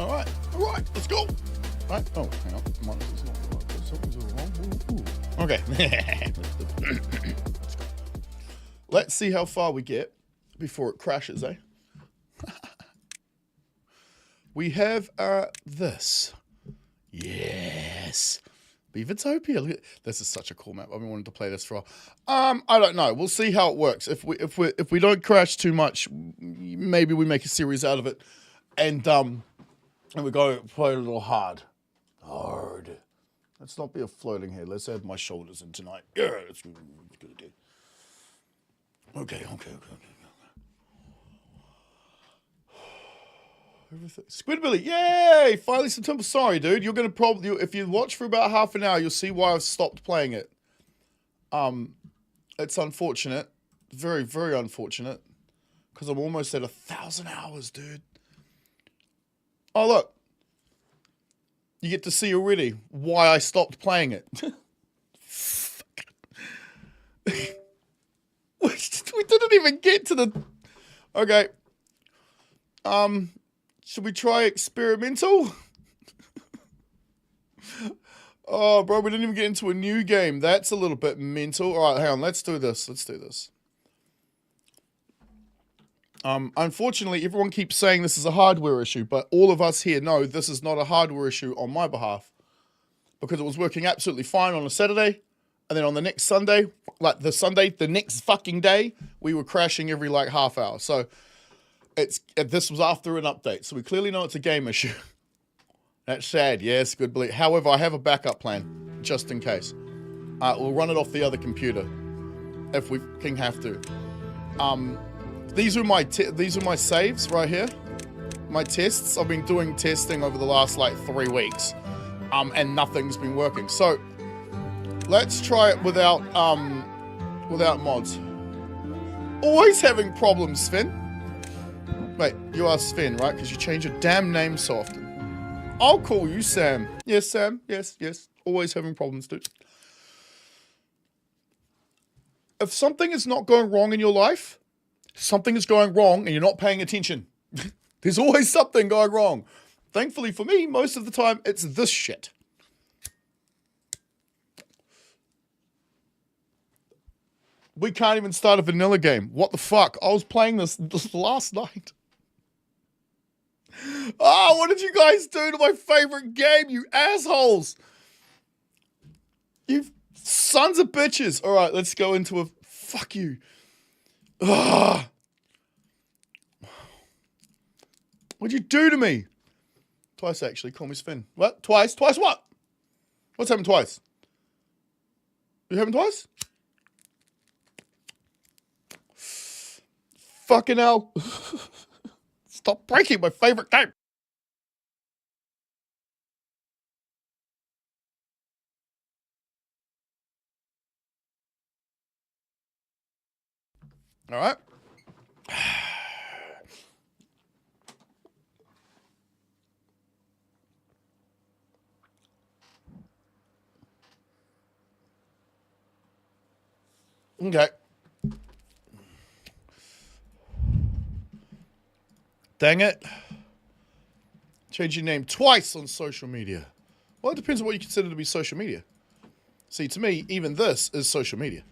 All right, let's go. Right. Oh, hang on. Something's all wrong. Ooh. Okay. Let's go. Let's see how far we get before it crashes, eh? We have this. Yes. Beavertopia. Look at, this is such a cool map. I've been wanting to play this for a while. I don't know. We'll see how it works. If we don't crash too much, maybe we make a series out of it. And we go play a little hard. Let's not be a floating head. Let's add my shoulders in tonight. Yeah, that's good. Okay. Everything. Squidbilly, yay! Finally September. Sorry, dude. You're gonna probably, if you watch for about half an hour, you'll see why I've stopped playing it. It's unfortunate, very, very unfortunate, because I'm almost at 1,000 hours, dude. Oh look, you get to see already why I stopped playing it. We didn't even get to the. Okay. Should we try experimental? Oh, bro, we didn't even get into a new game. That's a little bit mental. All right, hang on. Let's do this. Unfortunately, everyone keeps saying this is a hardware issue, but all of us here know this is not a hardware issue on my behalf, because it was working absolutely fine on a Saturday, and then on the next Sunday, like the next fucking day, we were crashing every like half hour. So this was after an update, so we clearly know it's a game issue. That's sad. Yes, good belief. However, I have a backup plan just in case. We'll run it off the other computer if we can have to. These are my saves right here. My tests. I've been doing testing over the last like 3 weeks, and nothing's been working. So let's try it without mods. Always having problems, Sven. Wait, you are Sven, right? Because you change your damn name so often. I'll call you Sam. Yes, Sam. Yes. Always having problems, dude. If something is not going wrong in your life, something is going wrong and you're not paying attention. There's always something going wrong. Thankfully for me, most of the time, it's this shit. We can't even start a vanilla game. What the fuck? I was playing this last night. Oh, what did you guys do to my favorite game, you assholes? You sons of bitches. All right, let's go into a... Fuck you. Ugh. What'd you do to me? Twice, actually. Call me Sven. What? Twice? Twice what? What's happened twice? You happened twice? Fucking hell. Stop breaking my favorite game. All right. Okay. Dang it. Change your name twice on social media. Well, it depends on what you consider to be social media. See, to me, even this is social media.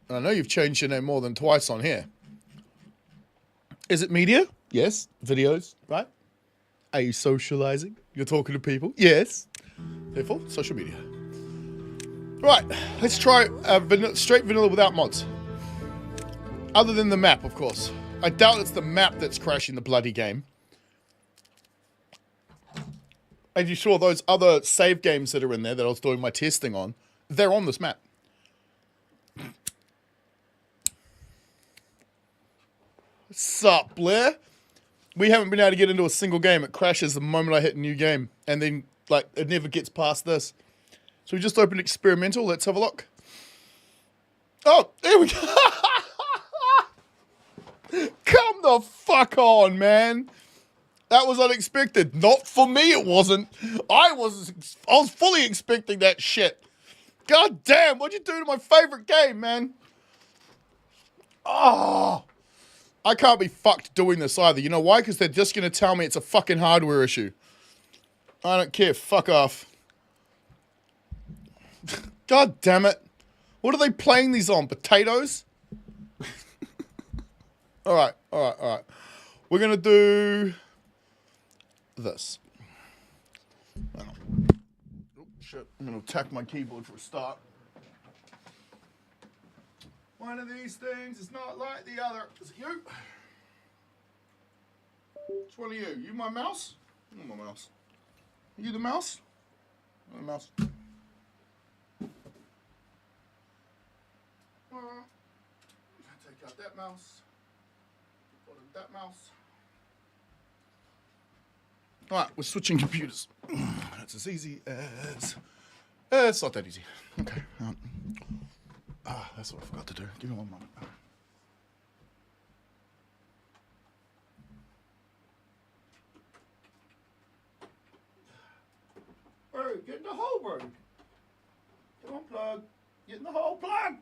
And I know you've changed your name more than twice on here. Is it media? Yes. Videos, right? Are you socializing? You're talking to people? Yes. Therefore, social media. Right, let's try straight vanilla without mods. Other than the map, of course. I doubt it's the map that's crashing the bloody game. And you saw those other save games that are in there that I was doing my testing on. They're on this map. Sup, Blair? We haven't been able to get into a single game. It crashes the moment I hit a new game. And then, like, it never gets past this. So we just opened experimental. Let's have a look. Oh, there we go. Come the fuck on, man. That was unexpected. Not for me, it wasn't. I was fully expecting that shit. God damn, what'd you do to my favorite game, man? Oh, I can't be fucked doing this either. You know why? Because they're just going to tell me it's a fucking hardware issue. I don't care. Fuck off. God damn it. What are they playing these on? Potatoes? Alright. We're going to do this. Hang on. Oh, shit. I'm going to attack my keyboard for a start. One of these things is not like the other. Is it you? Which one are you? You my mouse? I'm my mouse. Are you the mouse? I'm the mouse. Take out that mouse. Put in that mouse. Alright, we're switching computers. That's as easy as... it's not that easy. Okay. That's what I forgot to do. Give me one moment. Hey, get in the hole, bro. Come on, plug. Get in the hole, plug.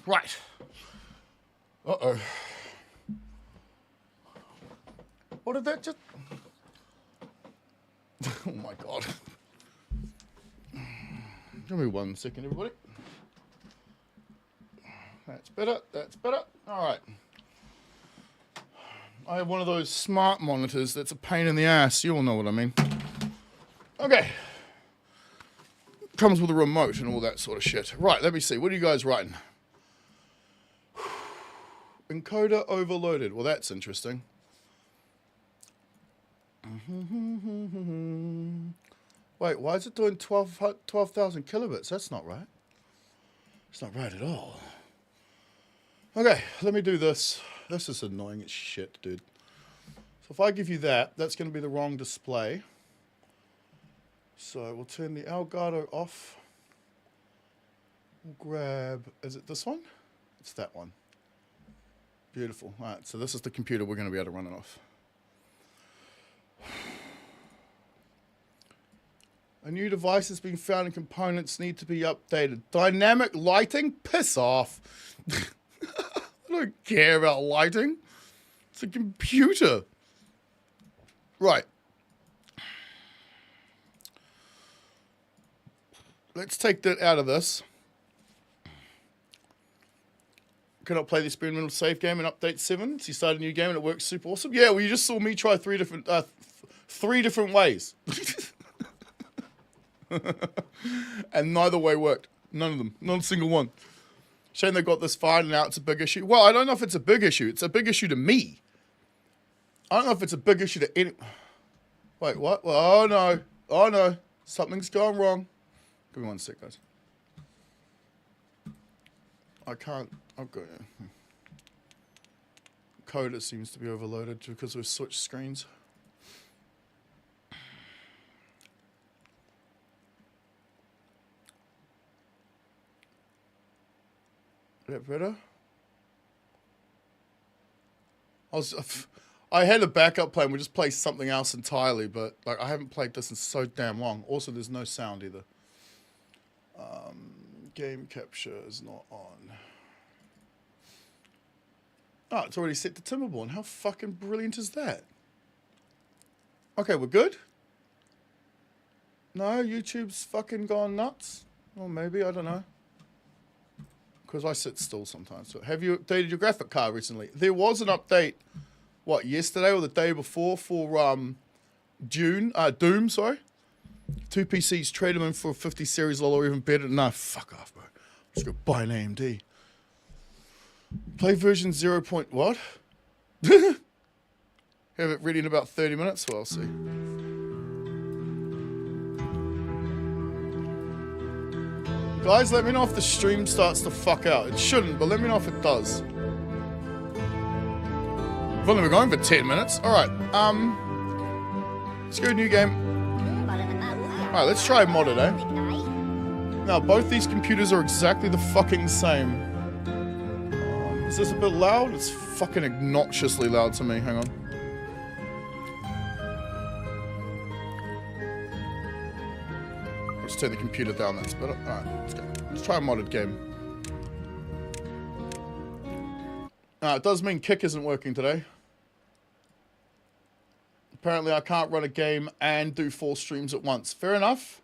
Right. Uh-oh. What did that just... Oh, my God. Give me 1 second, everybody. That's better. That's better. All right. I have one of those smart monitors that's a pain in the ass. You all know what I mean. Okay. Comes with a remote and all that sort of shit. Right, let me see. What are you guys writing? Encoder overloaded. Well, that's interesting. Wait, why is it doing 12,000 kilobits? That's not right. It's not right at all. Okay, let me do this. This is annoying as shit, dude. So if I give you that, that's going to be the wrong display. So we'll turn the Elgato off. We'll grab, is it this one? It's that one. Beautiful. All right, so this is the computer we're going to be able to run it off. A new device has been found and components need to be updated. Dynamic lighting? Piss off. I don't care about lighting. It's a computer. Right. Let's take that out of this. Can I play the experimental save game in update 7? So you start a new game and it works super awesome? Yeah, well, you just saw me try three different ways. And neither way worked. None of them. Not a single one. Shame they got this far and now it's a big issue. Well, I don't know if it's a big issue. It's a big issue to me. I don't know if it's a big issue to any... Wait, what? Well, oh, no. Oh, no. Something's gone wrong. Give me 1 sec, guys. I can't... I've got... Coder seems to be overloaded because we've switched screens. Is that better? I had a backup plan. We just play something else entirely, but like I haven't played this in so damn long. Also, there's no sound either. Game capture is not on. Oh, it's already set to Timberborn. How fucking brilliant is that? Okay, we're good? No, YouTube's fucking gone nuts? Or maybe, I don't know. Because I sit still sometimes. So have you updated your graphic card recently? There was an update, what, yesterday or the day before for Doom, sorry. 2 PCs, trade them in for a 50 series or even better. No, fuck off, bro. I'm just going to buy an AMD. Play version 0. What? Have it ready in about 30 minutes? Well, I'll see. Guys, let me know if the stream starts to fuck out. It shouldn't, but let me know if it does. We've only been going for 10 minutes. Alright, let's go new game. Alright, let's try modded, eh? Now, both these computers are exactly the fucking same. Is this a bit loud? It's fucking obnoxiously loud to me. Hang on. Let's turn the computer down. That's better. Alright, let's go. Let's try a modded game. It does mean Kick isn't working today. Apparently I can't run a game and do 4 streams at once. Fair enough.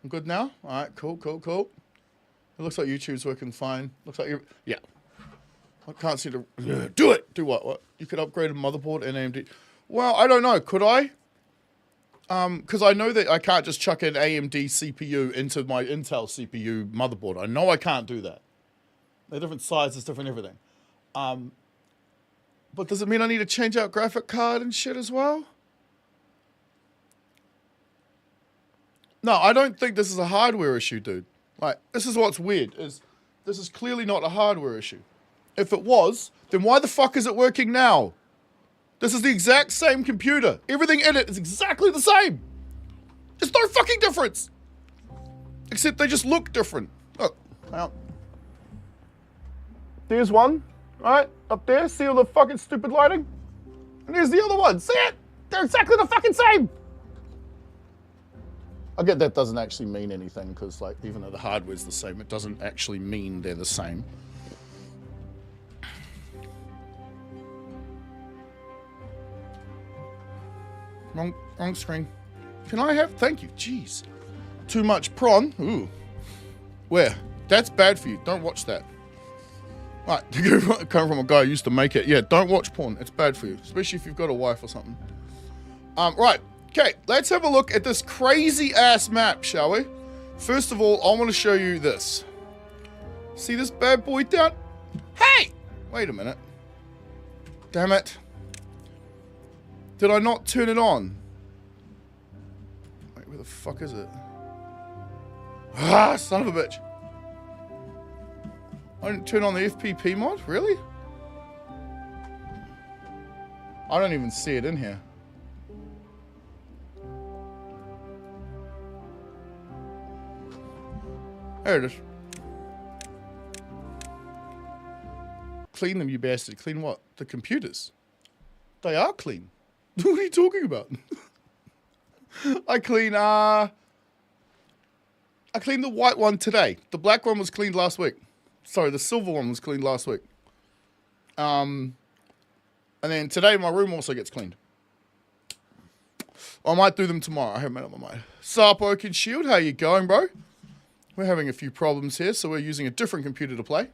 I'm good now. All right, cool. It looks like YouTube's working fine. Looks like you're... Yeah. I can't see the... Do it! Do what? What? You could upgrade a motherboard and AMD. Well, I don't know. Could I? Because I know that I can't just chuck an AMD CPU into my Intel CPU motherboard. I know I can't do that. They're different sizes, different everything. But does it mean I need to change out graphic card and shit as well? No, I don't think this is a hardware issue, dude. Like, this is what's weird, is this is clearly not a hardware issue. If it was, then why the fuck is it working now? This is the exact same computer. Everything in it is exactly the same. There's no fucking difference. Except they just look different. Look, out. There's one, right, up there. See all the fucking stupid lighting? And there's the other one. See it? They're exactly the fucking same. I get that doesn't actually mean anything because, like, even though the hardware's the same, it doesn't actually mean they're the same. Wrong screen. Can I have? Thank you. Jeez. Too much prawn. Ooh. Where? That's bad for you. Don't watch that. Right. Coming from a guy who used to make it. Yeah, don't watch porn. It's bad for you. Especially if you've got a wife or something. Right. Okay, let's have a look at this crazy-ass map, shall we? First of all, I want to show you this. See this bad boy down? Hey! Wait a minute. Damn it. Did I not turn it on? Wait, where the fuck is it? Ah, son of a bitch. I didn't turn on the FPP mod? Really? I don't even see it in here. There it is. Clean them, you bastard. Clean what? The computers. They are clean. What are you talking about? I cleaned the white one today. The black one was cleaned last week. Sorry, the silver one was cleaned last week. And then today my room also gets cleaned. I might do them tomorrow. I haven't made up my mind. Sup, Oaken Shield, how you going, bro? We're having a few problems here, so we're using a different computer to play.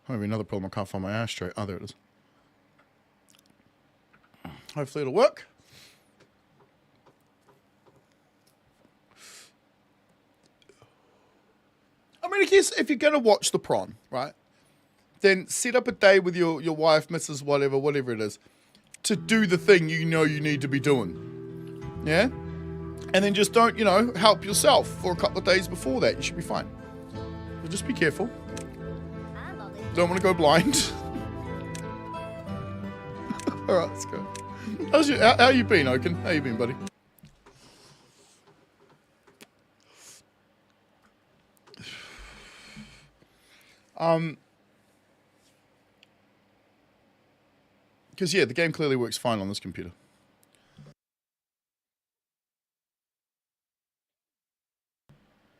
Maybe another problem, I can't find my ashtray. Oh, there it is. Hopefully it'll work. I mean, I guess if you're going to watch the prawn, right, then set up a day with your wife, Mrs. whatever it is, to do the thing you know you need to be doing. Yeah? And then just don't, help yourself for a couple of days before that. You should be fine. But just be careful. Don't want to go blind. Alright, let's go. How you been, Oaken? How you been, buddy? Because, yeah, the game clearly works fine on this computer.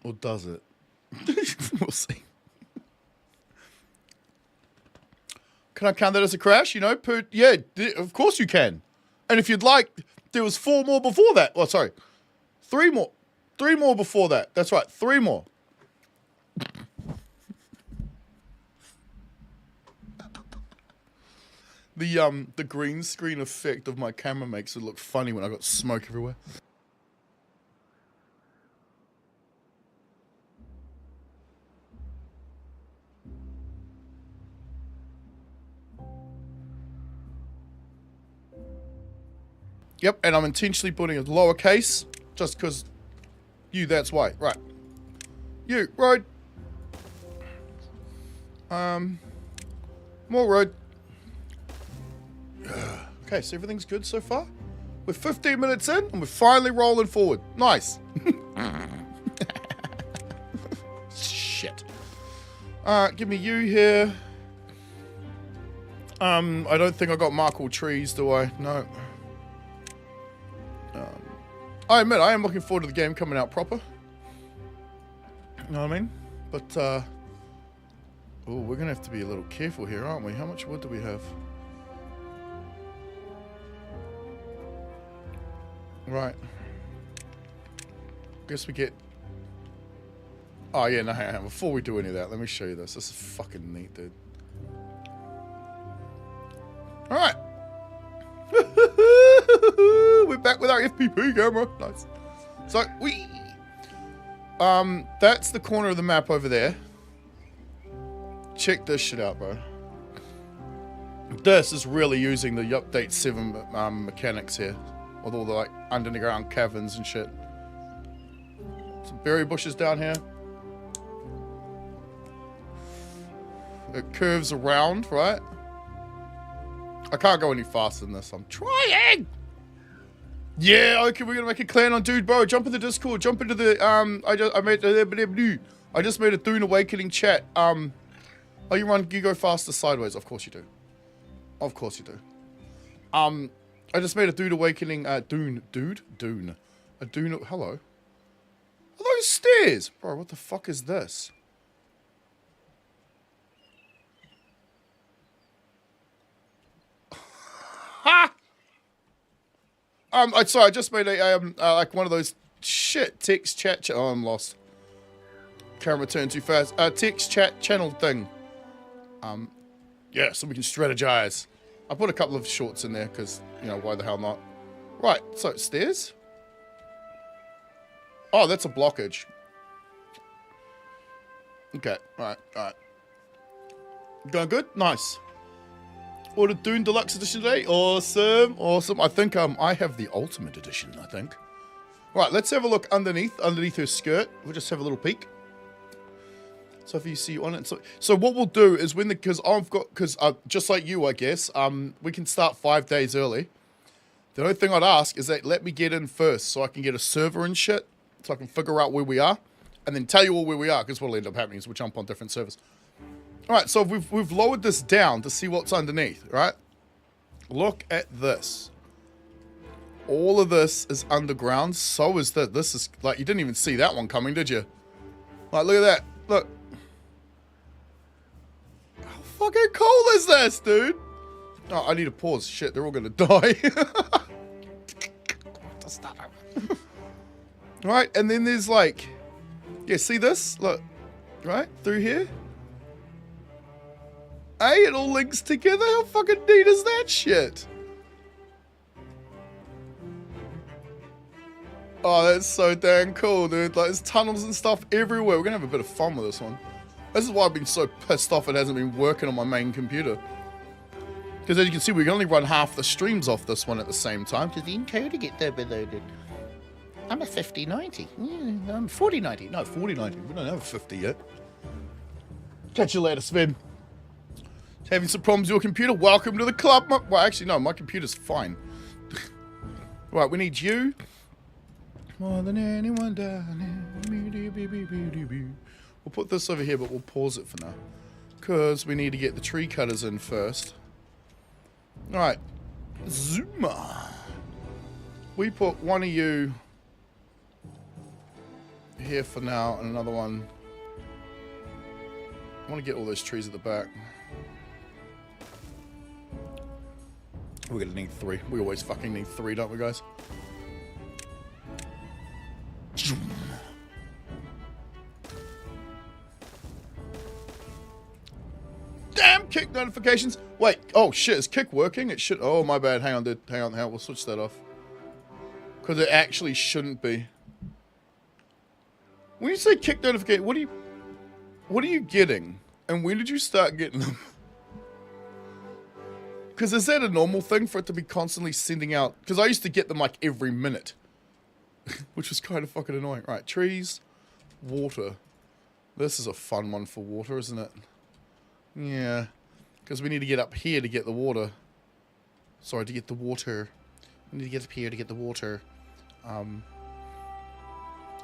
Or does it? We'll see. Can I count that as a crash? Yeah, of course you can. And if you'd like, there was 4 more before that. Oh, sorry. 3 more. 3 more before that. That's right, 3 more. The green screen effect of my camera makes it look funny when I got smoke everywhere. Yep, and I'm intentionally putting it lowercase, just because that's why. Right. You, road. More road. Okay, so everything's good so far? We're 15 minutes in, and we're finally rolling forward. Nice. Shit. Alright, give me you here. I don't think I got Markle trees, do I? No. I admit, I am looking forward to the game coming out proper. You know what I mean? But, oh, we're gonna have to be a little careful here, aren't we? How much wood do we have? Right. Guess we get... Oh, yeah, no, hang on. Before we do any of that, let me show you this. This is fucking neat, dude. Alright. We're back with our FPP camera. Nice. So, that's the corner of the map over there. Check this shit out, bro. This is really using the update 7 mechanics here. With all the, like, underground caverns and shit. Some berry bushes down here. It curves around, right? I can't go any faster than this. I'm trying! Yeah, okay, we're gonna make a clan on Dude Bro. Jump in the Discord. Jump into the, I just made a Dune Awakening chat. Oh, you go faster sideways. Of course you do. Of course you do. I just made a Dude Awakening, Dune. A Dune, hello? Are those stairs? Bro, what the fuck is this? Ha! Sorry, I just made a, like one of those shit text chat, oh, I'm lost. Camera turned too fast. Text chat channel thing. Yeah, so we can strategize. I put a couple of shorts in there, because, you know, why the hell not? Right, so, stairs? Oh, that's a blockage. Okay, alright. Going good? Nice. Ordered Dune Deluxe Edition today. Awesome. I think I have the Ultimate Edition, I think. Right, let's have a look underneath her skirt. We'll just have a little peek. So if you see on it, so what we'll do is because just like you, I guess, we can start 5 days early. The only thing I'd ask is that let me get in first so I can get a server and shit, so I can figure out where we are, and then tell you all where we are, because what'll end up happening is we'll jump on different servers. All right, so we've lowered this down to see what's underneath, right? Look at this. All of this is underground. So is that. This is like, you didn't even see that one coming, did you? Like, look at that. Look. How fucking cool is this, dude? Oh, I need to pause. Shit, they're all gonna die. Right, and then there's like, yeah, see this? Look, right through here. Hey, it all links together. How fucking neat is that shit? Oh, that's so dang cool, dude. Like, there's tunnels and stuff everywhere. We're gonna have a bit of fun with this one. This is why I've been so pissed off it hasn't been working on my main computer. Because as you can see, we can only run half the streams off this one at the same time. Because the encoder gets overloaded. I'm a 5090. Yeah, I'm 4090. No, 4090. We don't have a 50 yet. Catch you later, Sven. Having some problems with your computer? Welcome to the club. Well, actually, no, my computer's fine. Right, we need you. More than anyone down. We'll put this over here, but we'll pause it for now. Because we need to get the tree cutters in first. Alright. Zuma. We put one of you here for now, and another one. I want to get all those trees at the back. We're gonna need 3. We always fucking need 3, don't we, guys? Damn, kick notifications. Wait, oh shit, is kick working? It should. Oh, my bad. Hang on, dude. Hang on. We'll switch that off. Because it actually shouldn't be. When you say kick notification, what are you getting? And when did you start getting them? Because is that a normal thing for it to be constantly sending out? Because I used to get them like every minute. Which was kind of fucking annoying. Right, trees, water. This is a fun one for water, isn't it? Yeah. Because we need to get up here to get the water. Sorry, to get the water. We need to get up here to get the water.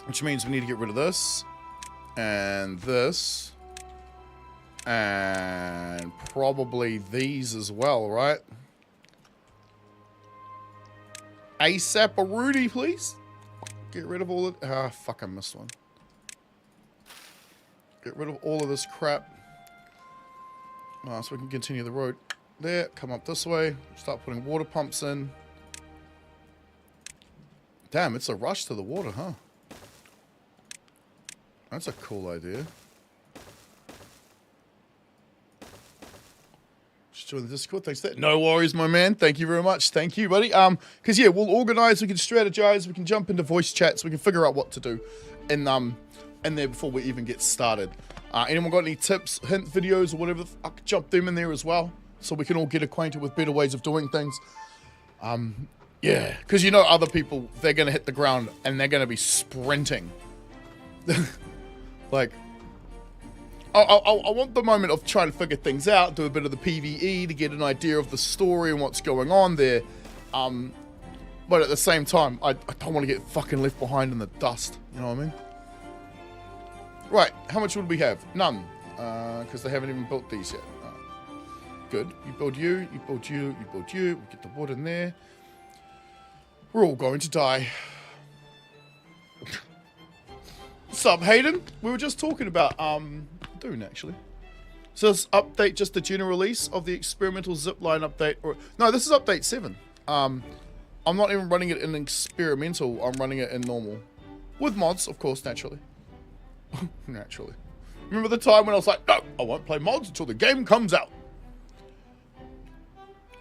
Which means we need to get rid of this. And this. And probably these as well, right? ASAP-a-Rudy, please. Get rid of all of... Ah, fuck, I missed one. Get rid of all of this crap. So we can continue the road there. Come up this way. Start putting water pumps in. Damn, it's a rush to the water, huh? That's a cool idea. Just join the Discord. Thanks for that. No worries, my man. Thank you very much. Thank you, buddy. Because yeah, we'll organize. We can strategize. We can jump into voice chats. We can figure out what to do, in there before we even get started. Anyone got any tips, hint videos, or whatever? I could jump them in there as well, so we can all get acquainted with better ways of doing things. Yeah, because you know other people, they're gonna hit the ground and they're gonna be sprinting. Like, I want the moment of trying to figure things out, do a bit of the PvE to get an idea of the story and what's going on there. But at the same time, I don't want to get fucking left behind in the dust. You know what I mean? Right, how much would we have? None. Because they haven't even built these yet. Good. You build you, you build you, you build you. We get the wood in there. We're all going to die. Sup, Hayden? We were just talking about, Dune, actually. So this update just the general release of the experimental zipline update? Or no, this is update 7. I'm not even running it in experimental. I'm running it in normal. With mods, of course, naturally. Naturally. Remember the time when I was like, no, I won't play mods until the game comes out.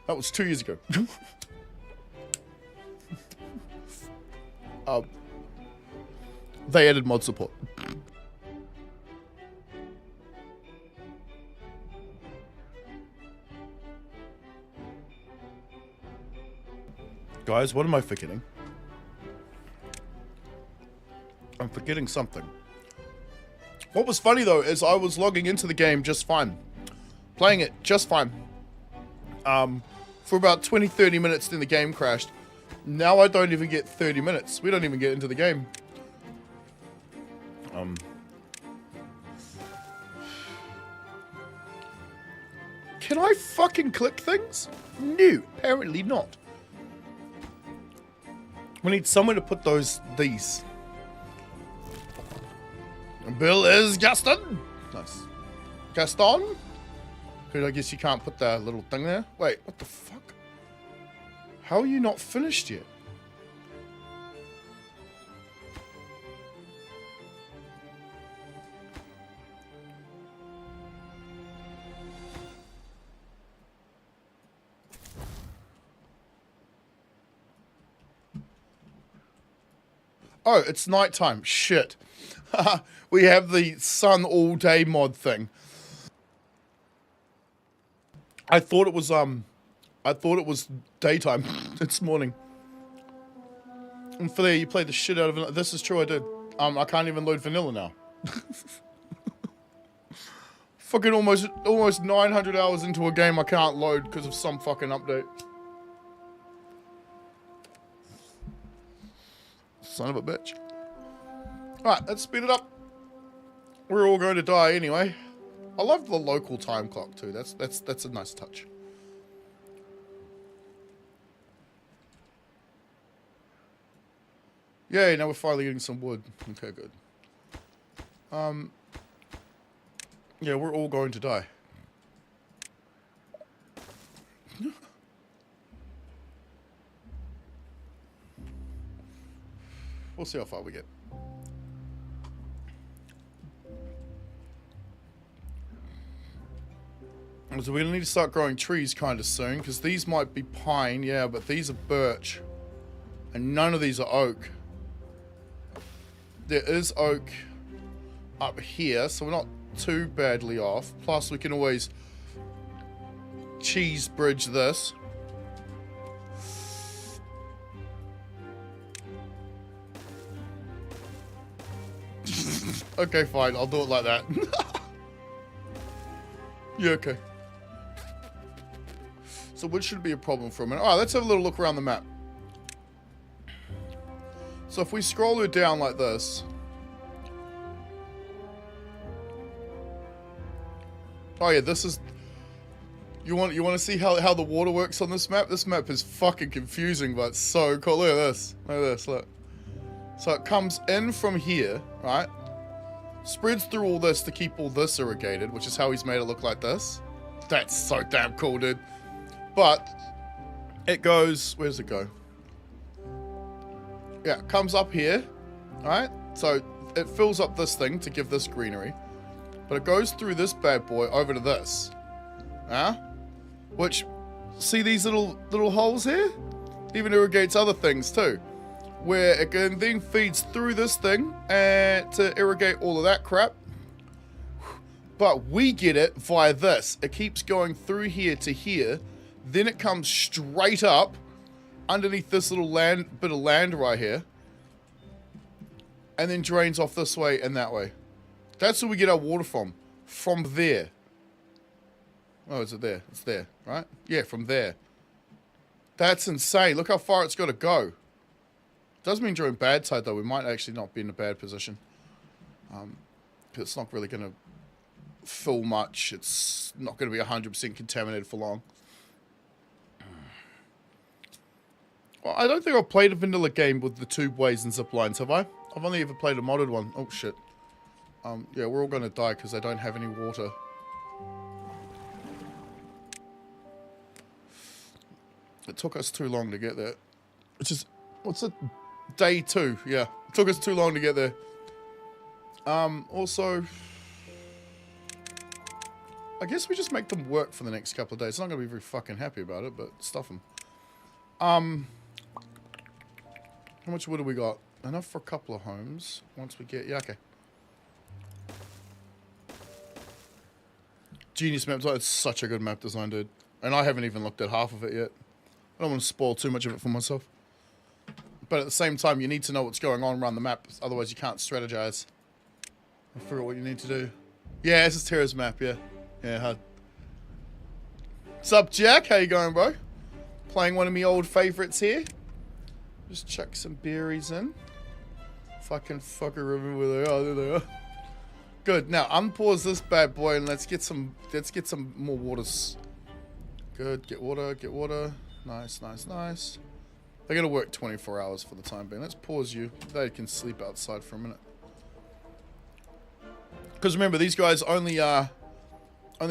That was 2 years ago. They added mod support. Guys, what am I forgetting? I'm forgetting something. What was funny though is I was logging into the game just fine. Playing it just fine. For about 20-30 minutes, then the game crashed. Now I don't even get 30 minutes. We don't even get into the game. Can I fucking click things? No, apparently not. We need somewhere to put these. Bill is Gaston. Nice. Gaston? Good, I guess you can't put that little thing there. Wait, what the fuck? How are you not finished yet? Oh, it's nighttime. Shit. We have the sun all day mod thing. I thought it was daytime. It's morning. And for there, you played the shit out of it. This is true, I did. I can't even load vanilla now. Fucking almost 900 hours into a game I can't load because of some fucking update. Son of a bitch. Alright, let's speed it up. We're all going to die anyway. I love the local time clock too. That's a nice touch. Yay, now we're finally getting some wood. Okay, good. Yeah, we're all going to die. We'll see how far we get. So we're going to need to start growing trees kind of soon, because these might be pine, yeah, but these are birch. And none of these are oak. There is oak up here, so we're not too badly off. Plus, we can always cheese bridge this. Okay, fine, I'll do it like that. Yeah, okay. So wood shouldn't be a problem for a minute. Alright, let's have a little look around the map. So if we scroll it down like this. Oh yeah, this is... You want to see how the water works on this map? This map is fucking confusing, but it's so cool. Look at this. Look at this, look. So it comes in from here, right? Spreads through all this to keep all this irrigated, which is how he's made it look like this. That's so damn cool, dude. But it goes... Where does it go? Yeah, it comes up here. Alright? So it fills up this thing to give this greenery. But it goes through this bad boy over to this. Which, see these little holes here? Even irrigates other things too. Where it then feeds through this thing and to irrigate all of that crap. But we get it via this. It keeps going through here to here. Then it comes straight up underneath this little bit of land right here. And then drains off this way and that way. That's where we get our water from. From there. Oh, is it there? It's there, right? Yeah, from there. That's insane. Look how far it's got to go. Does mean during bad tide, though, we might actually not be in a bad position. Because it's not really going to fill much. It's not going to be 100% contaminated for long. Well, I don't think I've played a vanilla game with the tubeways and zip lines, have I? I've only ever played a modded one. Oh, shit. Yeah, we're all going to die because I don't have any water. It took us too long to get there. Which is... What's it? Day 2. Yeah. It took us too long to get there. Also... I guess we just make them work for the next couple of days. I'm not going to be very fucking happy about it, but stuff them. How much wood have we got? Enough for a couple of homes. Once we get... Yeah, okay. Genius map design. It's such a good map design, dude. And I haven't even looked at half of it yet. I don't want to spoil too much of it for myself. But at the same time, you need to know what's going on around the map. Otherwise, you can't strategize. And figure out what you need to do. Yeah, this is Terra's map, yeah. Yeah, hard. Sup, Jack? How you going, bro? Playing one of me old favorites here. Just chuck some berries in. Fucking fucker, remember where they are. There they are. Good. Now unpause this bad boy and let's get some more waters. Good. Get water. Get water. Nice, nice, nice. They're gonna work 24 hours for the time being. Let's pause you. They can sleep outside for a minute. Because remember, these guys only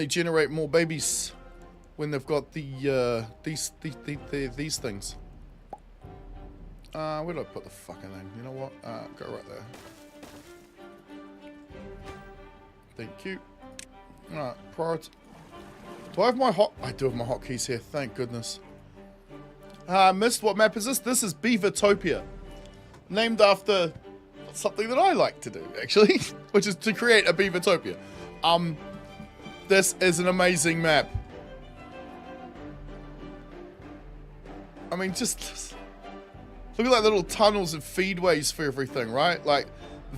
generate more babies when they've got the these things. Where did I put the fucking thing? You know what? Go right there. Thank you. Alright, priority. Do I have my I do have my hotkeys here, thank goodness. Missed, what map is this? This is Beavertopia. Named after something that I like to do, actually. Which is to create a Beavertopia. This is an amazing map. I mean, just look at like little tunnels and feedways for everything, right? Like,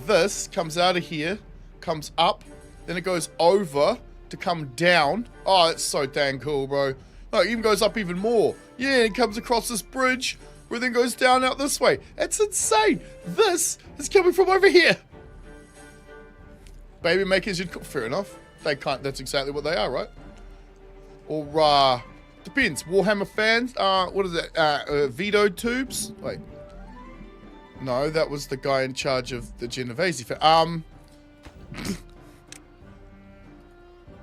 this comes out of here, comes up, then it goes over to come down. Oh, it's so dang cool, bro. No, it even goes up even more. Yeah, it comes across this bridge, where it then goes down out this way. It's insane. This is coming from over here. Baby makers, fair enough. They can't, that's exactly what they are, right? Or, depends. Warhammer fans, what is it? Veto tubes? Wait. No, that was the guy in charge of the Genovese fan.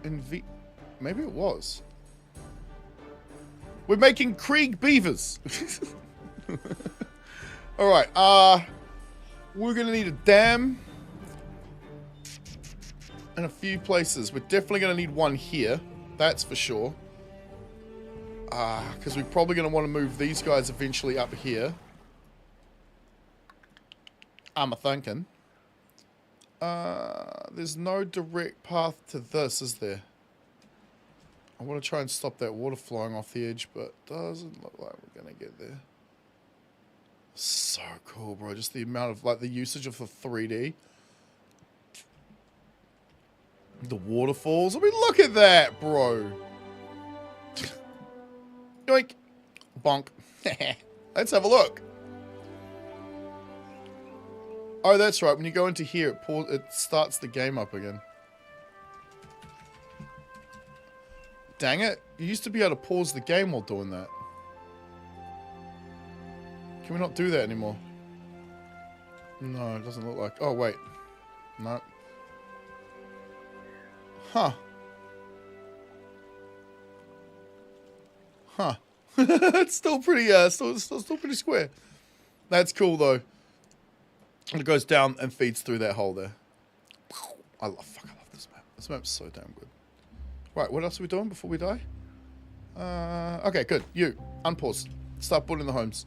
Maybe it was. We're making Krieg beavers. Alright, we're gonna need a dam. In a few places. We're definitely gonna need one here. That's for sure. Because we're probably gonna want to move these guys eventually up here. I'm thinking. There's no direct path to this, is there? I want to try and stop that water flowing off the edge, but doesn't look like we're going to get there. So cool, bro. Just the amount of, like, the usage of the 3D. The waterfalls. I mean, look at that, bro. Yoink. Bonk. Let's have a look. Oh, that's right. When you go into here, it starts the game up again. Dang it. You used to be able to pause the game while doing that. Can we not do that anymore? No, it doesn't look like... Oh, wait. No. Huh. Huh. It's still pretty, still pretty square. That's cool, though. And it goes down and feeds through that hole there. I love this map. This map's so damn good. Right, what else are we doing before we die? Okay, good. You, unpause. Start building the homes.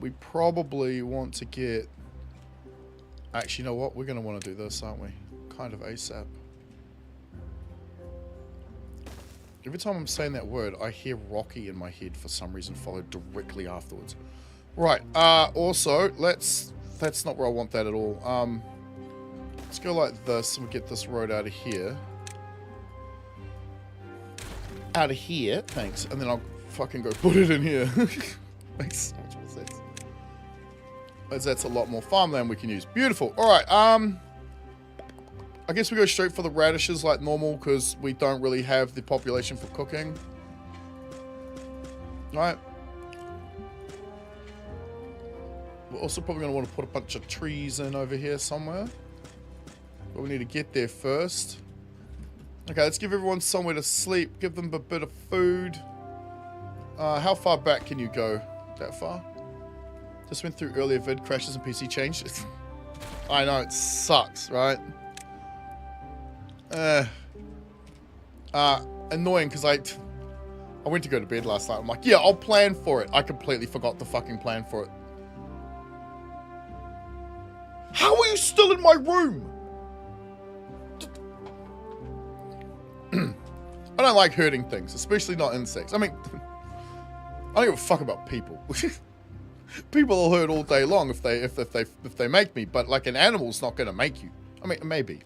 We probably want to get... Actually, you know what? We're going to want to do this, aren't we? Kind of ASAP. Every time I'm saying that word, I hear Rocky in my head for some reason, followed directly afterwards. Right, also, that's not where I want that at all. Let's go like this, and we'll get this road out of here. Out of here, thanks. And then I'll fucking go put it in here. Makes so much more sense. As that's a lot more farmland we can use. Beautiful. Alright, I guess we go straight for the radishes like normal, because we don't really have the population for cooking. Alright. We're also probably going to want to put a bunch of trees in over here somewhere. But we need to get there first. Okay, let's give everyone somewhere to sleep. Give them a bit of food. How far back can you go? That far? Just went through earlier vid crashes and PC changes. I know, it sucks, right? Annoying, because I went to go to bed last night. I'm like, yeah, I'll plan for it. I completely forgot to fucking plan for it. How are you still in my room? I don't like hurting things, especially not insects. I mean, I don't give a fuck about people. People will hurt all day long if they make me, but like an animal's not gonna make you. I mean, maybe.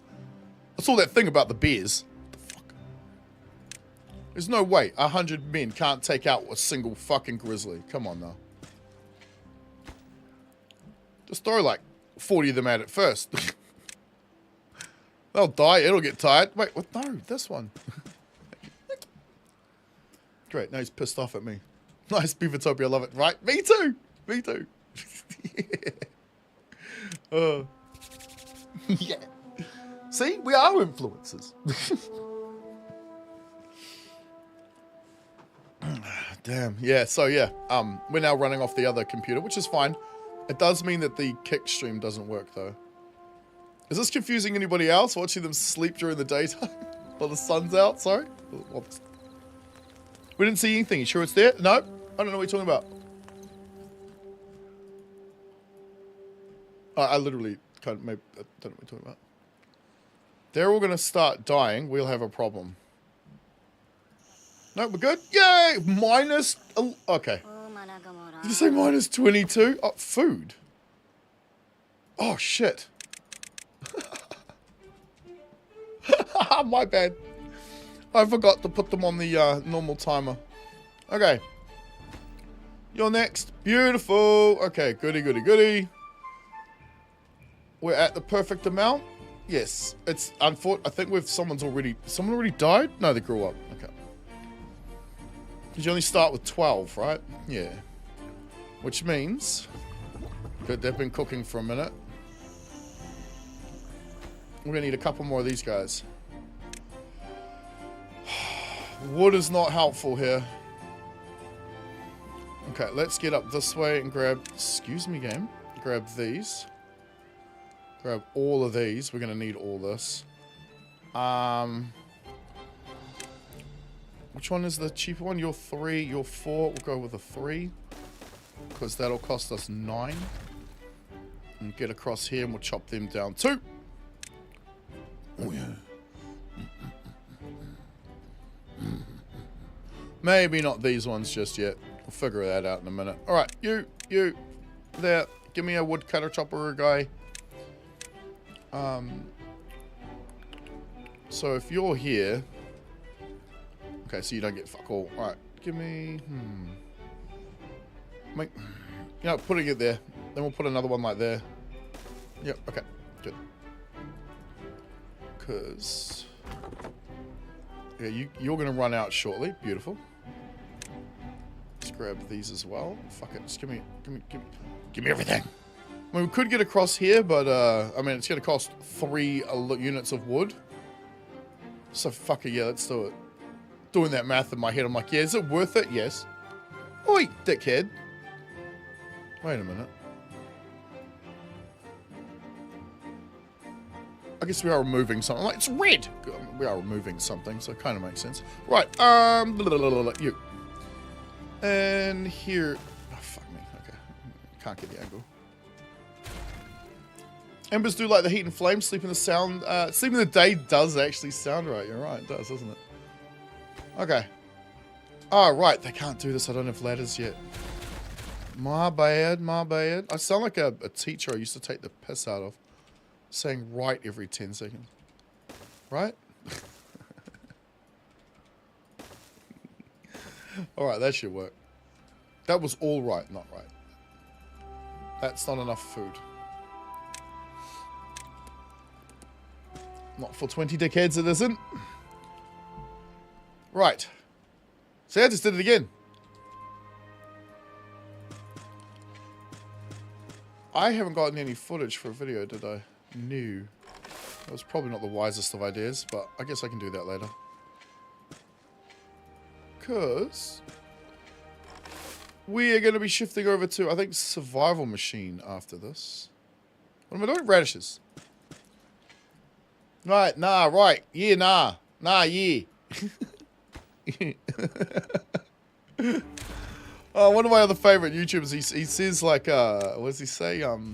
I saw that thing about the bears. What the fuck? There's no way 100 men can't take out a single fucking grizzly. Come on now. Just throw like 40 of them at it first. They'll die, it'll get tired. Wait, what? No, this one. Great, now he's pissed off at me. Nice, Beavertopia, I love it. Right, me too. Me too. Yeah. Yeah. See, we are influencers. Damn. Yeah, so yeah. We're now running off the other computer, which is fine. It does mean that the kick stream doesn't work though. Is this confusing anybody else? Watching them sleep during the daytime while the sun's out? Sorry? We didn't see anything. You sure it's there? No? I don't know what you're talking about. I literally kind of maybe I don't know what you're talking about. They're all going to start dying. We'll have a problem. No, we're good. Yay! Minus... Okay. Did you say minus 22? Oh, food. Oh, shit. My bad. I forgot to put them on the normal timer. Okay. You're next. Beautiful. Okay, goody, goody, goody. We're at the perfect amount. Yes. It's unfortunate. I think someone already died? No, they grew up. Okay. Because you only start with 12, right? Yeah. Which means... Good, they've been cooking for a minute. We're going to need a couple more of these guys. Wood is not helpful here. Okay, let's get up this way and grab... Excuse me, game. Grab these. Grab all of these. We're going to need all this. Which one is the cheaper one? You're 3, you're 4. We'll go with a 3. Because that'll cost us 9. And get across here and we'll chop them down 2. Oh, yeah. Maybe not these ones just yet. We'll figure that out in a minute. Alright, you, there. Give me a woodcutter chopper guy. So if you're here... Okay, so you don't get fuck all. Alright, give me... You know, putting it there. Then we'll put another one like there. Yep, okay, good. Because... Yeah, you're going to run out shortly. Beautiful. Let's grab these as well. Fuck it, just give me everything. I mean, we could get across here, but, I mean, it's going to cost 3 units of wood. So, fuck it, yeah, let's do it. Doing that math in my head, I'm like, yeah, is it worth it? Yes. Oi, dickhead. Wait a minute. I guess we are removing something. Like, it's red. We are removing something, so it kind of makes sense. Right. You. And here. Oh, fuck me. Okay. Can't get the angle. Embers do like the heat and flame. Sleep in the sound. Sleep in the day does actually sound right. You're right. It does, doesn't it? Okay. Oh, right. They can't do this. I don't have ladders yet. My bad. My bad. I sound like a teacher I used to take the piss out of. Saying right every 10 seconds. Right? Alright, that should work. That was all right, not right. That's not enough food. Not for 20 dickheads, it isn't. Right. See, I just did it again. I haven't gotten any footage for a video, did I? No. That was probably not the wisest of ideas, but I guess I can do that later. Because we are going to be shifting over to, I think, survival machine after this. What am I doing? Radishes. Right, nah, right. Yeah, nah. Nah, yeah. Oh, one of my other favorite YouTubers, he says like, what does he say? You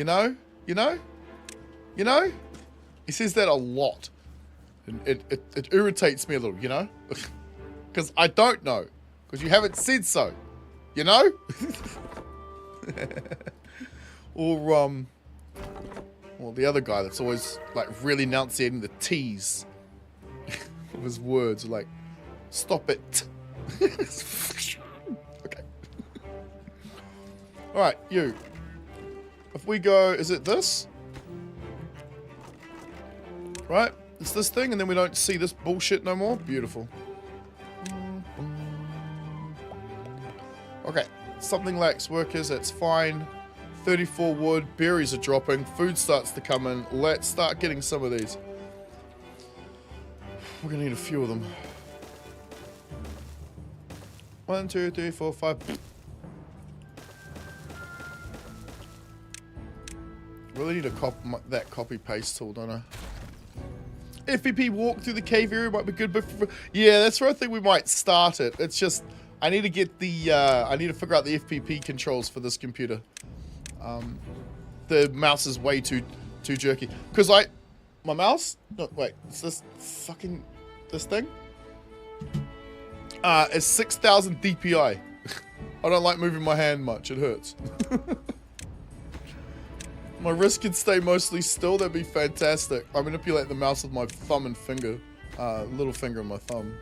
know? You know? You know? He says that a lot. And it irritates me a little, you know? Because I don't know. Because you haven't said so. You know? Or, well, the other guy that's always, like, really enunciating the T's of his words. Like, stop it. Okay. Alright, you. If we go, is it this? Right? It's this thing, and then we don't see this bullshit no more? Beautiful. Okay. Something lacks workers, that's fine. 34 wood, berries are dropping, food starts to come in. Let's start getting some of these. We're gonna need a few of them. 1, 2, 3, 4, 5. Really need that copy paste tool, don't I? FPP walk through the cave area might be good, but yeah, that's where I think we might start it. It's just I need to get the I need to figure out the FPP controls for this computer. The mouse is way too jerky. Because my mouse? No, wait, it's this fucking this thing? It's 6,000 DPI. I don't like moving my hand much. It hurts. My wrist can stay mostly still. That'd be fantastic. I manipulate the mouse with my thumb and finger. Little finger and my thumb.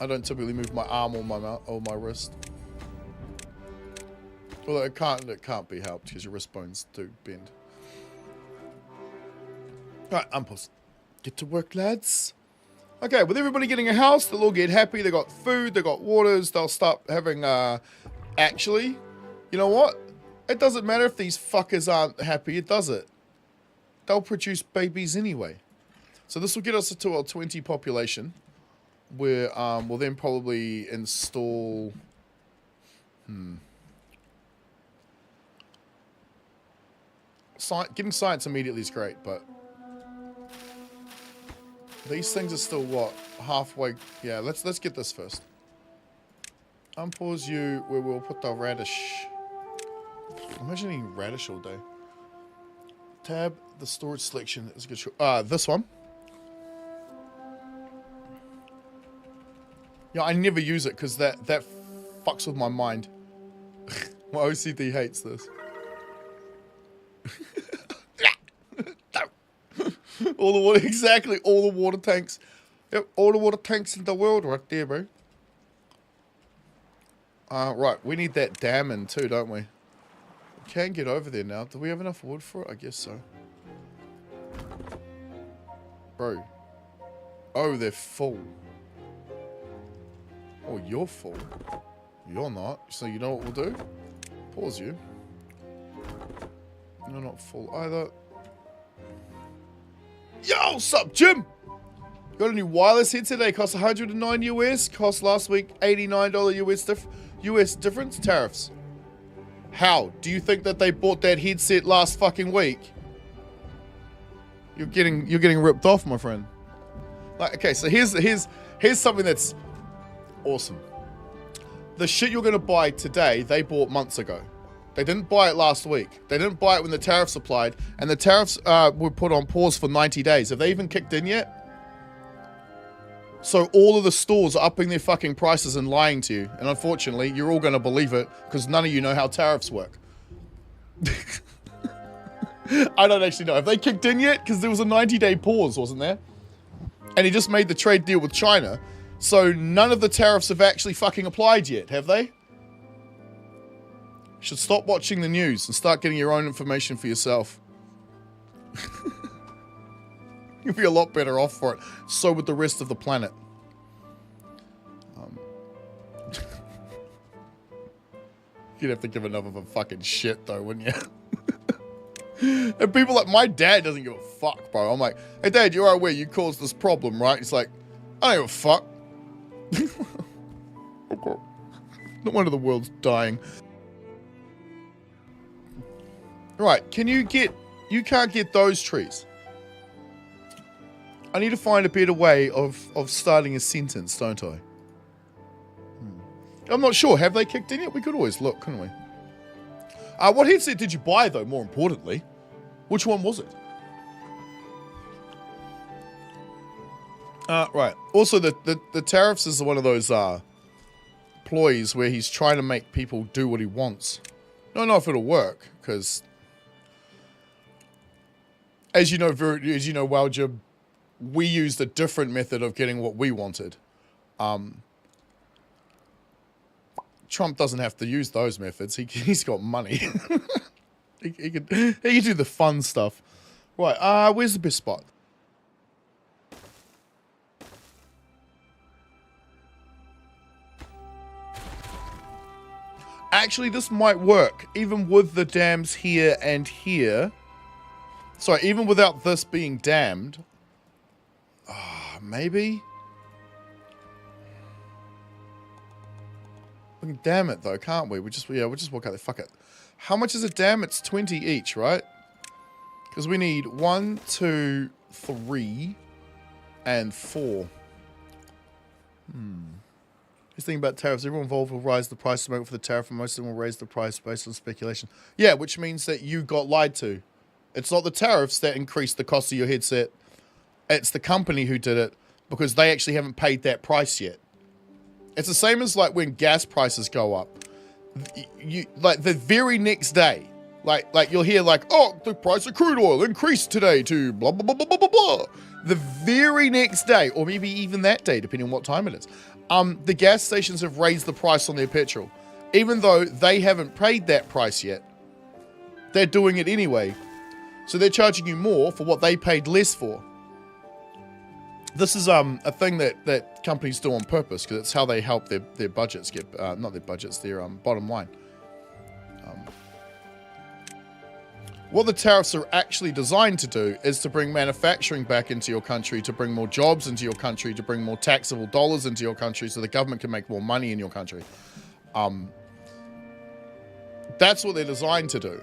I don't typically move my arm or my wrist. Well, it can't be helped because your wrist bones do bend. Alright, unpause. Get to work, lads. Okay, with everybody getting a house, they'll all get happy. They got food, they got waters. They'll start having, actually, you know what? It doesn't matter if these fuckers aren't happy, it does it. They'll produce babies anyway. So this will get us to our 20 population. Where, we'll then probably install... Getting science immediately is great, but... These things are still, what? Halfway... Yeah, let's get this first. Unpause you, where we'll put the radish... Imagine eating radish all day. Tab, the storage selection is a good choice. This one. Yeah, I never use it because that fucks with my mind. My OCD hates this. All the water, exactly, all the water tanks. Yep, all the water tanks in the world right there, bro. Right, we need that dam in too, don't we? We can get over there now. Do we have enough wood for it? I guess so. Bro. Oh, they're full. Oh, you're full. You're not. So you know what we'll do? Pause you. You're not full either. Yo, sup, Jim? Got a new wireless headset today. Cost 109 US. Cost last week $89 US difference. Tariffs. How? Do you think that they bought that headset last fucking week? You're getting ripped off, my friend. Like, okay, so here's something that's awesome. The shit you're gonna buy today, they bought months ago. They didn't buy it last week. They didn't buy it when the tariffs applied, and the tariffs were put on pause for 90 days. Have they even kicked in yet? So all of the stores are upping their fucking prices and lying to you. And unfortunately, you're all going to believe it because none of you know how tariffs work. I don't actually know. Have they kicked in yet? Because there was a 90-day pause, wasn't there? And he just made the trade deal with China. So none of the tariffs have actually fucking applied yet, have they? You should stop watching the news and start getting your own information for yourself. You'll be a lot better off for it. So would the rest of the planet. You'd have to give enough of a fucking shit though, wouldn't you? And people like, my dad doesn't give a fuck, bro. I'm like, hey dad, you're aware you caused this problem, right? He's like, I don't give a fuck. Okay. No wonder the world's dying. Right, you can't get those trees. I need to find a better way of starting a sentence, don't I? I'm not sure. Have they kicked in yet? We could always look, couldn't we? What headset did you buy, though, more importantly? Which one was it? Right. Also, the tariffs is one of those ploys where he's trying to make people do what he wants. I don't know if it'll work, because as you know, Waljib, we used a different method of getting what we wanted. Trump doesn't have to use those methods. He's got money. he can do the fun stuff. Right, where's the best spot? Actually, this might work, even with the dams here and here. Sorry, even without this being dammed. Maybe? We can dam it though, can't we? We'll just walk out there. Fuck it. How much is a dam? It's 20 each, right? Because we need 1, 2, 3, and 4. He's thinking about tariffs. Everyone involved will rise the price to make for the tariff, and most of them will raise the price based on speculation. Yeah, which means that you got lied to. It's not the tariffs that increased the cost of your headset. It's the company who did it because they actually haven't paid that price yet. It's the same as like when gas prices go up. You like the very next day, like you'll hear like, oh, the price of crude oil increased today to blah blah blah blah blah blah blah. The very next day, or maybe even that day, depending on what time it is, the gas stations have raised the price on their petrol, even though they haven't paid that price yet. They're doing it anyway, so they're charging you more for what they paid less for. This is a thing that companies do on purpose because it's how they help their budgets get, not their budgets, their bottom line. What the tariffs are actually designed to do is to bring manufacturing back into your country, to bring more jobs into your country, to bring more taxable dollars into your country so the government can make more money in your country. That's what they're designed to do.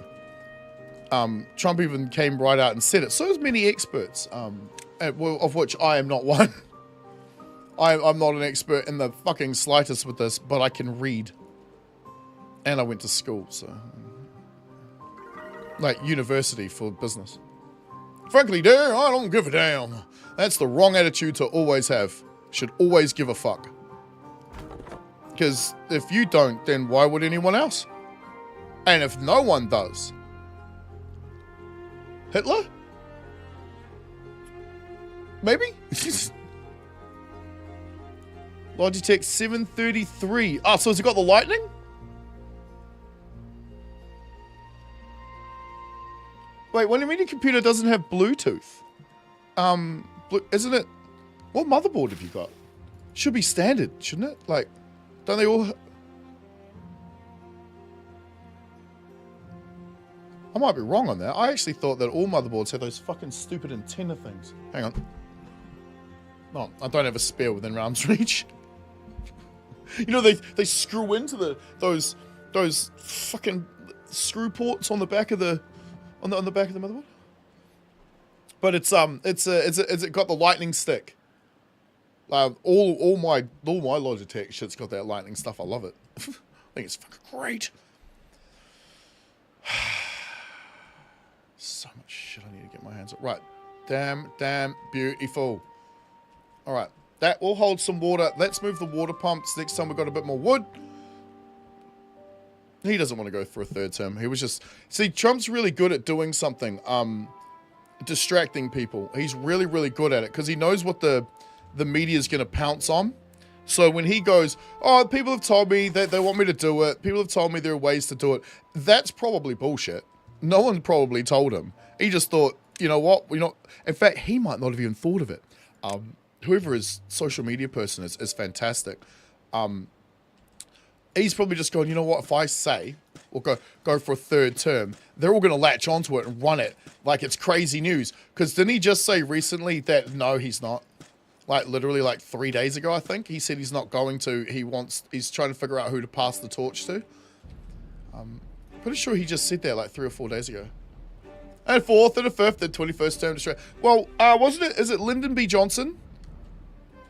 Trump even came right out and said it. So as many experts, of which I am not one. I'm not an expert in the fucking slightest with this, but I can read. And I went to school, so... like, university for business. Frankly, dear, I don't give a damn. That's the wrong attitude to always have. Should always give a fuck. Because if you don't, then why would anyone else? And if no one does... Hitler? Maybe? Logitech 733. Oh, so has it got the lightning? Wait, what do you mean your computer doesn't have Bluetooth? Isn't it... What motherboard have you got? Should be standard, shouldn't it? Like, don't they all... I might be wrong on that. I actually thought that all motherboards had those fucking stupid antenna things. Hang on. No, I don't have a spare within arm's reach. You know, they screw into those fucking screw ports on the back of the... on the back of the motherboard. But it's it got the lightning stick. All my Logitech shit's got that lightning stuff. I love it. I think it's fucking great. So much shit I need to get my hands on. Right. Damn beautiful. All right. That will hold some water. Let's move the water pumps. Next time we've got a bit more wood. He doesn't want to go for a third term. He was just... See, Trump's really good at doing something. Distracting people. He's really, really good at it because he knows what the media's going to pounce on. So when he goes, oh, people have told me that they want me to do it. People have told me there are ways to do it. That's probably bullshit. No one probably told him. He just thought, you know what? We're not... In fact, he might not have even thought of it. Whoever his social media person is fantastic. He's probably just going, you know what? If I say, or go for a third term, they're all going to latch onto it and run it like it's crazy news. Because didn't he just say recently that no, he's not? Like literally like 3 days ago, I think he said he's not going to. He's trying to figure out who to pass the torch to. Pretty sure he just said that like 3 or 4 days ago. And 4th and a 5th and 21st term to Australia. Well, wasn't it? Is it Lyndon B. Johnson?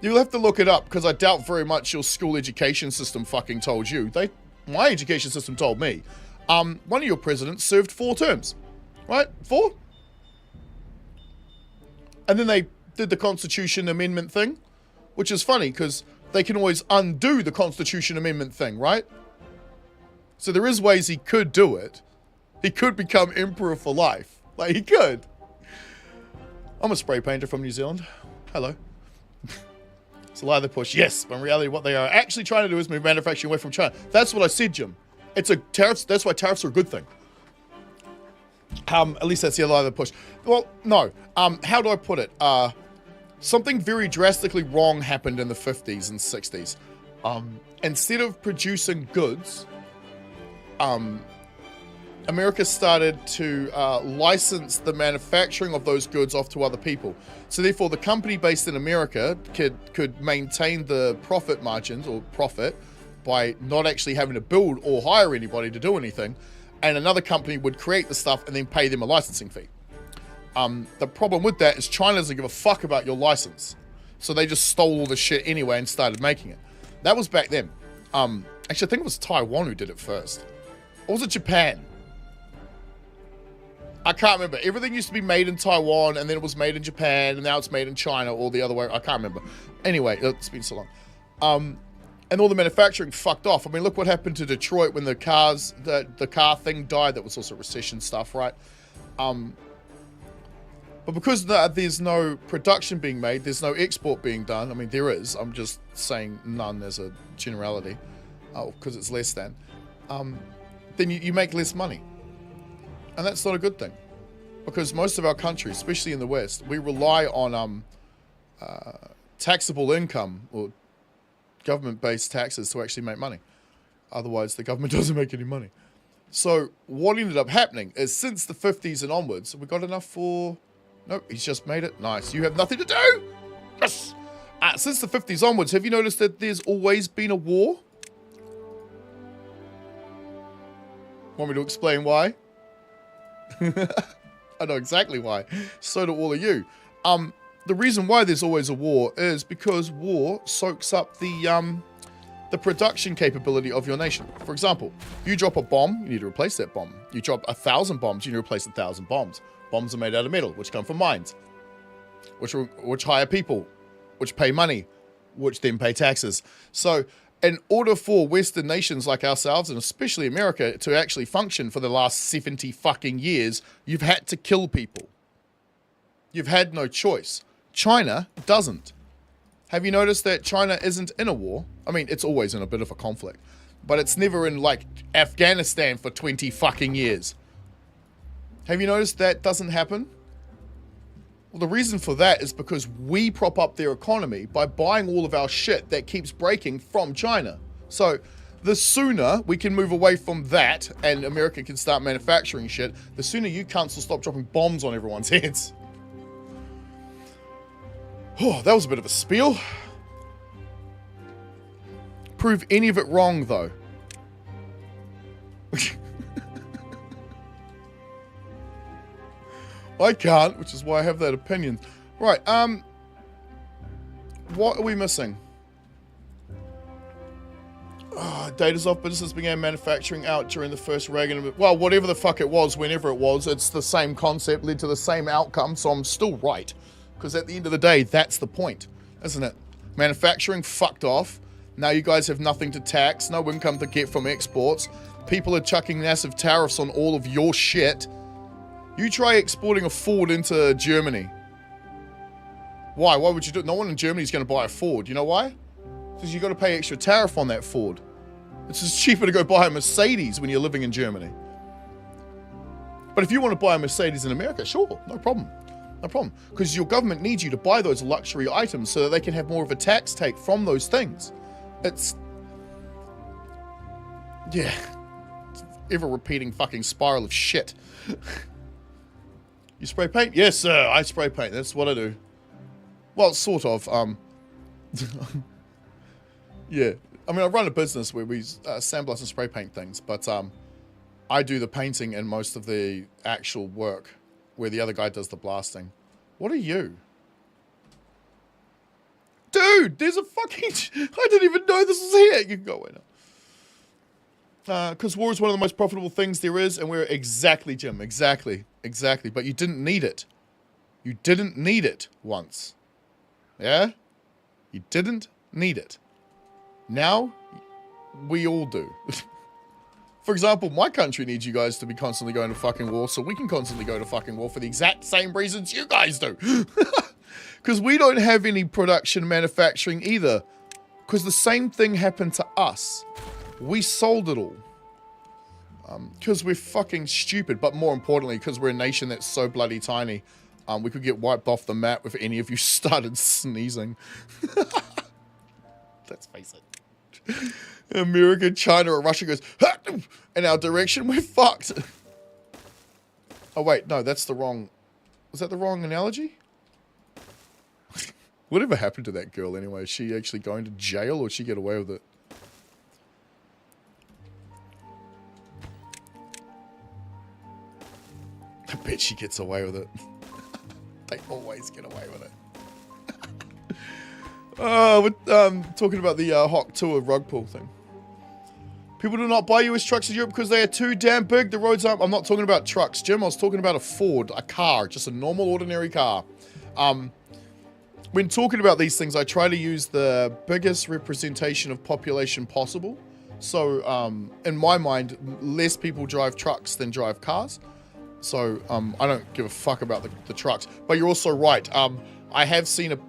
You'll have to look it up because I doubt very much your school education system fucking told you. My education system told me. One of your presidents served 4 terms, right? 4? And then they did the Constitution Amendment thing, which is funny because they can always undo the Constitution Amendment thing, right? So there is ways he could do it. He could become emperor for life. Like, he could. I'm a spray painter from New Zealand. Hello. It's a lie they push. Yes, but in reality, what they are actually trying to do is move manufacturing away from China. That's what I said, Jim. It's a tariffs. That's why tariffs are a good thing. At least that's the lie they push. Well, no. How do I put it? Something very drastically wrong happened in the 50s and 60s. Instead of producing goods, America started to license the manufacturing of those goods off to other people. So therefore, the company based in America could maintain the profit margins or profit by not actually having to build or hire anybody to do anything. And another company would create the stuff and then pay them a licensing fee. The problem with that is China doesn't give a fuck about your license. So they just stole all the shit anyway and started making it. That was back then. Actually, I think it was Taiwan who did it first. Or was it Japan? I can't remember. Everything used to be made in Taiwan, and then it was made in Japan, and now it's made in China, or the other way. I can't remember. Anyway, it's been so long. And all the manufacturing fucked off. I mean, look what happened to Detroit when the car thing died. That was also recession stuff, right? But because there's no production being made, there's no export being done. I mean, there is. I'm just saying none as a generality, because it's less than. Then you make less money. And that's not a good thing, because most of our countries, especially in the West, we rely on taxable income or government-based taxes to actually make money. Otherwise, the government doesn't make any money. So what ended up happening is since the 50s and onwards, we got enough for... Nope, he's just made it. Nice. You have nothing to do? Yes! Since the 50s onwards, have you noticed that there's always been a war? Want me to explain why? I know exactly why. So do all of you. The reason why there's always a war is because war soaks up the production capability of your nation. For example, you drop a bomb, you need to replace that bomb. You drop 1,000 bombs, you need to replace 1,000 bombs. Bombs are made out of metal, which come from mines, which hire people, which pay money, which then pay taxes. So in order for Western nations like ourselves, and especially America, to actually function for the last 70 fucking years, you've had to kill people. You've had no choice. China doesn't. Have you noticed that China isn't in a war? I mean, it's always in a bit of a conflict, but it's never in, like, Afghanistan for 20 fucking years. Have you noticed that doesn't happen? Well, the reason for that is because we prop up their economy by buying all of our shit that keeps breaking from China. So the sooner we can move away from that and America can start manufacturing shit, the sooner you cunts will stop dropping bombs on everyone's heads. Oh, that was a bit of a spiel. Prove any of it wrong, though. I can't, which is why I have that opinion. Right, what are we missing? Data's off. Businesses began manufacturing out during the first Reagan. Well, whatever the fuck it was, whenever it was, it's the same concept, led to the same outcome, so I'm still right. Because at the end of the day, that's the point, isn't it? Manufacturing fucked off. Now you guys have nothing to tax, no income to get from exports. People are chucking massive tariffs on all of your shit. You try exporting a Ford into Germany. Why? Why would you do it? No one in Germany is going to buy a Ford. You know why? Because you got to pay extra tariff on that Ford. It's just cheaper to go buy a Mercedes when you're living in Germany. But if you want to buy a Mercedes in America, sure, no problem. No problem. Because your government needs you to buy those luxury items so that they can have more of a tax take from those things. It's... yeah. It's ever-repeating fucking spiral of shit. You spray paint? Yes, sir, I spray paint. That's what I do. Well, sort of. Yeah. I mean, I run a business where we sandblast and spray paint things, but I do the painting and most of the actual work, where the other guy does the blasting. What are you? Dude, there's a fucking... I didn't even know this was here. You can go away now. Because war is one of the most profitable things there is, and we're... Exactly, Jim. Exactly. Exactly. But you didn't need it. You didn't need it once. Yeah? You didn't need it. Now, we all do. For example, my country needs you guys to be constantly going to fucking war, so we can constantly go to fucking war for the exact same reasons you guys do. Because we don't have any production manufacturing either. Because the same thing happened to us. We sold it all. Because we're fucking stupid, but more importantly, because we're a nation that's so bloody tiny, we could get wiped off the map if any of you started sneezing. Let's face it. America, China, or Russia goes in our direction, we're fucked. Oh wait, no, that's the wrong... Was that the wrong analogy? Whatever happened to that girl anyway? Is she actually going to jail, or did she get away with it? I bet she gets away with it. They always get away with it. We're talking about the Hawk Tour rug pull thing. People do not buy US trucks in Europe because they are too damn big. The roads aren't... I'm not talking about trucks, Jim. I was talking about a Ford, a car, just a normal, ordinary car. When talking about these things, I try to use the biggest representation of population possible. So, in my mind, less people drive trucks than drive cars. So, I don't give a fuck about the trucks. But you're also right. I have seen a...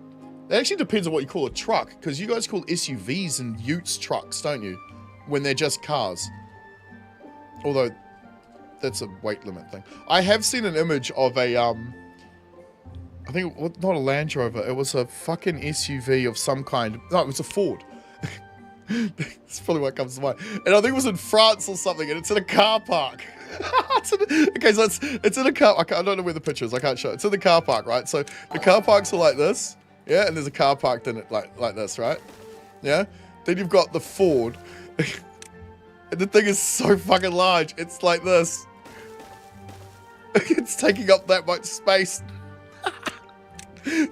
It actually depends on what you call a truck, because you guys call SUVs and utes trucks, don't you? When they're just cars. Although, that's a weight limit thing. I have seen an image of a, I think, not a Land Rover, it was a fucking SUV of some kind. No, it was a Ford. That's probably what comes to mind. And I think it was in France or something, and it's in a car park. Okay, so it's in a car, I don't know where the picture is, I can't show it. It's in the car park, right? So, the car parks are like this. Yeah, and there's a car parked in it like this, right? Yeah? Then you've got the Ford. And the thing is so fucking large. It's like this. It's taking up that much space.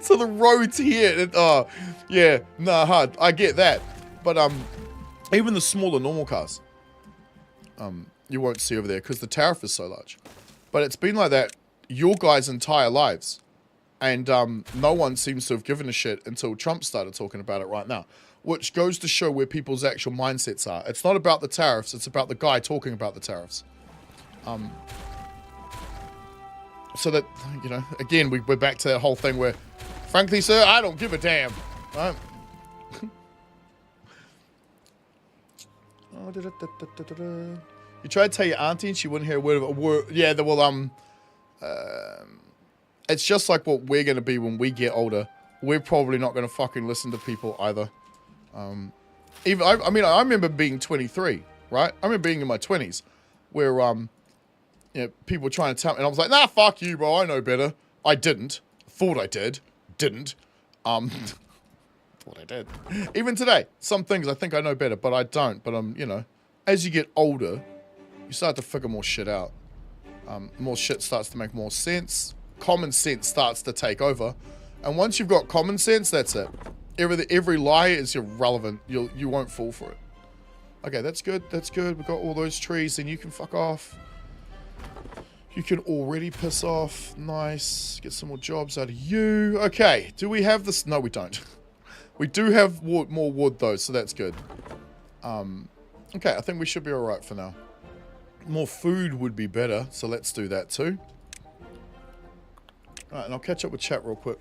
So the road's here. And, oh, yeah. Nah, hard. I get that. But even the smaller normal cars, you won't see over there because the tariff is so large. But it's been like that your guys' entire lives. And no one seems to have given a shit until Trump started talking about it right now. Which goes to show where people's actual mindsets are. It's not about the tariffs, it's about the guy talking about the tariffs. So that, you know, again, we're back to that whole thing where, frankly, sir, I don't give a damn. Right? You tried to tell your auntie and she wouldn't hear a word of a word. Yeah, well, it's just like what we're going to be when we get older. We're probably not going to fucking listen to people either. I mean, I remember being 23, right? I remember being in my 20s where, you know, people were trying to tell me, and I was like, nah, fuck you, bro, I know better. I didn't. Thought I did. Didn't. Thought I did. Even today, some things I think I know better, but I don't. But, you know, as you get older, you start to figure more shit out. More shit starts to make more sense. common sense starts to take over. And once you've got common sense, that's it. Every lie is irrelevant. You won't fall for it. Okay, that's good. That's good. We've got all those trees, and you can fuck off. You can already piss off. Nice. Get some more jobs out of you. Okay, do we have this? No, we don't. We do have more wood, though, so that's good. Okay, I think we should be alright for now. More food would be better, so let's do that too. Alright, and I'll catch up with chat real quick.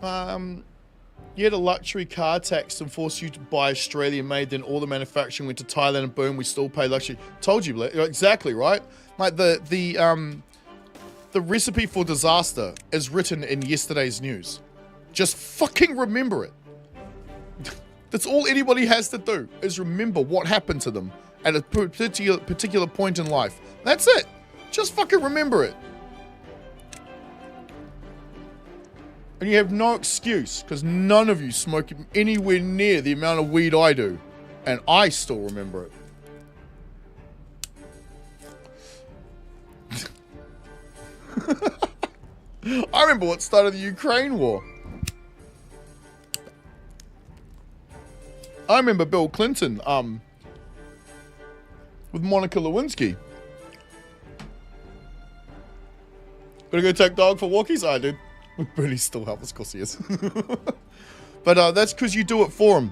You had a luxury car tax and forced you to buy Australian made, then all the manufacturing went to Thailand and boom, we still pay luxury. Told you, exactly, right? Like the recipe for disaster is written in yesterday's news. Just fucking remember it. That's all anybody has to do, is remember what happened to them at a particular point in life. That's it. Just fucking remember it. And you have no excuse, because none of you smoke anywhere near the amount of weed I do. And I still remember it. I remember what started the Ukraine war. I remember Bill Clinton, with Monica Lewinsky. Gonna go take dog for walkies? I did. Bernie's still helpless, of course he is. But that's because you do it for him.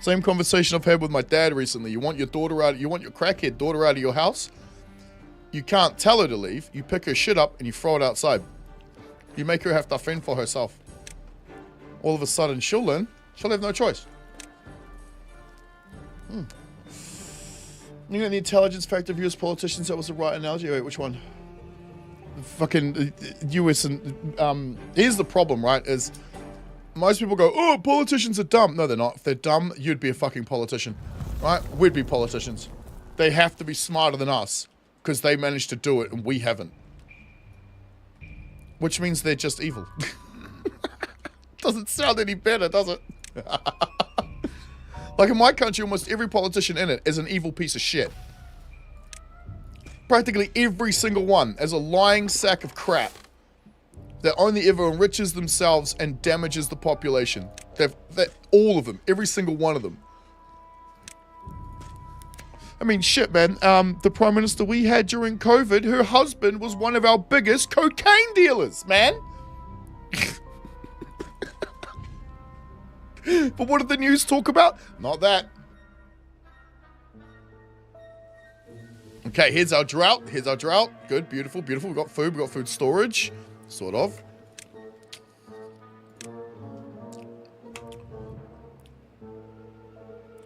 Same conversation I've had with my dad recently. You want your crackhead daughter out of your house? You can't tell her to leave. You pick her shit up and you throw it outside. You make her have to fend for herself. All of a sudden, she'll learn. She'll have no choice. You know the intelligence factor of US politicians? That was the right analogy. Wait, which one? Fucking US and here's the problem, right? Is most people go, oh, politicians are dumb. No, they're not. If they're dumb, you'd be a fucking politician, right? We'd be politicians. They have to be smarter than us because they managed to do it and we haven't. Which means they're just evil. Doesn't sound any better, does it? Like in my country, almost every politician in it is an evil piece of shit. Practically every single one is a lying sack of crap that only ever enriches themselves and damages the population. All of them, every single one of them. I mean, shit, man. The Prime Minister we had during COVID, her husband was one of our biggest cocaine dealers, man. But what did the news talk about? Not that. Okay, here's our drought. Here's our drought. Good, beautiful, beautiful. We've got food. We've got food storage. Sort of.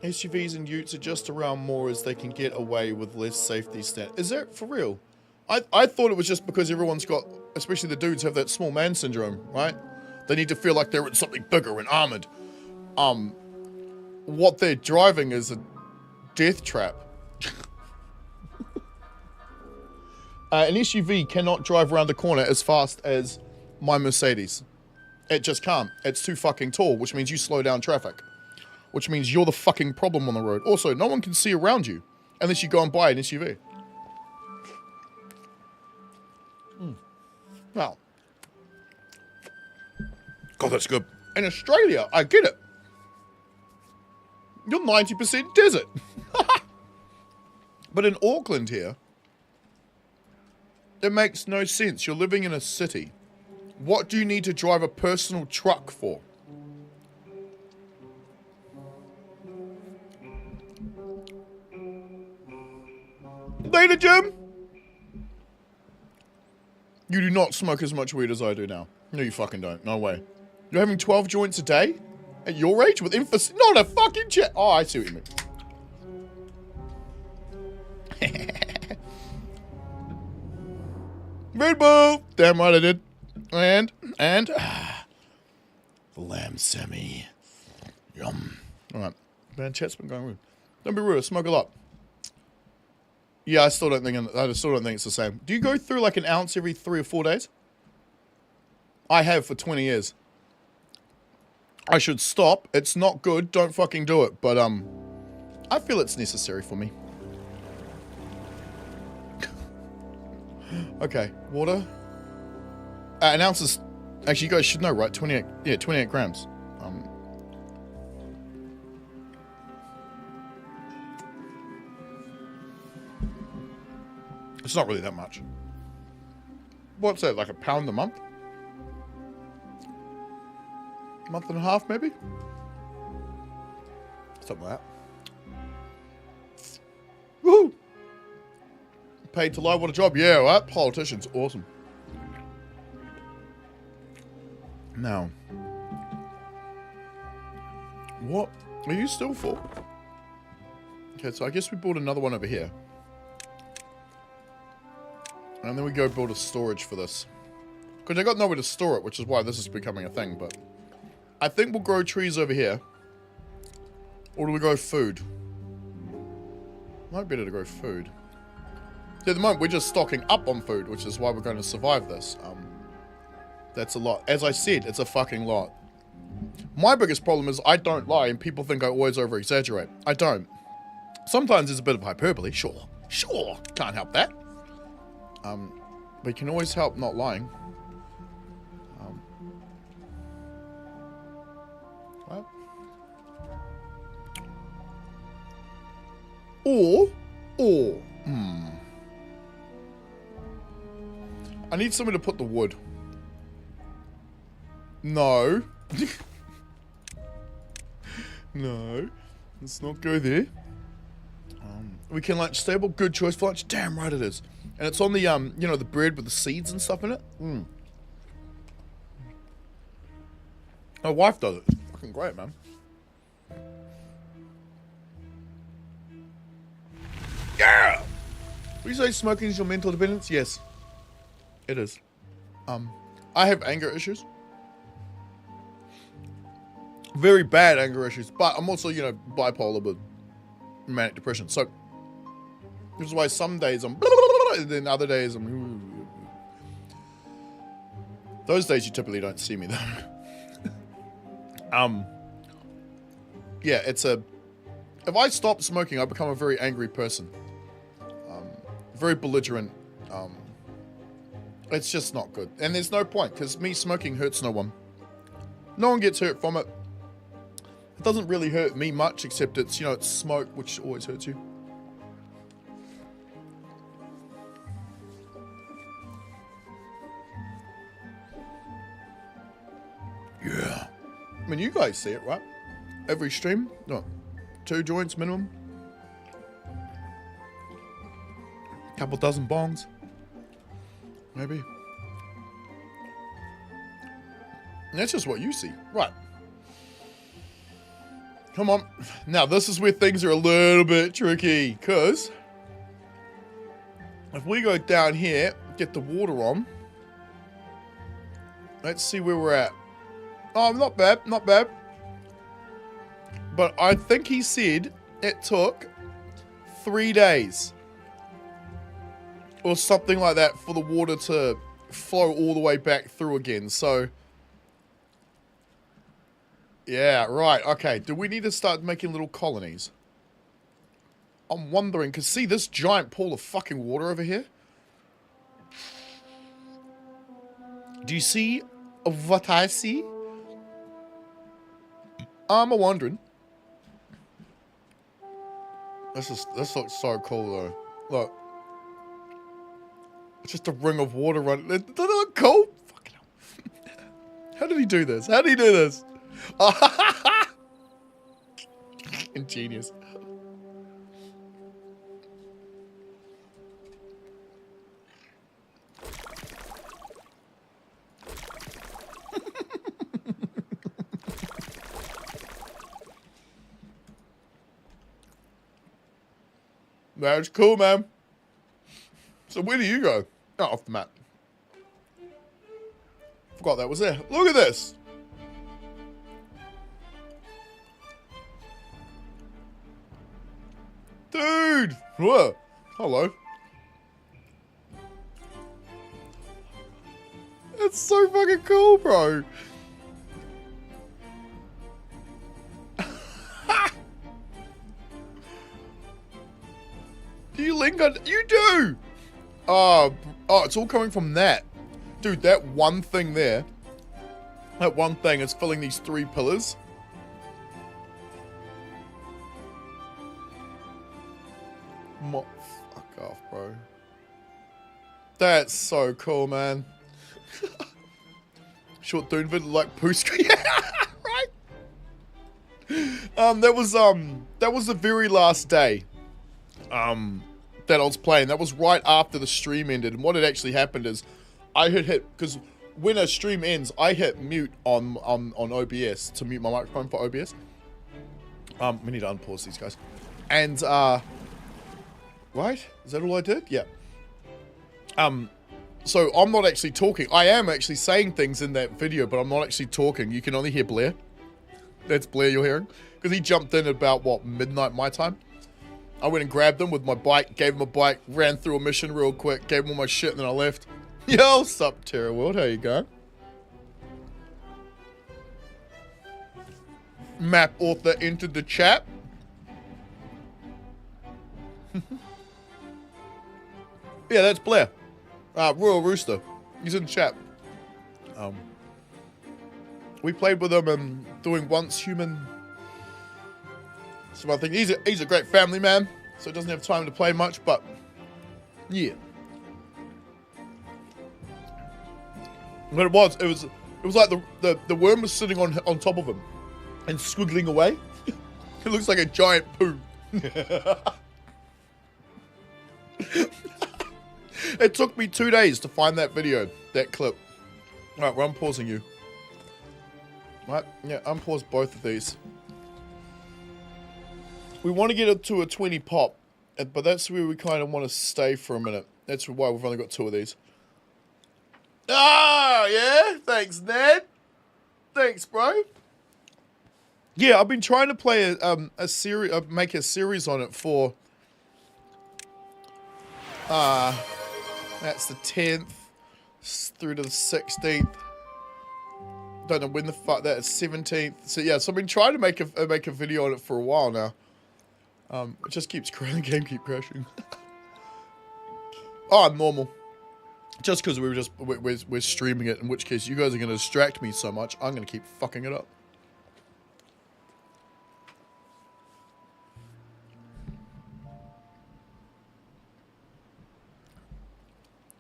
SUVs and utes adjust around more as they can get away with less safety standards. Is that for real? I thought it was just because everyone's got, especially the dudes, have that small man syndrome, right? They need to feel like they're in something bigger and armored. What they're driving is a death trap. An SUV cannot drive around the corner as fast as my Mercedes. It just can't. It's too fucking tall, which means you slow down traffic. Which means you're the fucking problem on the road. Also, no one can see around you unless you go and buy an SUV. Wow. God, that's good. In Australia, I get it. You're 90% desert. But in Auckland here, it makes no sense. You're living in a city. What do you need to drive a personal truck for? Later, Jim. You do not smoke as much weed as I do now. No, you fucking don't. No way. You're having 12 joints a day? At your age? With emphasis? Not a fucking jet. Oh, I see what you mean. Red Bull! Damn right I did. And the lamb semi. Yum. Alright. Man, chat's been going rude. Don't be rude, I smoke a lot. Yeah, I still don't think it's the same. Do you go through like an ounce every 3 or 4 days? I have for 20 years. I should stop. It's not good. Don't fucking do it. But I feel it's necessary for me. Okay, water. An ounce is... Actually, you guys should know, right? 28... Yeah, 28 grams. It's not really that much. What's that, like a pound a month? Month and a half, maybe? Something like that. Woohoo! Paid to lie, what a job. Yeah, well, that politician's awesome. Now. What are you still for? Okay, so I guess we build another one over here. And then we go build a storage for this. Because I got nowhere to store it, which is why this is becoming a thing, but... I think we'll grow trees over here. Or do we grow food? Might be better to grow food. See, at the moment, we're just stocking up on food, which is why we're going to survive this. That's a lot. As I said, it's a fucking lot. My biggest problem is I don't lie, and people think I always over-exaggerate. I don't. Sometimes there's a bit of hyperbole, sure. Sure, can't help that. But you can always help not lying. What? Or, I need somewhere to put the wood. No. No. Let's not go there. We can lunch stable. Good choice for lunch. Damn right it is. And it's on the, you know, the bread with the seeds and stuff in it. My wife does it. It's fucking great, man. Yeah! Will you say smoking is your mental dependence? Yes. It is. I have anger issues. Very bad anger issues. But I'm also, you know, bipolar with manic depression. So, this is why some days I'm... And then other days I'm... Those days you typically don't see me, though. Yeah, it's a... If I stop smoking, I become a very angry person. Very belligerent. It's just not good. And there's no point, because me smoking hurts no one. No one gets hurt from it. It doesn't really hurt me much, except it's, you know, it's smoke, which always hurts you. Yeah. I mean, you guys see it, right? Every stream, no, 2 joints minimum. Couple dozen bongs. Maybe. And that's just what you see. Right. Come on. Now, this is where things are a little bit tricky, because if we go down here, get the water on. Let's see where we're at. Oh, not bad, not bad. But I think he said it took 3 days. Or something like that for the water to flow all the way back through again. So, yeah, right. Okay, do we need to start making little colonies? I'm wondering, because see this giant pool of fucking water over here? Do you see what I see? I'm wondering. This looks so cool though. Look. It's just a ring of water running. Doesn't it look cool? Fucking hell. How did he do this? How did he do this? Ingenious. That's cool, man. So where do you go? Oh, off the map. Forgot that was there. Look at this. Dude. Whoa. Hello. That's so fucking cool, bro. Do you link on? You do. Oh, it's all coming from that. Dude, that one thing there, that one thing is filling these 3 pillars. Fuck off, bro. That's so cool, man. Short Dune vid like Pooska. Yeah, right? That was the very last day that I was playing. That was right after the stream ended. And what had actually happened is I had hit, because when a stream ends, I hit mute on OBS to mute my microphone for OBS. We need to unpause these guys. And right? Is that all I did? Yeah. So I'm not actually talking. I am actually saying things in that video, but I'm not actually talking. You can only hear Blair. That's Blair you're hearing. Because he jumped in about, what, midnight my time? I went and grabbed him with my bike, gave him a bike, ran through a mission real quick, gave him all my shit, and then I left. Yo, sup, Terra World? How you going? Map author entered the chat. Yeah, that's Blair. Royal Rooster. He's in the chat. We played with him and doing Once Human. So I think he's a great family man, so he doesn't have time to play much, but yeah. But it was like the worm was sitting on top of him and squiggling away. It looks like a giant poo. It took me 2 days to find that video, that clip. Alright, well, I'm pausing you. Right, yeah, unpause both of these. We want to get it to a 20 pop, but that's where we kind of want to stay for a minute. That's why we've only got 2 of these. Ah, yeah, thanks, Ned. Thanks, bro. Yeah, I've been trying to play a series, make a series on it for. That's the 10th through to the 16th. Don't know when the fuck that is. 17th. So yeah, so I've been trying to make a video on it for a while now. It just keeps crashing. The game keeps crashing. Oh, normal. Just because we're streaming it, in which case you guys are gonna distract me so much, I'm gonna keep fucking it up.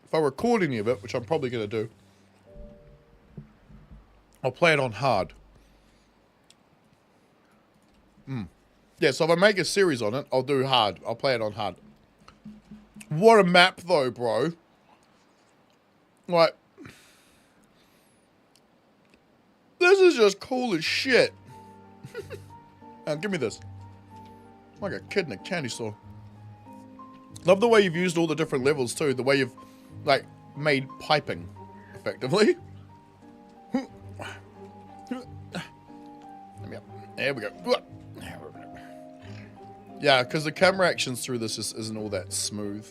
If I record any of it, which I'm probably going to do, I'll play it on hard. Yeah, so if I make a series on it, I'll do hard. I'll play it on hard. What a map, though, bro. Like, this is just cool as shit. Give me this. I'm like a kid in a candy store. Love the way you've used all the different levels, too. The way you've like made piping effectively. There we go. Yeah, because the camera actions through this isn't all that smooth.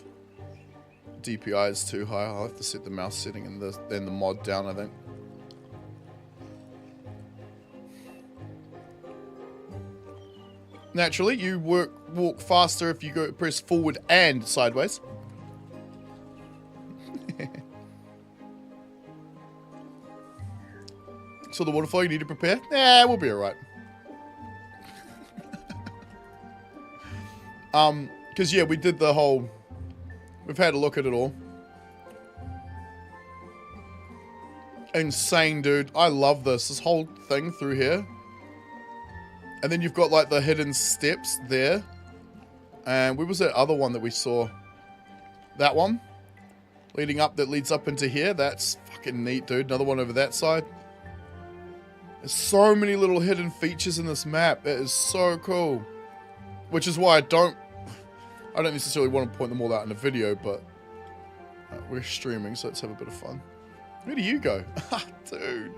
DPI is too high. I'll have to set the mouse setting and the mod down, I think. Naturally, you walk faster if you press forward and sideways. So the waterfall, you need to prepare? Yeah, we'll be alright. Because yeah, we did the whole... We've had a look at it all. Insane, dude. I love this whole thing through here. And then you've got like the hidden steps there. And where was that other one that we saw? That one? Leading up, that leads up into here. That's fucking neat, dude. Another one over that side. There's so many little hidden features in this map. It is so cool. Which is why I don't necessarily want to point them all out in a video, but we're streaming, so let's have a bit of fun. Where do you go? Dude.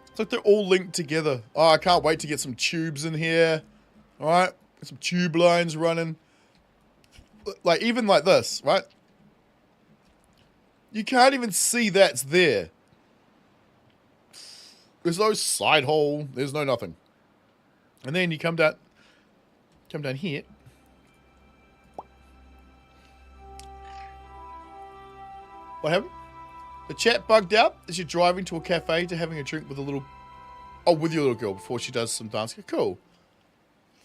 It's like they're all linked together. Oh, I can't wait to get some tubes in here. Alright? Some tube lines running. Like, even like this, right? You can't even see that's there. There's no side hole. There's no nothing. And then you come down here. What happened? The chat bugged out as you're driving to a cafe to having a drink with a little... Oh, with your little girl before she does some dancing. Cool.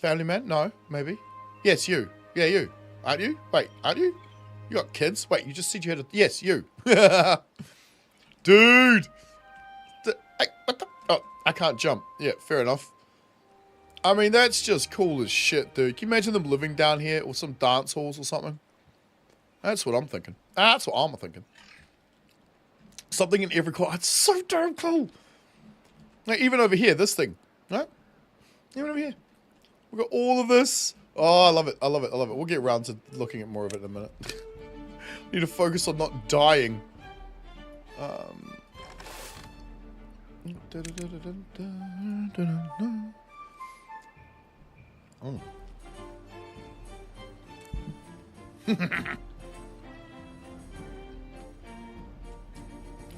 Family man? No, maybe. Yes, you. Yeah, you. Aren't you? Wait, aren't you? You got kids? Wait, you just said you had a... Yes, you. Dude! What the... Oh, I can't jump. Yeah, fair enough. I mean, that's just cool as shit, dude. Can you imagine them living down here or some dance halls or something? That's what I'm thinking. That's what I'm thinking. Something in every corner. It's so damn cool. Like, even over here, this thing. Right? Even over here. We've got all of this. Oh, I love it. I love it. I love it. We'll get around to looking at more of it in a minute. Need to focus on not dying. Oh.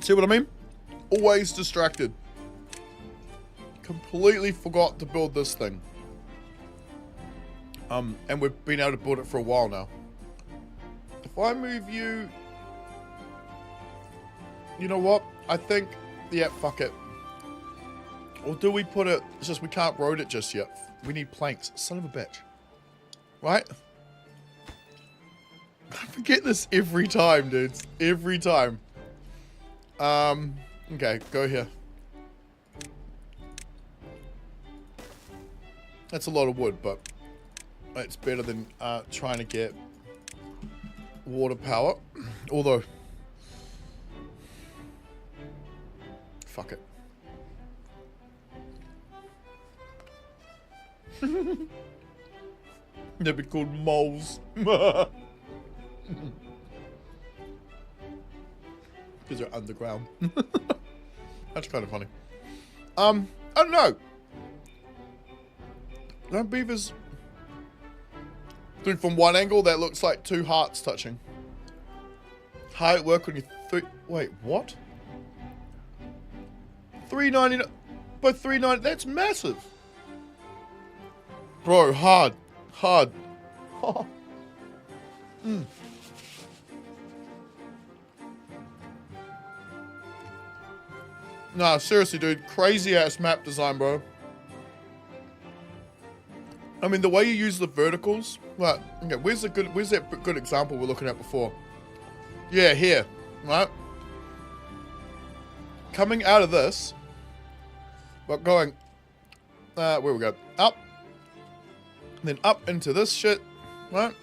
See what I mean? Always distracted. Completely forgot to build this thing. And we've been able to build it for a while now. If I move you... You know what? I think... Yeah, fuck it. Or do we put it... It's just we can't road it just yet. We need planks. Son of a bitch. Right? I forget this every time, dudes. Every time. Okay, go here. That's a lot of wood, but it's better than trying to get water power. Although, fuck it. They'd be called moles. Because they're underground. That's kind of funny. I don't know. Don't beavers... Dude, from one angle, that looks like two hearts touching. How it work when you... Wait, what? $3.99... But $3.99... That's massive. Bro, hard. Hard. Nah, seriously, dude. Crazy ass map design, bro. I mean, the way you use the verticals. Right. Okay, where's that good example we're looking at before? Yeah, here. Right. Coming out of this, but going. Where we go? Up. Then up into this shit. Right.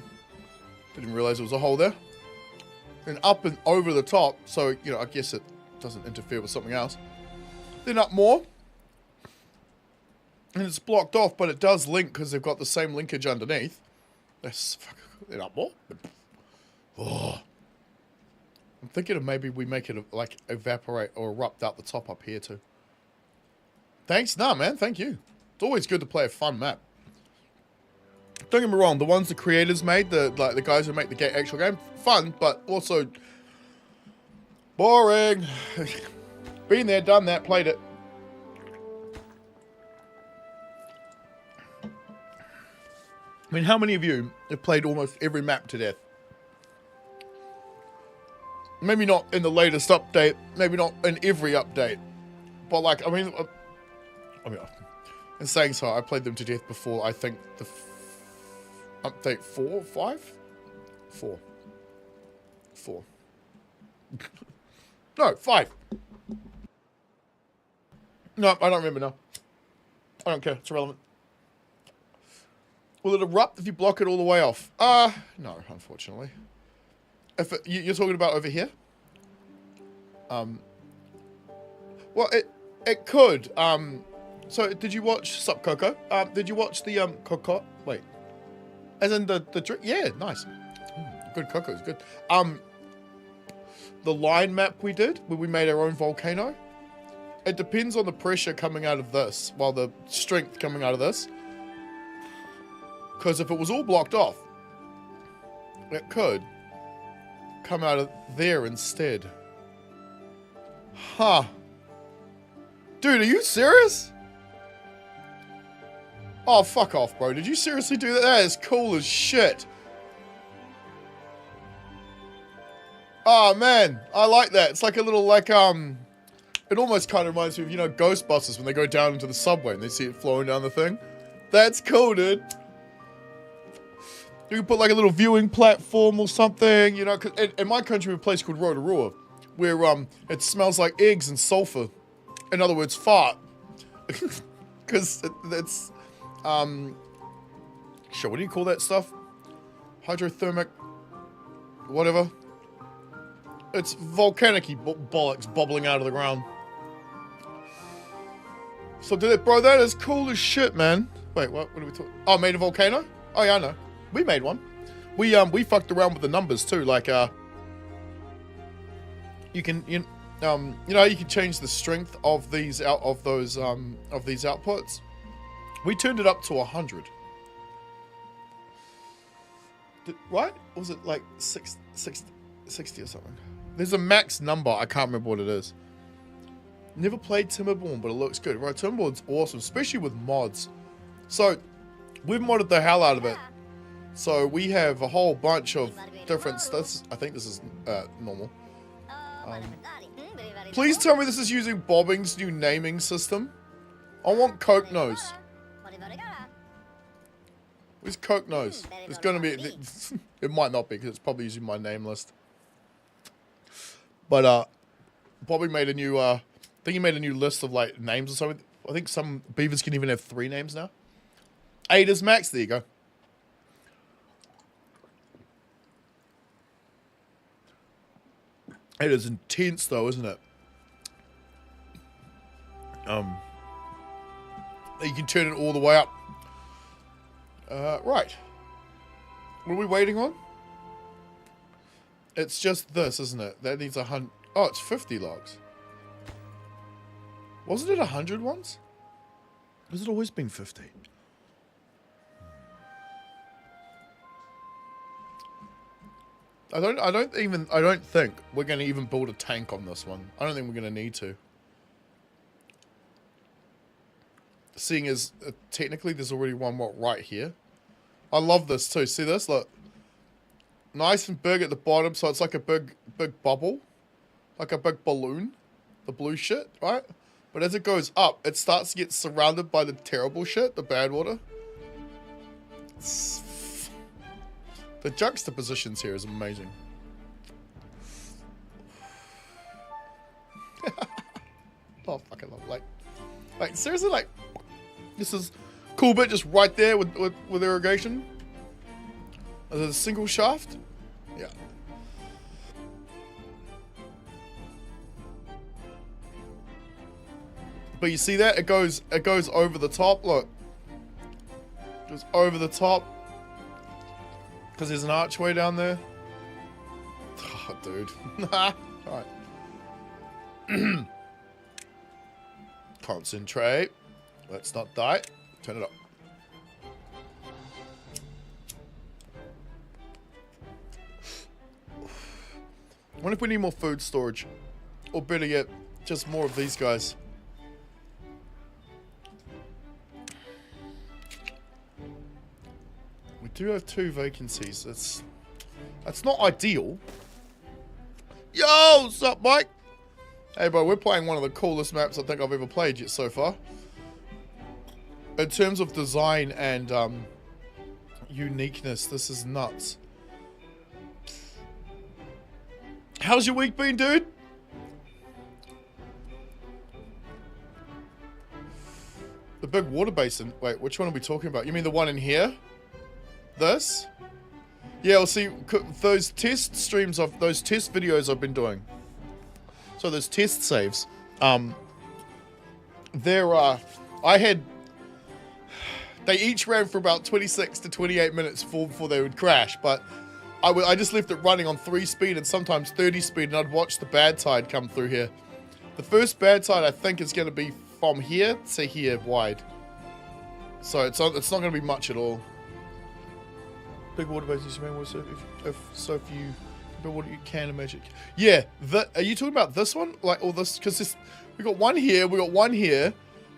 Didn't realize there was a hole there. Then up and over the top. So, you know, I guess it doesn't interfere with something else. Then up more. And it's blocked off, but it does link because they've got the same linkage underneath. That's fucking up more. Oh. I'm thinking of maybe we make it like evaporate or erupt out the top up here too. Thanks, nah, man. Thank you. It's always good to play a fun map. Don't get me wrong. The ones the creators made, the guys who make the actual game, fun, but also boring. Been there, done that, played it. I mean, how many of you have played almost every map to death? Maybe not in the latest update, maybe not in every update, but like, I mean, in saying so, I played them to death before, I think, the update 4, 5? 4. 4. No, 5. No, I don't remember now. I don't care, it's irrelevant. Will it erupt if you block it all the way off? No, unfortunately. If you're talking about over here? Well, it could. So did you watch Sup Coco? Did you watch the Coco? Wait, as in the drink? Yeah, nice. Good Coco's good. The line map we did, where we made our own volcano. It depends on the pressure coming out of this, while the strength coming out of this. Because if it was all blocked off, it could come out of there instead. Huh. Dude, are you serious? Oh, fuck off, bro. Did you seriously do that? That is cool as shit. Oh man, I like that. It's like a little like it almost kind of reminds me of, you know, Ghostbusters when they go down into the subway and they see it flowing down the thing. That's cool, dude. You can put like a little viewing platform or something, you know, 'cause in my country we have a place called Rotorua where it smells like eggs and sulfur. In other words, fart. Because it's sure, what do you call that stuff? Hydrothermic whatever. It's volcanic-y bollocks bubbling out of the ground. So bro, that is cool as shit, man. Wait, what are we talking? Oh, made a volcano? Oh yeah, I know. We made one. We fucked around with the numbers too, like you know you can change the strength of these outputs. We turned it up to 100. Right? Or was it like 60 or something? There's a max number. I can't remember what it is. Never played Timberborn, but it looks good. Right, Timberborn's awesome, especially with mods. So, we've modded the hell out of it. So, we have a whole bunch of different stuff. I think this is normal. Please tell me this is using Bobbing's new naming system. I want Coke Nose. Where's Coke Nose? It's gonna be... It might not be, because it's probably using my name list. But, Bobby made a new, I think he made a new list of, like, names or something. I think some beavers can even have 3 names now. 8 is max. There you go. It is intense, though, isn't it? You can turn it all the way up. Right. What are we waiting on? It's just this, isn't it? That needs 100. Oh, it's 50 logs. Wasn't it 100 once? Has it always been 50? I don't think we're going to even build a tank on this one. I don't think we're going to need to. Seeing as technically there's already one right here. I love this too. See this? Look. Nice and big at the bottom, so it's like a big bubble. Like a big balloon. The blue shit, right? But as it goes up, it starts to get surrounded by the terrible shit, the bad water. The juxtapositions here is amazing. Oh, fucking love it. Like seriously, like, this is cool bit just right there with irrigation. Is it a single shaft? Yeah. But you see that? It goes over the top, look. Goes over the top. Because there's an archway down there. Oh, dude. Alright. Concentrate. Let's not die. Turn it up. I wonder if we need more food storage. Or better yet, just more of these guys. We do have 2 vacancies. That's not ideal. Yo, what's up, Mike? Hey, bro, we're playing one of the coolest maps I think I've ever played yet so far. In terms of design and uniqueness, this is nuts. How's your week been, dude? The big water basin. Wait, which one are we talking about? You mean the one in here? This? Yeah, well, see, those test streams of those test videos I've been doing. So those test saves. They each ran for about 26 to 28 minutes before they would crash, but I just left it running on 3 speed and sometimes 30 speed, and I'd watch the bad tide come through here. The first bad tide, I think, is going to be from here to here wide. So it's not going to be much at all. Big water bases, so if you build what you can imagine. Yeah, are you talking about this one? Like all this? Because we got one here, we got one here,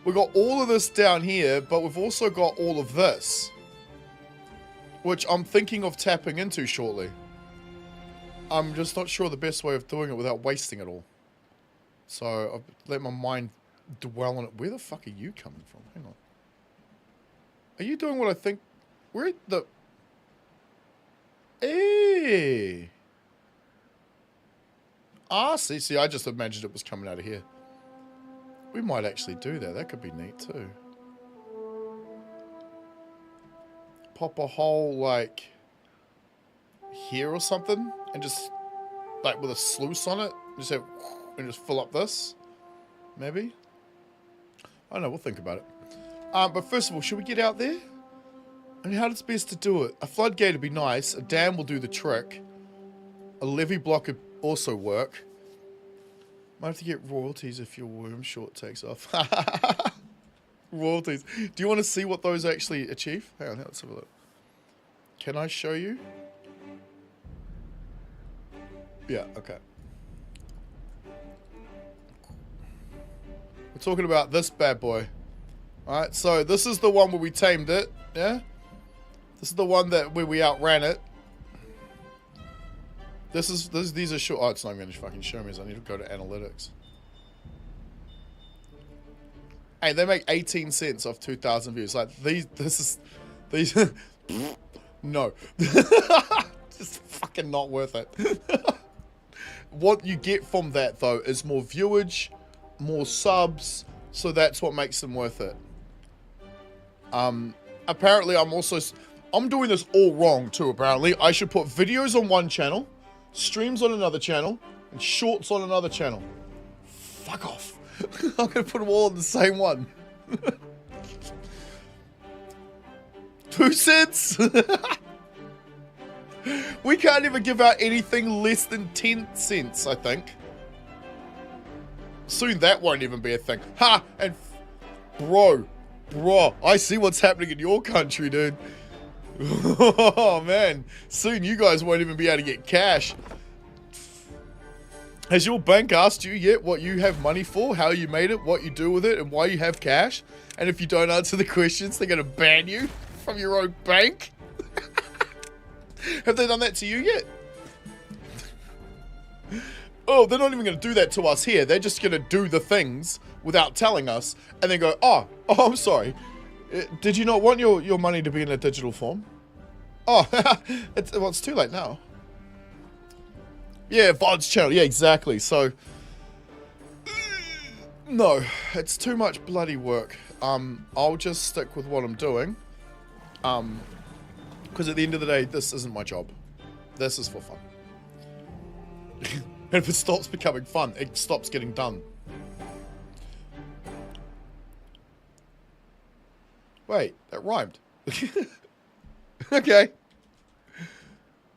we got all of this down here, but we've also got all of this, which I'm thinking of tapping into shortly. I'm just not sure the best way of doing it without wasting it all. So I've let my mind dwell on it. Where the fuck are you coming from? Hang on. Are you doing what I think? Where the... Hey! Ah, see, I just imagined it was coming out of here. We might actually do that. That could be neat too. Pop a hole, like, here or something, and just, like, with a sluice on it, just have, and just fill up this, maybe? I don't know, we'll think about it. But first of all, should we get out there? I mean, how is best to do it? A floodgate would be nice, a dam will do the trick, a levee block could also work. Might have to get royalties if your worm short takes off. Royalties. Do you want to see what those actually achieve? Hang on, let's have a look. Can I show you? Yeah, okay. We're talking about this bad boy. Alright, so this is the one where we tamed it, yeah? This is the one where we outran it. These are short. Oh, it's not even going to fucking show me, so I need to go to analytics. Hey, they make 18 cents off 2,000 views. Like, these, no. Just fucking not worth it. What you get from that, though, is more viewage, more subs, so that's what makes them worth it. Apparently, I'm doing this all wrong, too, apparently. I should put videos on one channel, streams on another channel, and shorts on another channel. Fuck off. I'm going to put them all on the same one. 2 cents? We can't even give out anything less than 10 cents, I think. Soon that won't even be a thing. Ha! And bro, I see what's happening in your country, dude. Oh, man. Soon you guys won't even be able to get cash. Has your bank asked you yet what you have money for, how you made it, what you do with it, and why you have cash? And if you don't answer the questions, they're going to ban you from your own bank? Have they done that to you yet? Oh, they're not even going to do that to us here. They're just going to do the things without telling us and then go, oh, I'm sorry. Did you not want your money to be in a digital form? Oh, it's too late now. Yeah, VOD's channel. Yeah, exactly. So, no, it's too much bloody work. I'll just stick with what I'm doing. Because at the end of the day, this isn't my job. This is for fun. And if it stops becoming fun, it stops getting done. Wait, that rhymed. Okay.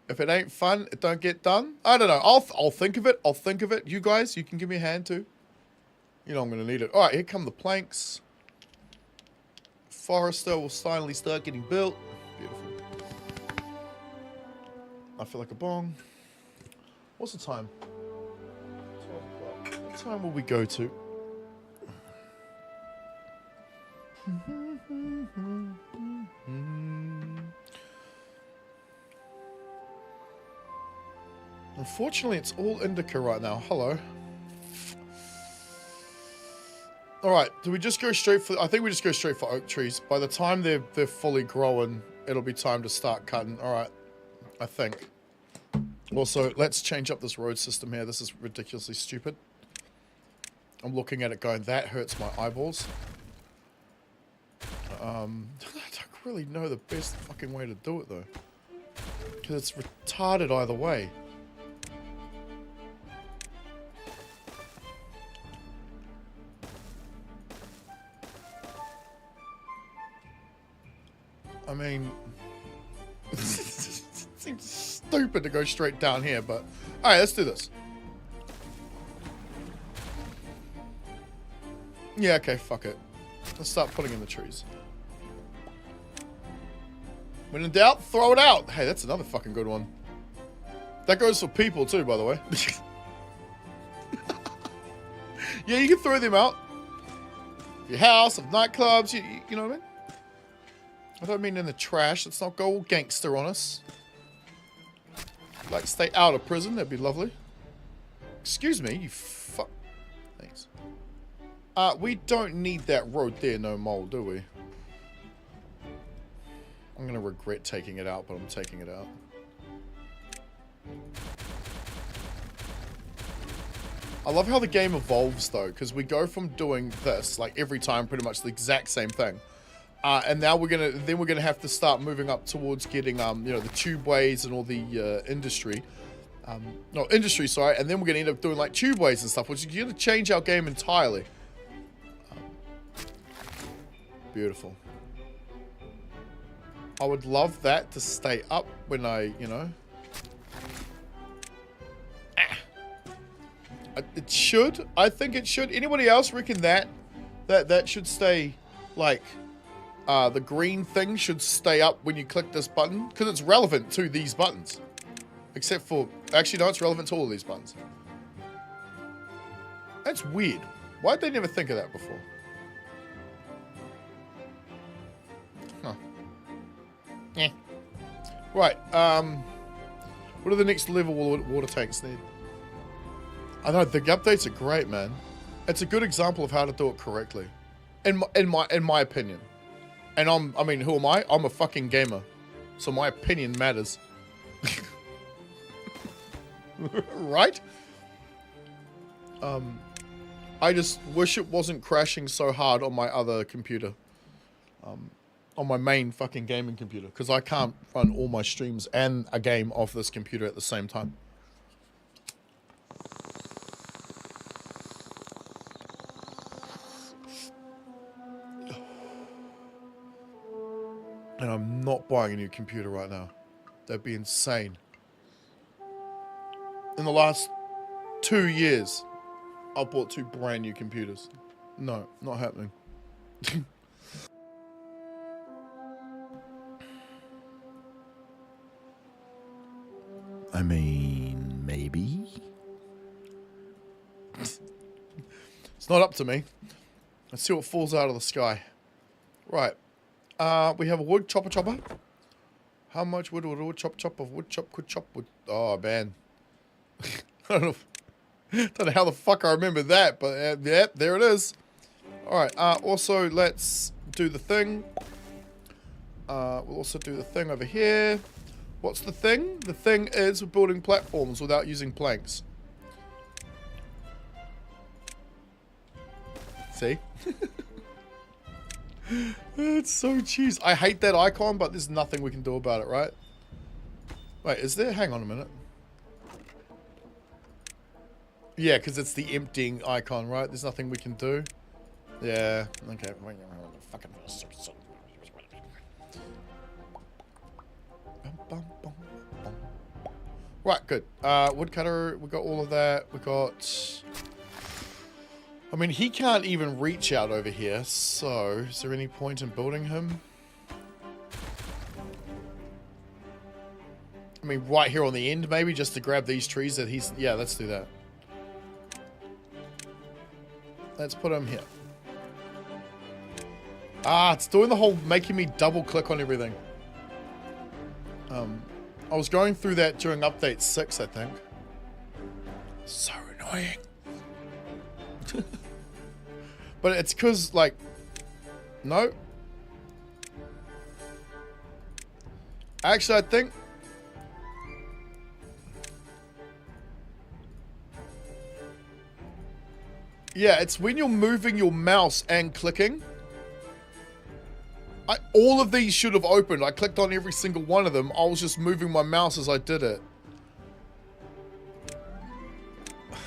If it ain't fun, it don't get done. I don't know. I'll think of it. I'll think of it. You guys, you can give me a hand too. You know I'm going to need it. All right, here come the planks. Forester will finally start getting built. Beautiful. I feel like a bong. What's the time? 12 o'clock. What time will we go to? Unfortunately, it's all indica right now. Hello. Alright, do we just go straight for... I think we just go straight for oak trees. By the time they're fully growing, it'll be time to start cutting. Alright, I think. Also, let's change up this road system here. This is ridiculously stupid. I'm looking at it going, that hurts my eyeballs. I don't really know the best fucking way to do it, though. Because it's retarded either way. I mean, it seems stupid to go straight down here, but alright, let's do this. Yeah, okay, fuck it. Let's start putting in the trees. When in doubt, throw it out. Hey, that's another fucking good one. That goes for people too, by the way. Yeah, you can throw them out. Your house, of nightclubs, you know what I mean? I don't mean in the trash. Let's not go all gangster on us. like stay out of prison, that'd be lovely. Excuse me, you fuck. Thanks. We don't need that road there no more, do we? I'm gonna regret taking it out, but I'm taking it out. I love how the game evolves though, because we go from doing this like every time, pretty much the exact same thing, and now we're gonna have to start moving up towards getting you know, the tubeways and all the industry, sorry, and then we're gonna end up doing like tubeways and stuff, which is gonna change our game entirely. Beautiful. I would love that to stay up when I, you know. It should. I think it should. Anybody else reckon that should stay, like, the green thing should stay up when you click this button? Because it's relevant to these buttons. Except for, actually no, it's relevant to all these buttons. That's weird. Why'd they never think of that before? Huh. Yeah. Right, what do the next level water tanks need? I know, the updates are great, man. It's a good example of how to do it correctly. In my opinion. And I mean, who am I? I'm a fucking gamer. So my opinion matters. Right? I just wish it wasn't crashing so hard on my other computer. On my main fucking gaming computer, because I can't run all my streams and a game off this computer at the same time. And I'm not buying a new computer right now. That'd be insane. In the last 2 years, I've bought 2 brand new computers. No, not happening. I mean, maybe? It's not up to me. Let's see what falls out of the sky. Right. We have a wood chopper. How much wood would a wood chop of wood chop could chop wood? Oh, man. I don't know how the fuck I remember that, but yeah, there it is. Alright, also, let's do the thing. We'll also do the thing over here. What's the thing? The thing is we're building platforms without using planks. See? It's so cheese. I hate that icon, but there's nothing we can do about it, right? Wait, is there? Hang on a minute. Yeah, because it's the emptying icon, right? There's nothing we can do. Yeah, okay. Fucking... Right, good. Woodcutter, we got all of that. We got... I mean, he can't even reach out over here, so is there any point in building him? I mean, right here on the end, maybe, just to grab these trees that he's... Yeah, let's do that. Let's put him here. Ah, it's doing the whole making me double click on everything. I was going through that during update 6, I think. So annoying. But it's because, like... No. Actually, I think... Yeah, it's when you're moving your mouse and clicking. All of these should have opened. I clicked on every single one of them. I was just moving my mouse as I did it.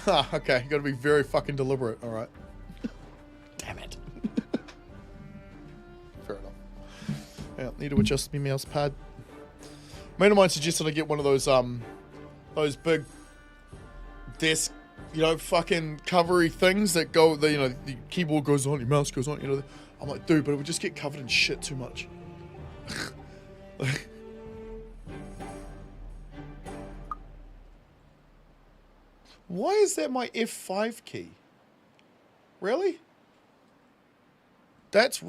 Okay, gotta be very fucking deliberate. Alright. Damn it. Fair enough. Yeah, need to adjust my mouse pad. A mate of mine suggested I get one of those big desk, you know, fucking covery things that go, you know, the keyboard goes on, your mouse goes on, you know. I'm like, dude, but it would just get covered in shit too much. Why is that my F5 key? Really? That's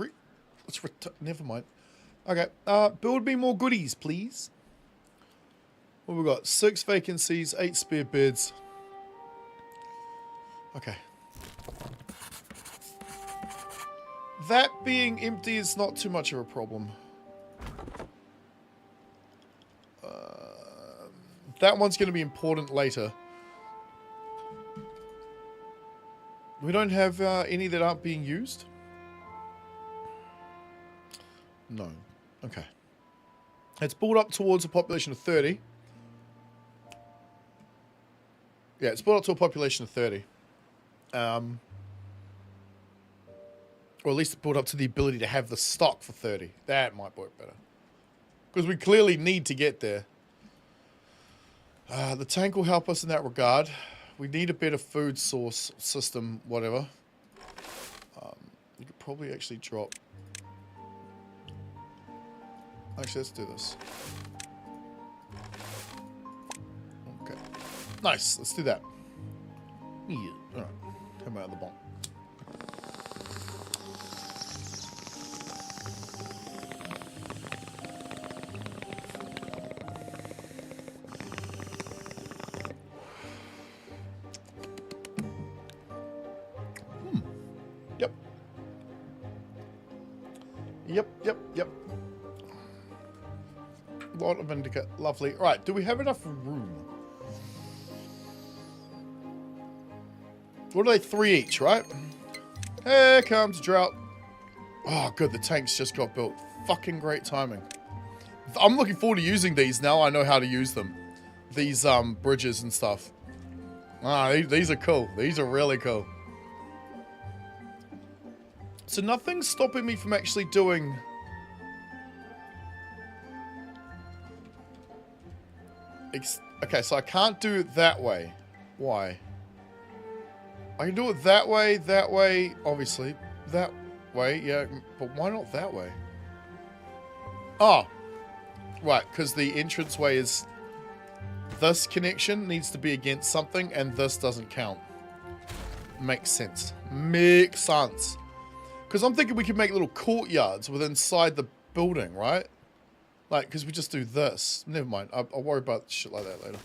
never mind. Okay, build me more goodies, please. What we got? 6 vacancies, 8 spare beds. Okay. That being empty is not too much of a problem. That one's going to be important later. We don't have any that aren't being used? No. Okay. It's built up towards a population of 30. Yeah, it's built up to a population of 30. Or at least it built up to the ability to have the stock for 30. That might work better. Because we clearly need to get there. The tank will help us in that regard. We need a better food source system, whatever. You could probably actually drop... Actually, let's do this. Okay. Nice, let's do that. Yeah, alright. Come out of the bomb. Yep. Lot of indica. Lovely. Right, do we have enough room? What are they? 3 each, right? Here comes drought. Oh, good. The tanks just got built. Fucking great timing. I'm looking forward to using these now. I know how to use them. These bridges and stuff. These are cool. These are really cool. So nothing's stopping me from actually doing... Okay, so I can't do it that way. Why? I can do it that way, obviously. That way, yeah, but why not that way? Oh, right, because the entranceway is... This connection needs to be against something, and this doesn't count. Makes sense. Makes sense. Because I'm thinking we could make little courtyards with inside the building, right? Like, because we just do this. Never mind. I'll worry about shit like that later.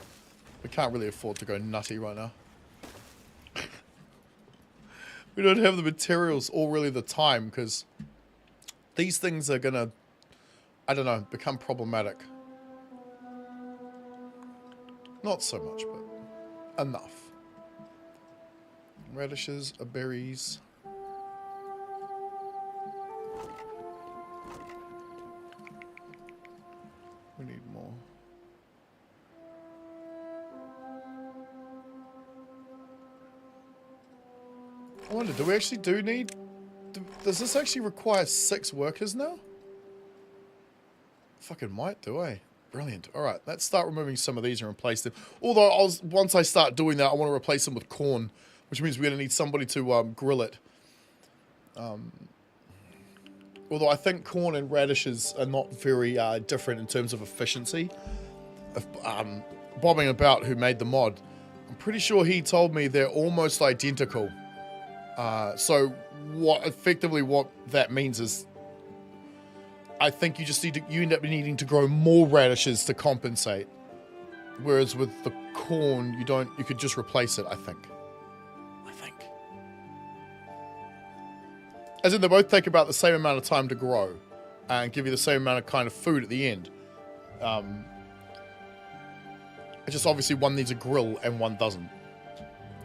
We can't really afford to go nutty right now. We don't have the materials or really the time, because these things are gonna, I don't know, become problematic. Not so much, but enough. Radishes, berries. We need more. I wonder, do we actually need... Does this actually require 6 workers now? Fucking might do, eh? Brilliant. Alright, let's start removing some of these and replace them. Although, once I start doing that, I want to replace them with corn. Which means we're going to need somebody to grill it. Although I think corn and radishes are not very different in terms of efficiency. Bobbing About, who made the mod, I'm pretty sure he told me they're almost identical. So what that means is, I think you end up needing to grow more radishes to compensate. Whereas with the corn, you could just replace it, I think. As in, they both take about the same amount of time to grow and give you the same amount of kind of food at the end. It's just obviously one needs a grill and one doesn't.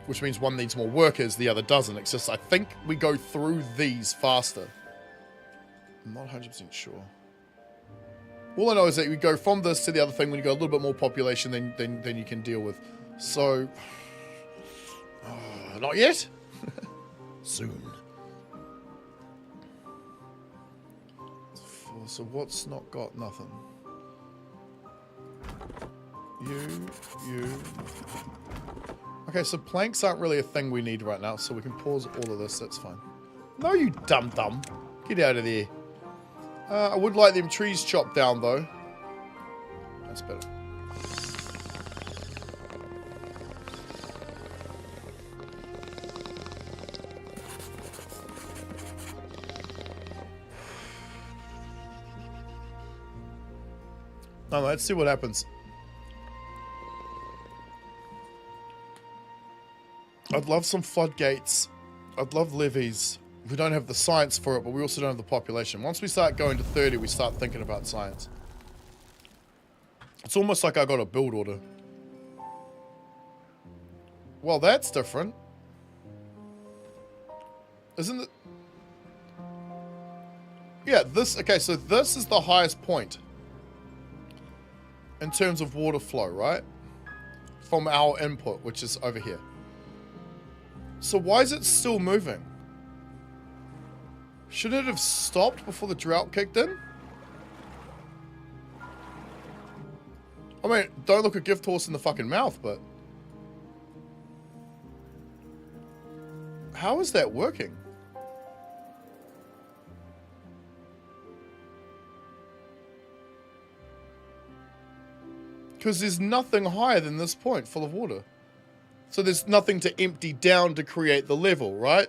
Which means one needs more workers, the other doesn't. It's just, I think we go through these faster. I'm not 100% sure. All I know is that we go from this to the other thing when you go a little bit more population than you can deal with. So... not yet? Soon. So what's not got nothing? You. Okay, so planks aren't really a thing we need right now, so we can pause all of this, that's fine. No, you dum-dum. Get out of there. I would like them trees chopped down, though. That's better. No, let's see what happens. I'd love some floodgates. I'd love levees. We don't have the science for it, but we also don't have the population. Once we start going to 30, we start thinking about science. It's almost like I got a build order. Well, that's different. Isn't it? Yeah, this... Okay, so this is the highest point. In terms of water flow, right? From our input, which is over here. So why is it still moving? Shouldn't it have stopped before the drought kicked in? I mean, don't look a gift horse in the fucking mouth, but... How is that working? Because there's nothing higher than this point full of water. So there's nothing to empty down to create the level, right?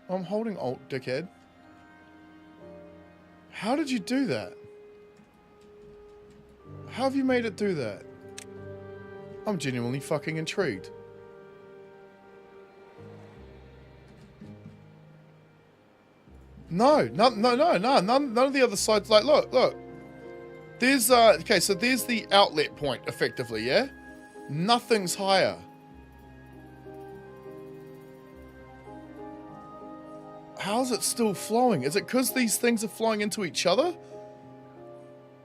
I'm holding Alt, dickhead. How did you do that? How have you made it do that? I'm genuinely fucking intrigued. No, none of the other sides. Like, look. There's, okay, so there's the outlet point, effectively, yeah? Nothing's higher. How's it still flowing? Is it because these things are flowing into each other?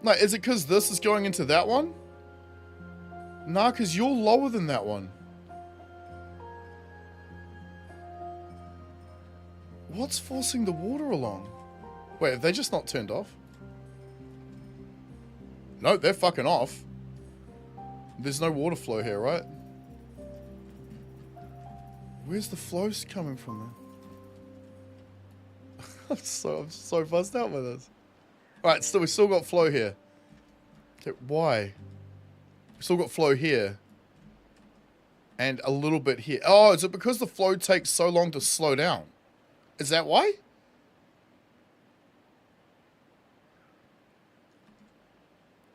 Like, is it because this is going into that one? Nah, because you're lower than that one. What's forcing the water along? Wait, have they just not turned off? No, they're fucking off. There's no water flow here, right? Where's the flows coming from then? I'm so buzzed out by this. Alright, so we still got flow here. Okay, why? We still got flow here. And a little bit here. Oh, is it because the flow takes so long to slow down? Is that why?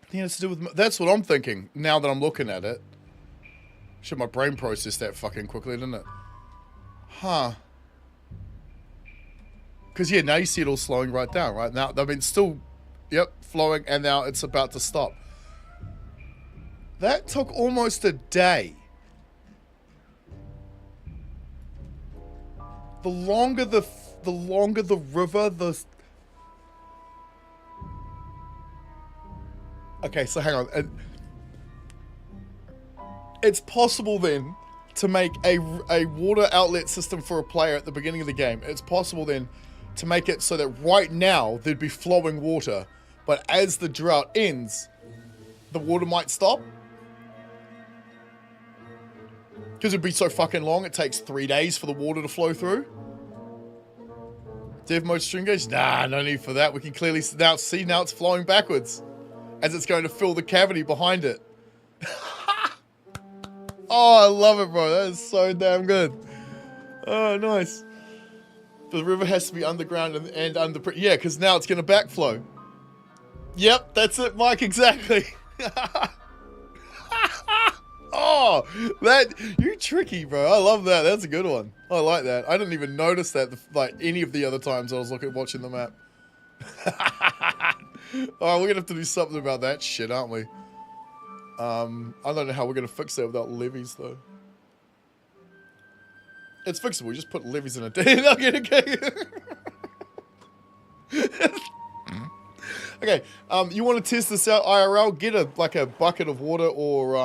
I think it's to do with... That's what I'm thinking, now that I'm looking at it. Should my brain process that fucking quickly, didn't it? Huh. Because, yeah, now you see it all slowing right down, right? Now, I mean, still, yep, flowing, and now it's about to stop. That took almost a day. The longer the river, the... Okay, so hang on. It's possible then to make a water outlet system for a player at the beginning of the game. It's possible then to make it so that right now there'd be flowing water, but as the drought ends, the water might stop. Because it'd be so fucking long, it takes 3 days for the water to flow through. Dev mode string gauge? Nah, no need for that. We can clearly now see now it's flowing backwards as it's going to fill the cavity behind it. Oh, I love it, bro. That is so damn good. Oh, nice. The river has to be underground and under... Yeah, because now it's going to backflow. Yep, that's it, Mike, exactly. Oh, that... You're tricky, bro. I love that. That's a good one. I like that. I didn't even notice that, like, any of the other times I was watching the map. Oh, we're going to have to do something about that shit, aren't we? I don't know how we're going to fix that without levies, though. It's fixable. We just put levies in a day. Okay, you want to test this out IRL? Get a bucket of water or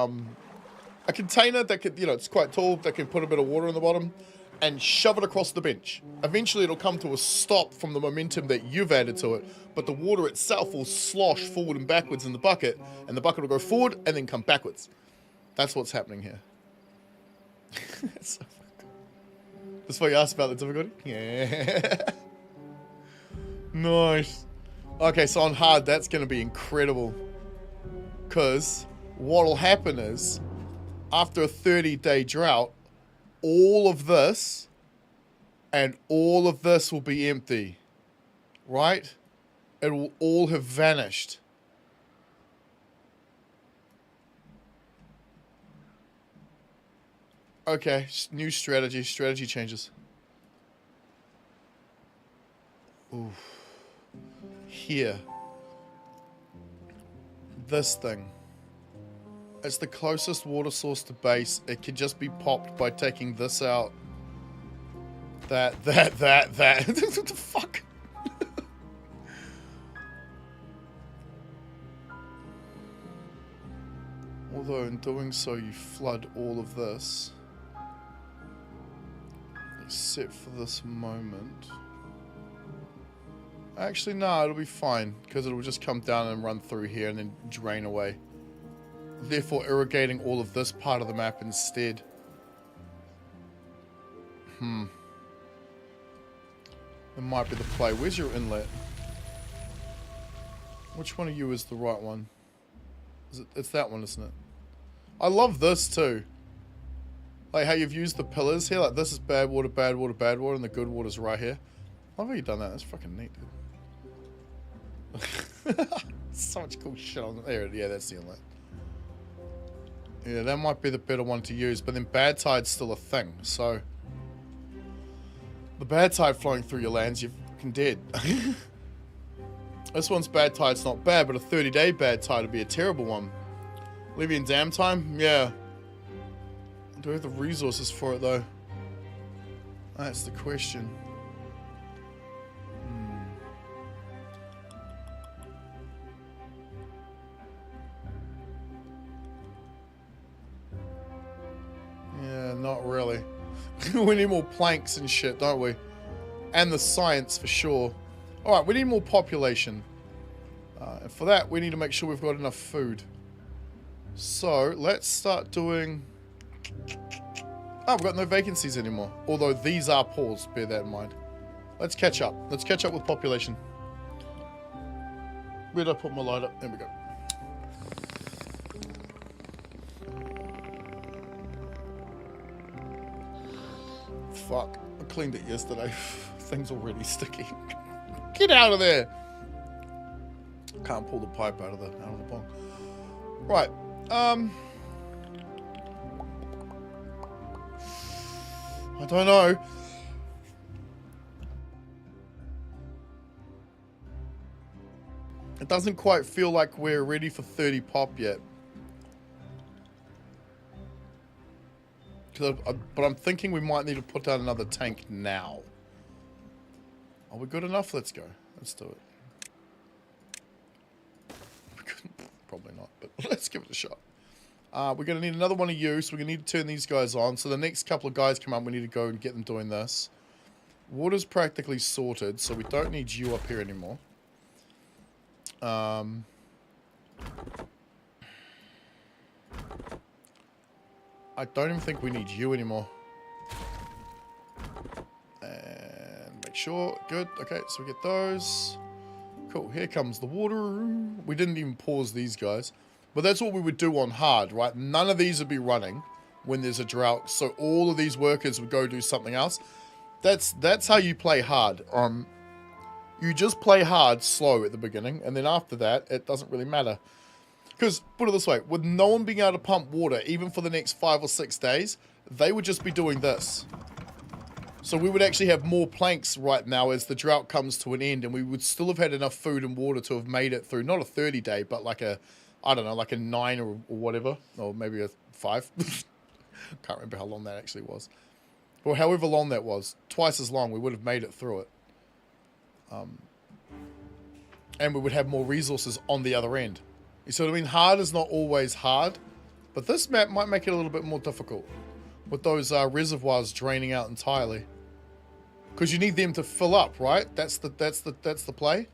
a container that could, it's quite tall, that can put a bit of water in the bottom, and shove it across the bench. Eventually, it'll come to a stop from the momentum that you've added to it, but the water itself will slosh forward and backwards in the bucket, and the bucket will go forward and then come backwards. That's what's happening here. That's so cool. That's why you asked about the difficulty? Yeah. Nice. Okay, so on hard, that's going to be incredible. Because what'll happen is, after a 30-day drought, all of this and all of this will be empty. Right? It will all have vanished. Okay, new strategy. Strategy changes. Ooh. Here. This thing. It's the closest water source to base. It can just be popped by taking this out. That. What the fuck? Although in doing so you flood all of this. Except for this moment. Actually, no, it'll be fine. Because it'll just come down and run through here and then drain away. Therefore irrigating all of this part of the map instead. It might be the play. Where's your inlet? Which one of you is the right one? It's that one, isn't it? I love this too. Like how you've used the pillars here. Like this is bad water, bad water, bad water, and the good water's right here. I love how you've done that. That's fucking neat, dude. So much cool shit on there. Yeah, that's the inlet. Yeah, that might be the better one to use, but then bad tide's still a thing, so the bad tide flowing through your lands, you're fucking dead. This one's bad tide's not bad, but a 30-day bad tide would be a terrible one. Leaving dam time? Yeah. Do we have the resources for it though? That's the question. Yeah, not really. We need more planks and shit, don't we? And the science for sure. Alright, we need more population. And for that, we need to make sure we've got enough food. So, let's start doing... Oh, we've got no vacancies anymore. Although these are paused, bear that in mind. Let's catch up. Let's catch up with population. Where did I put my lighter? There we go. Fuck. I cleaned it yesterday. Thing's already sticky. Get out of there! Can't pull the pipe out of the pong. Right. I don't know. It doesn't quite feel like we're ready for 30 pop yet. But I'm thinking we might need to put down another tank now. Are we good enough? Let's go. Let's do it. Probably not, but let's give it a shot. We're going to need another one of you, so we're going to need to turn these guys on. So the next couple of guys come up, we need to go and get them doing this. Water's practically sorted, so we don't need you up here anymore. I don't even think we need you anymore. And make sure. Good. Okay, so we get those. Cool. Here comes the water. We didn't even pause these guys. But that's what we would do on hard, right? None of these would be running when there's a drought. So all of these workers would go do something else. That's how you play hard. You just play hard slow at the beginning. And then after that, it doesn't really matter. Because, put it this way, with no one being able to pump water, even for the next 5 or 6 days, they would just be doing this. So we would actually have more planks right now as the drought comes to an end, and we would still have had enough food and water to have made it through, not a 30-day, but like a, I don't know, like a 9 or whatever, or maybe a 5. Can't remember how long that actually was. Or however long that was, twice as long, we would have made it through it. And we would have more resources on the other end. You see what I mean? Hard is not always hard, but this map might make it a little bit more difficult with those reservoirs draining out entirely. Because you need them to fill up, right? That's the play.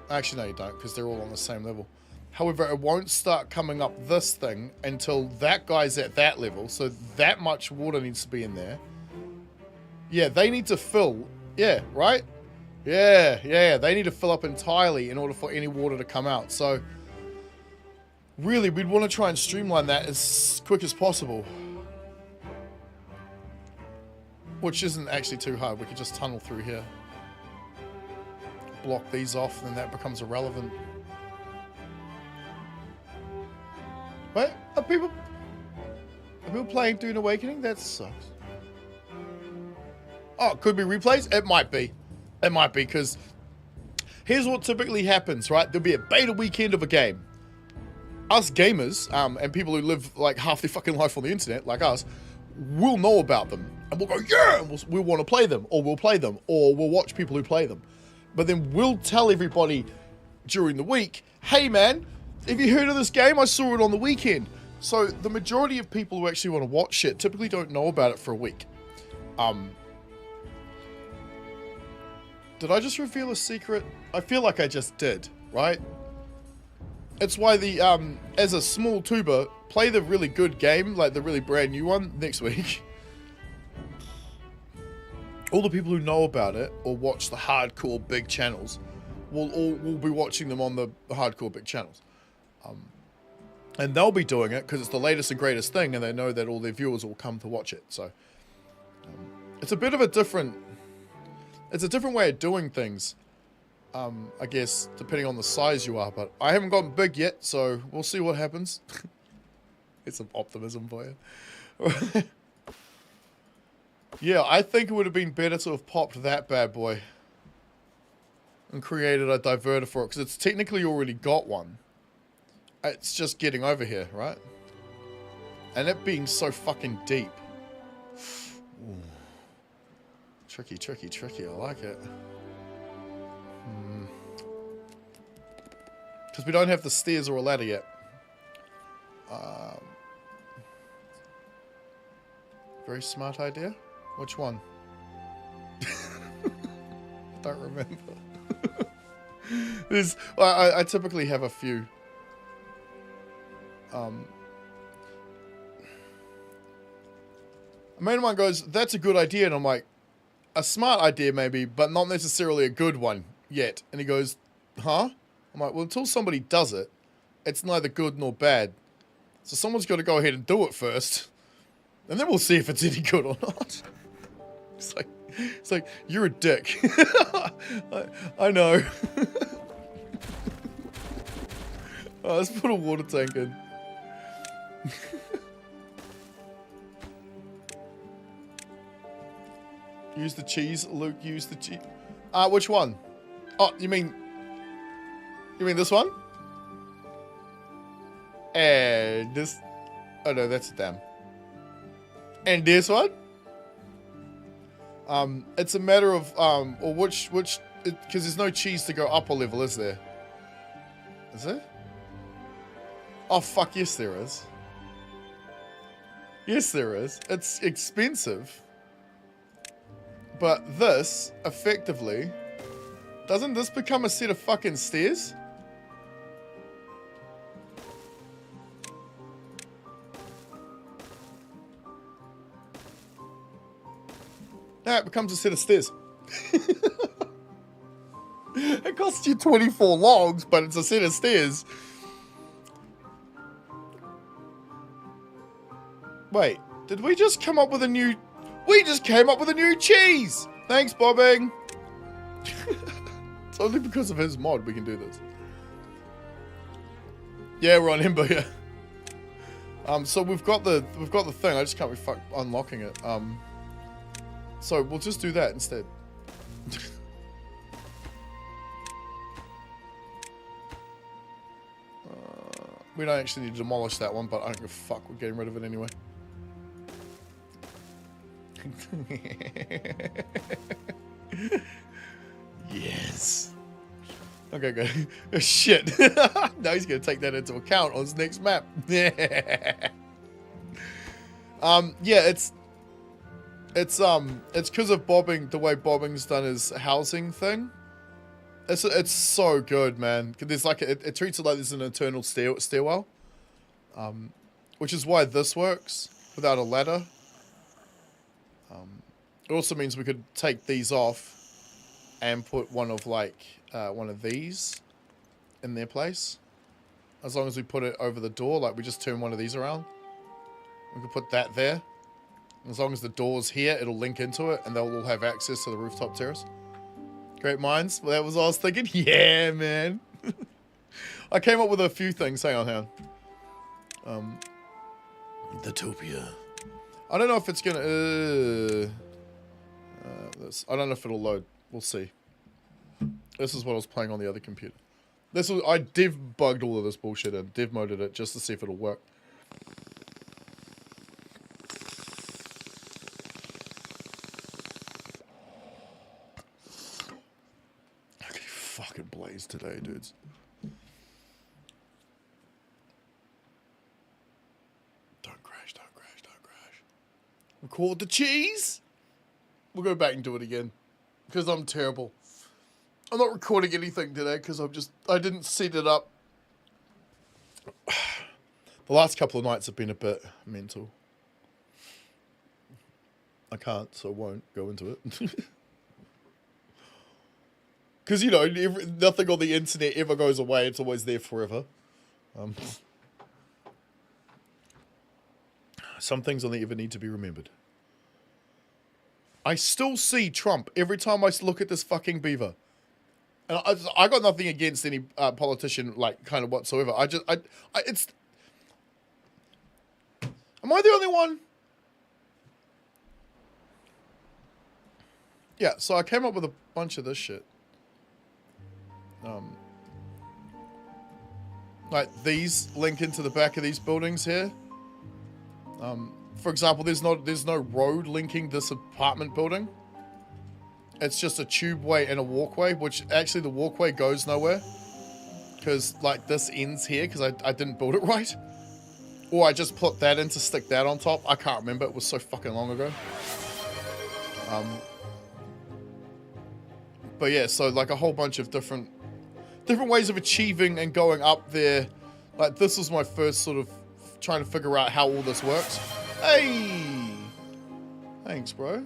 Actually, no, you don't, because they're all on the same level. However, it won't start coming up this thing until that guy's at that level. So that much water needs to be in there. Yeah, they need to fill. Yeah, right? Yeah, they need to fill up entirely in order for any water to come out. So, really, we'd want to try and streamline that as quick as possible. Which isn't actually too hard. We could just tunnel through here. Block these off, and then that becomes irrelevant. Wait, are people... People playing Dune Awakening? That sucks. Oh, it could be replays? It might be. It might be, because here's what typically happens, right? There'll be a beta weekend of a game. Us gamers, and people who live like half their fucking life on the internet, like us, will know about them. And we'll go, yeah! And we'll want to play them, or we'll play them, or we'll watch people who play them. But then we'll tell everybody during the week, hey man, have you heard of this game? I saw it on the weekend. So the majority of people who actually want to watch shit typically don't know about it for a week. Did I just reveal a secret? I feel like I just did, right? It's why the, as a small tuber, play the really good game, like the really brand new one, next week. All the people who know about it or watch the hardcore big channels will be watching them on the hardcore big channels. And they'll be doing it because it's the latest and greatest thing, and they know that all their viewers will come to watch it. So it's a bit of a different, it's a different way of doing things, I guess, depending on the size you are. But I haven't gotten big yet, so we'll see what happens. It's some optimism for you. Yeah, I think it would have been better to have popped that bad boy and created a diverter for it, because it's technically already got one. It's just getting over here, right? And it being so fucking deep. Ooh. Tricky, tricky, tricky. I like it. Because we don't have the stairs or a ladder yet. Very smart idea. Which one? Don't remember. There's, I typically have a few. A mate of mine goes, that's a good idea, and I'm like, a smart idea maybe, but not necessarily a good one yet. And he goes, huh? I'm like, well, until somebody does it, it's neither good nor bad. So someone's got to go ahead and do it first, and then we'll see if it's any good or not. It's like, you're a dick. I know. Oh, let's put a water tank in. Use the cheese, Luke, use the cheese. Which one? Oh, you mean this one? And this, oh no, that's a dam. And this one? It's a matter of, or which, because there's no cheese to go up a level, is there? Is there? Oh, fuck, yes there is. Yes there is. It's expensive. But this, effectively, doesn't this become a set of fucking stairs? Now it becomes a set of stairs. It costs you 24 logs, but it's a set of stairs. Wait, did we just come up with a new... We just came up with a new cheese! Thanks, Bobbing! It's only because of his mod we can do this. Yeah, we're on Ember here. So we've got the thing. I just can't be unlocking it. So we'll just do that instead. We don't actually need to demolish that one, but I don't give a fuck. We're getting rid of it anyway. Yes. Okay, good. Oh, shit. Now he's gonna take that into account on his next map. Yeah, it's because of bobbing, the way bobbing's done his housing thing. It's so good, man. There's like it treats it like there's an eternal stairwell, which is why this works without a ladder. It also means we could take these off and put one of these in their place. As long as we put it over the door, like we just turn one of these around, we could put that there. As long as the door's here, it'll link into it, and they'll all have access to the rooftop terrace. Great minds. Well, that was what I was thinking. Yeah, man. I came up with a few things. Hang on. The Topia. I don't know if it's gonna. I don't know if it'll load. We'll see. This is what I was playing on the other computer. I dev bugged all of this bullshit and dev moded it just to see if it'll work. Okay, fucking blaze today, dudes. Don't crash, don't crash, don't crash. Record the cheese. We'll go back and do it again because I'm terrible. I'm not recording anything today because I didn't set it up. The last couple of nights have been a bit mental. I can't, so I won't go into it. Because, you know, nothing on the internet ever goes away. It's always there forever. Some things only ever need to be remembered. I still see Trump every time I look at this fucking beaver. And I got nothing against any politician, like, kind of whatsoever. It's... Am I the only one? Yeah, so I came up with a bunch of this shit. Like, these link into the back of these buildings here. For example, there's no road linking this apartment building. It's just a tubeway and a walkway, which actually the walkway goes nowhere. Because, like, this ends here because I didn't build it right. Or I just put that in to stick that on top. I can't remember. It was so fucking long ago. But yeah, so, like, a whole bunch of different ways of achieving and going up there. Like, this was my first sort of trying to figure out how all this works. Hey! Thanks, bro.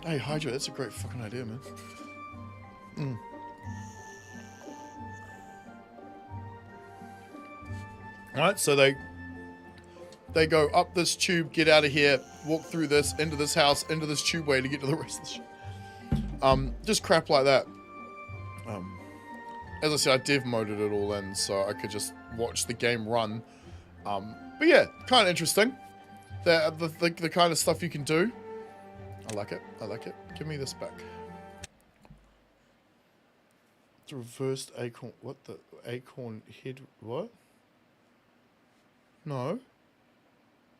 Hey, Hydra, that's a great fucking idea, man. Alright, so they go up this tube, get out of here, walk through this, into this house, into this tubeway to get to the rest of the shit. Just crap like that. As I said, I dev moded it all in so I could just watch the game run. But yeah, kind of interesting. The kind of stuff you can do. I like it. I like it. Give me this back. It's a reversed acorn. What the? Acorn head. What? No.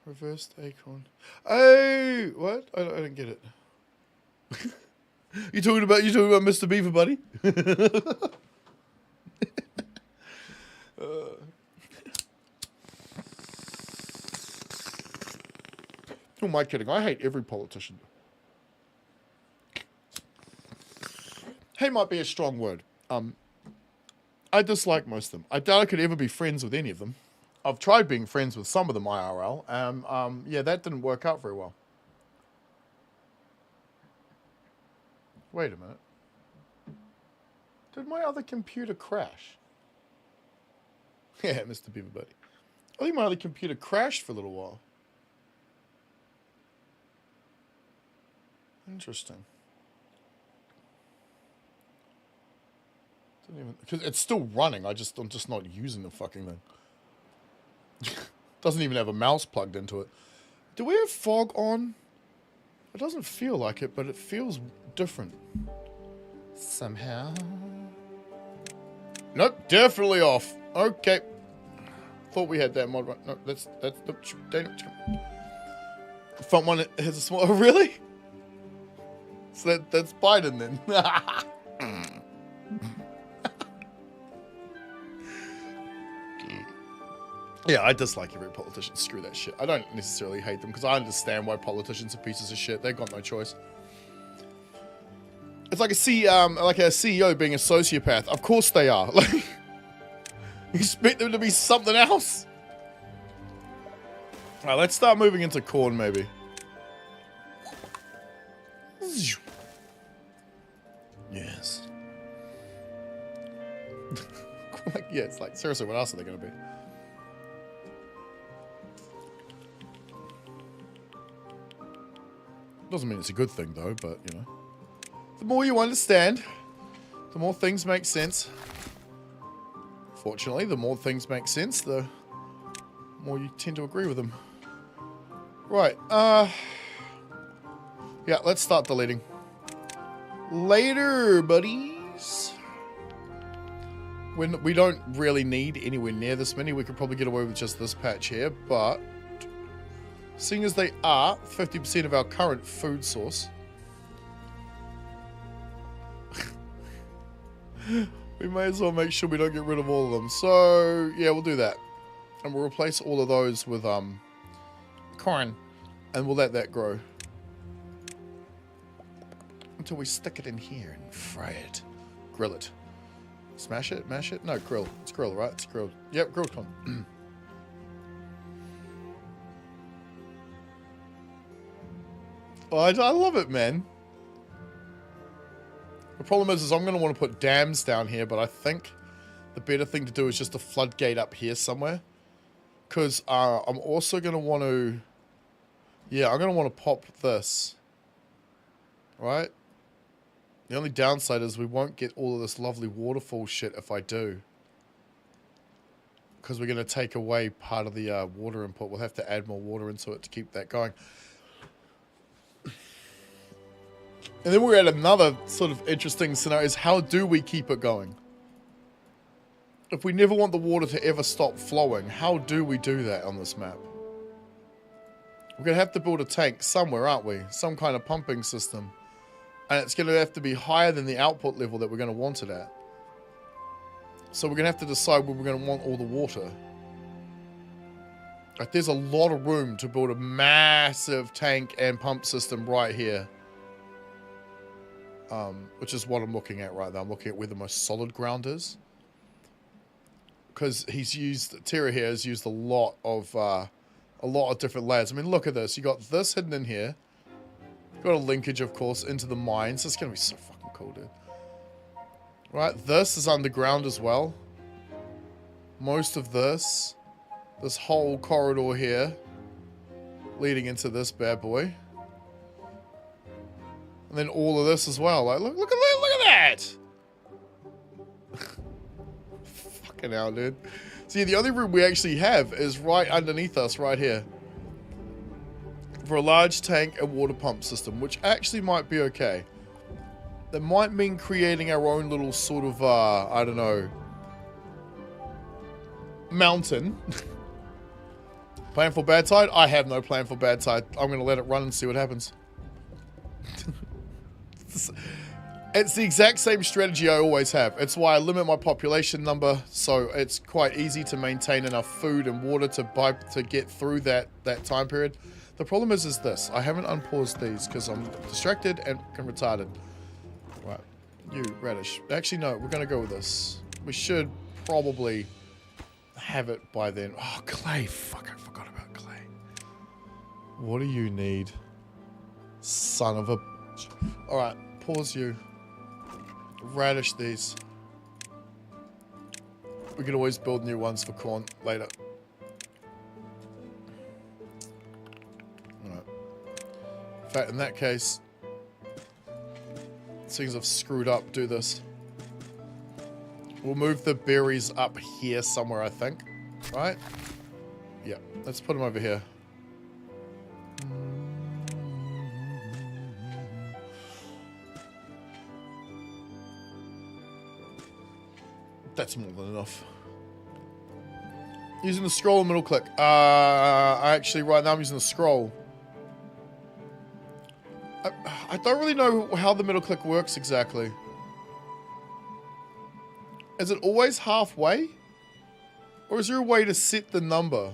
Reversed acorn. Oh, what? I don't get it. You talking about Mr. Beaver, buddy? Who am I kidding? I hate every politician. Hate might be a strong word. I dislike most of them. I doubt I could ever be friends with any of them. I've tried being friends with some of them IRL. Yeah, that didn't work out very well. Wait a minute. Did my other computer crash? Yeah, Mr. Beaver Buddy. I think my other computer crashed for a little while. Interesting. Because it's still running. I'm just not using the fucking thing. Doesn't even have a mouse plugged into it. Do we have fog on? It doesn't feel like it, but it feels different. Somehow. Nope, definitely off. Okay. Thought we had that mod right. No, that's front one has a small. Oh, really? So that's Biden then. Yeah, I dislike every politician. Screw that shit. I don't necessarily hate them because I understand why politicians are pieces of shit. They've got no choice. It's like a CEO being a sociopath. Of course they are. Like, you expect them to be something else. All right, let's start moving into corn, maybe. Yes. Like, yeah, it's like, seriously, what else are they going to be? Doesn't mean it's a good thing, though, but, you know. The more you understand, the more things make sense. Fortunately, the more things make sense, the more you tend to agree with them. Right, yeah, let's start deleting. Later, buddies. When we don't really need anywhere near this many, we could probably get away with just this patch here, but seeing as they are 50% of our current food source, we may as well make sure we don't get rid of all of them. So, yeah, we'll do that. And we'll replace all of those with corn, and we'll let that grow until we stick it in here and fry it. Grill it. Smash it? Mash it? No, grill. It's grill, right? It's grilled. Yep, grilled corn. Oh, I love it, man. The problem is I'm going to want to put dams down here, but I think the better thing to do is just a floodgate up here somewhere. Because I'm also going to want to... Yeah, I'm going to want to pop this. Right? The only downside is we won't get all of this lovely waterfall shit if I do. Because we're going to take away part of the water input. We'll have to add more water into it to keep that going. And then we're at another sort of interesting scenario is how do we keep it going? If we never want the water to ever stop flowing, how do we do that on this map? We're going to have to build a tank somewhere, aren't we? Some kind of pumping system. And it's going to have to be higher than the output level that we're going to want it at. So we're going to have to decide where we're going to want all the water. Like, there's a lot of room to build a massive tank and pump system right here. Which is what I'm looking at right now. I'm looking at where the most solid ground is. Because Terra here has used a lot of different layers. I mean, look at this. You got this hidden in here. Got a linkage, of course, into the mines. It's going to be so fucking cool, dude. Right, this is underground as well. Most of this whole corridor here, leading into this bad boy. And then all of this as well. Like, look at that! Look at that! Fucking hell, dude. See, the only room we actually have is right underneath us, right here. For a large tank and water pump system, which actually might be okay. That might mean creating our own little sort of, I don't know, mountain. Plan for bad side? I have no plan for bad side. I'm going to let it run and see what happens. It's the exact same strategy I always have. It's why I limit my population number, so it's quite easy to maintain enough food and water to get through that time period. The problem is this. I haven't unpaused these because I'm distracted and retarded. Right. You, radish. Actually, no. We're going to go with this. We should probably have it by then. Oh, clay. Fuck, I forgot about clay. What do you need? Son of a... Alright, pause you. Radish these. We can always build new ones for corn later. Alright. In fact, in that case, seeing as I've screwed up, do this. We'll move the berries up here somewhere, I think. Right? Yeah, let's put them over here. That's more than enough. Using the scroll and middle click. Actually, right now I'm using the scroll. I don't really know how the middle click works exactly. Is it always halfway? Or is there a way to set the number?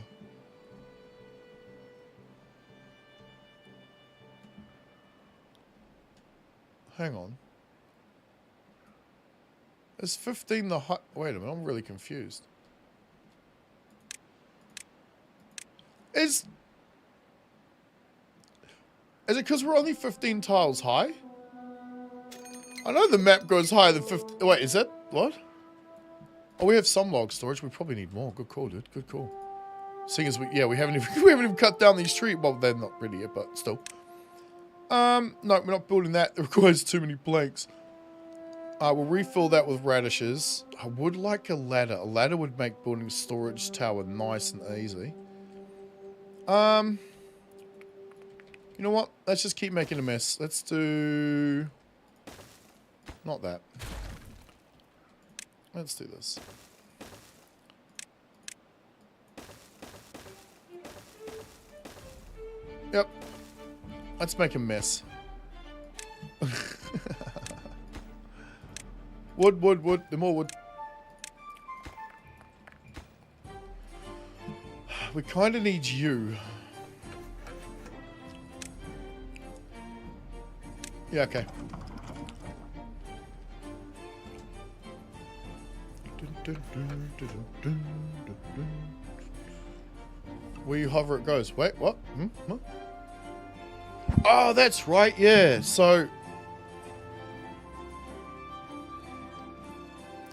Hang on. Is 15 the high... Wait a minute, I'm really confused. Is it because we're only 15 tiles high? I know the map goes higher than 50... Wait, is that... What? Oh, we have some log storage. We probably need more. Good call, dude. Good call. Seeing as we... Yeah, we haven't even cut down these trees. Well, they're not really yet, but still. No, we're not building that. It requires too many planks. We'll refill that with radishes. I would like a ladder. A ladder would make building a storage tower nice and easy. You know what? Let's just keep making a mess. Let's do... Not that. Let's do this. Yep. Let's make a mess. Wood, wood, wood. The more wood. We kind of need you. Yeah, okay. Where you hover, it goes. Wait, what? Huh? Oh, that's right, yeah. So,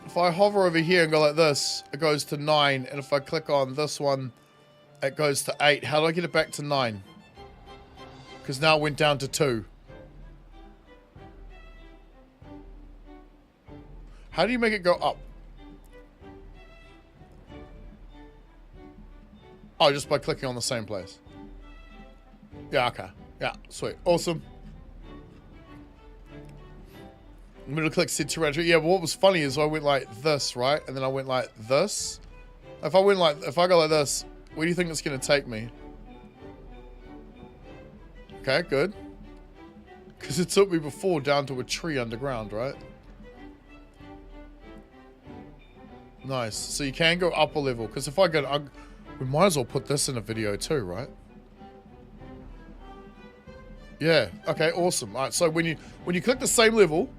if I hover over here and go like this, it goes to 9. And if I click on this one, it goes to 8. How do I get it back to 9? Because now it went down to 2. How do you make it go up? Oh, just by clicking on the same place. Yeah, okay. Yeah, sweet. Awesome. I'm going to click set to. Yeah, but what was funny is I went like this, right? And then I went like this. If I go like this, where do you think it's going to take me? Okay, good. Because it took me before down to a tree underground, right? Nice. So you can go up a level. Because if I go... we might as well put this in a video too, right? Yeah. Okay, awesome. All right, so when you click the same level